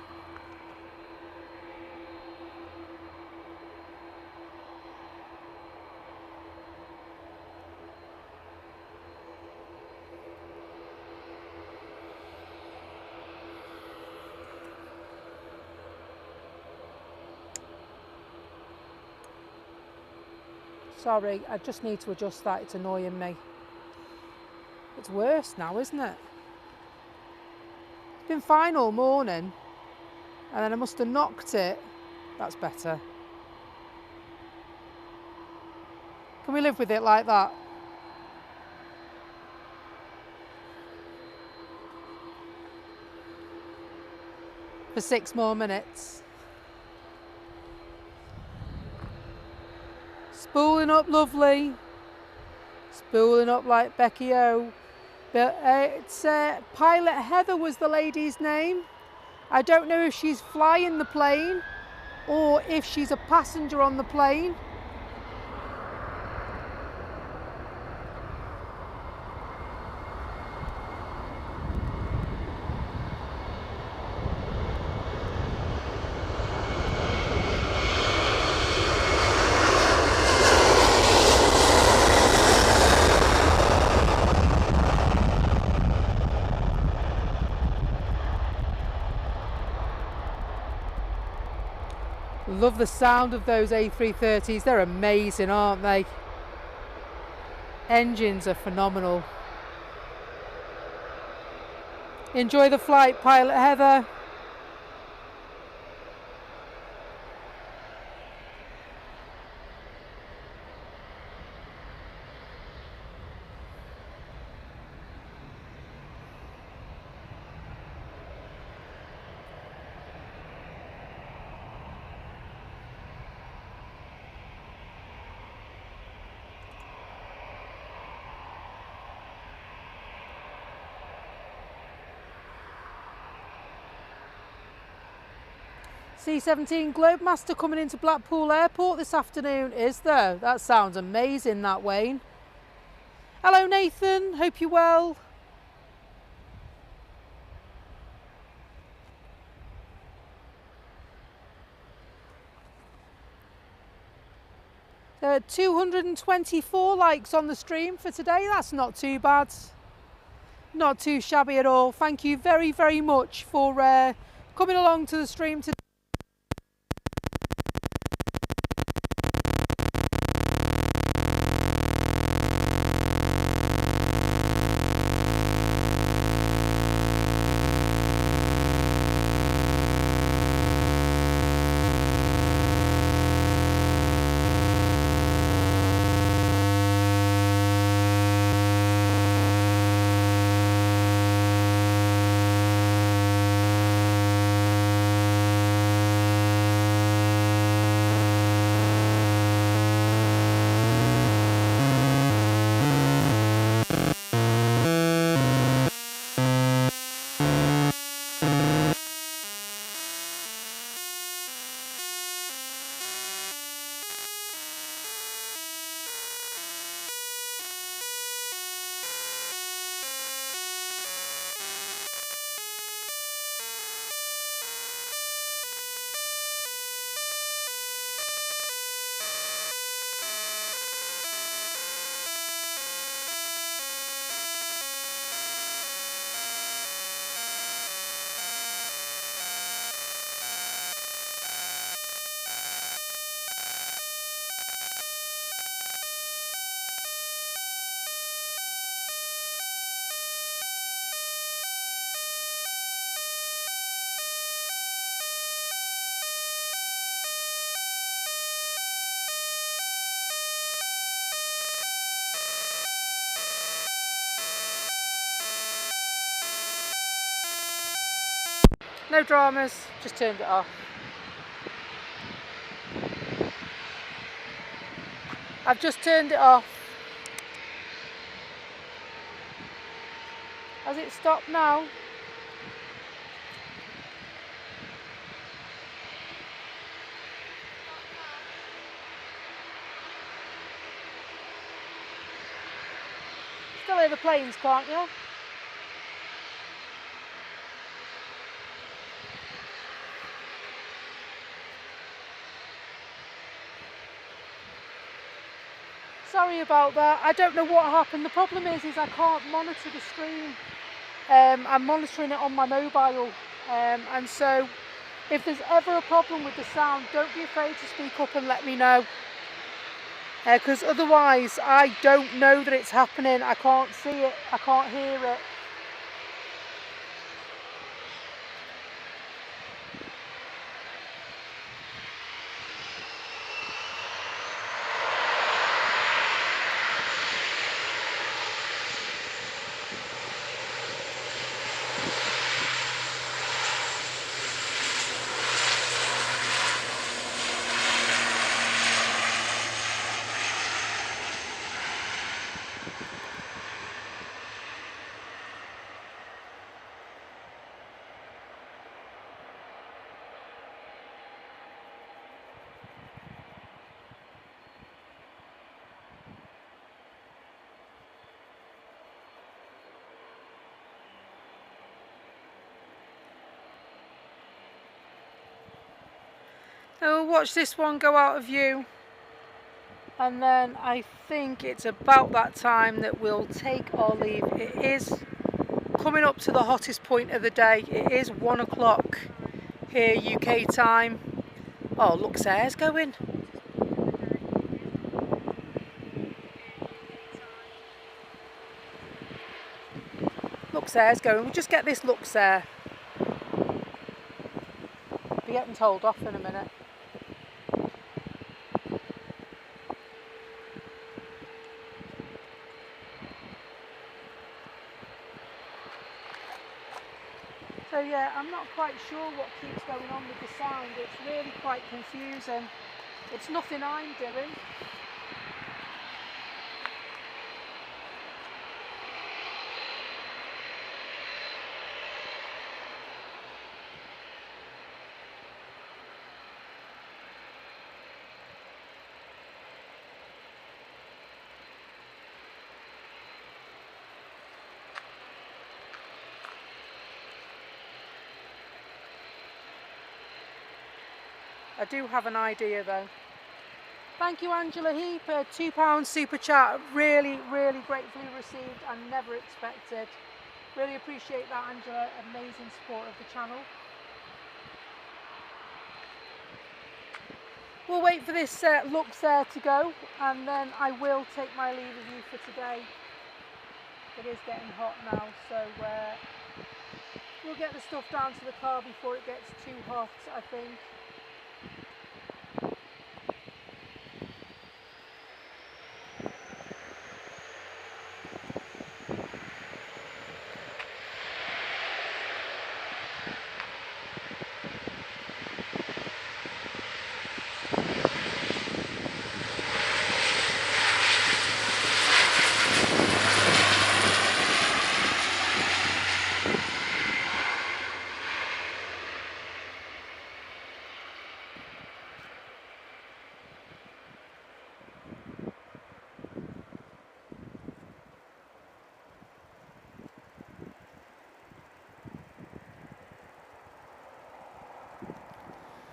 Sorry, I just need to adjust that. It's annoying me. It's worse now, isn't it? It's been fine all morning, and then I must have knocked it. That's better. Can we live with it like that? For 6 more minutes. Spooling up lovely. Spooling up like Becky O. But it's Pilot Heather was the lady's name. I don't know if she's flying the plane or if she's a passenger on the plane. Love the sound of those A330s. They're amazing, aren't they? Engines are phenomenal. Enjoy the flight, Pilot Heather. C-17 Globemaster coming into Blackpool Airport this afternoon, is there? That sounds amazing, that, Wayne. Hello, Nathan. Hope you're well. There are 224 likes on the stream for today. That's not too bad. Not too shabby at all. Thank you very, very much for coming along to the stream today. No dramas, just turned it off. I've just turned it off. Has it stopped now? Still hear the planes, can't you? Sorry about that. I don't know what happened. The problem is I can't monitor the stream. I'm monitoring it on my mobile, and so if there's ever a problem with the sound, don't be afraid to speak up and let me know, because otherwise I don't know that it's happening. I can't see it, I can't hear it. So we'll watch this one go out of view, and then I think it's about that time that we'll take our leave. It is coming up to the hottest point of the day. It is 1 o'clock here UK time. Oh, Luxair's going. Luxair's going. We'll just get this Luxair. Be getting told off in a minute. So yeah, I'm not quite sure what keeps going on with the sound. It's really quite confusing. It's nothing I'm doing. I do have an idea though. Thank you, Angela Heap, £2 super chat. Really, really gratefully received and never expected. Really appreciate that, Angela. Amazing support of the channel. We'll wait for this Luxair to go, and then I will take my leave of you for today. It is getting hot now, so we'll get the stuff down to the car before it gets too hot, I think.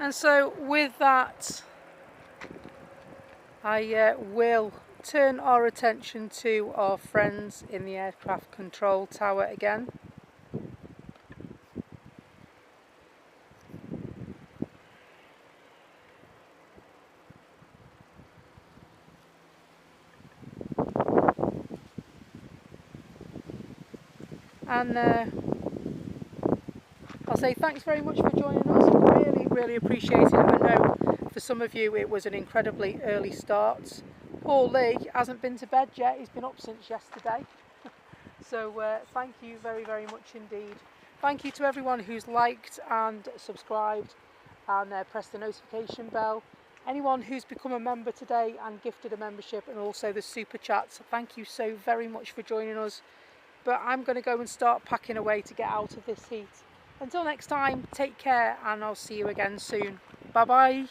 And so with that, I will turn our attention to our friends in the aircraft control tower again. And I'll say thanks very much for joining us. Really appreciate it. I know for some of you it was an incredibly early start. Paul Lee hasn't been to bed yet. He's been up since yesterday. So thank you very much indeed Thank you to everyone who's liked and subscribed and pressed the notification bell. Anyone who's become a member today and gifted a membership, and also the super chats, thank you so very much for joining us. But I'm going to go and start packing away to get out of this heat. Until next time, take care, and I'll see you again soon. Bye bye.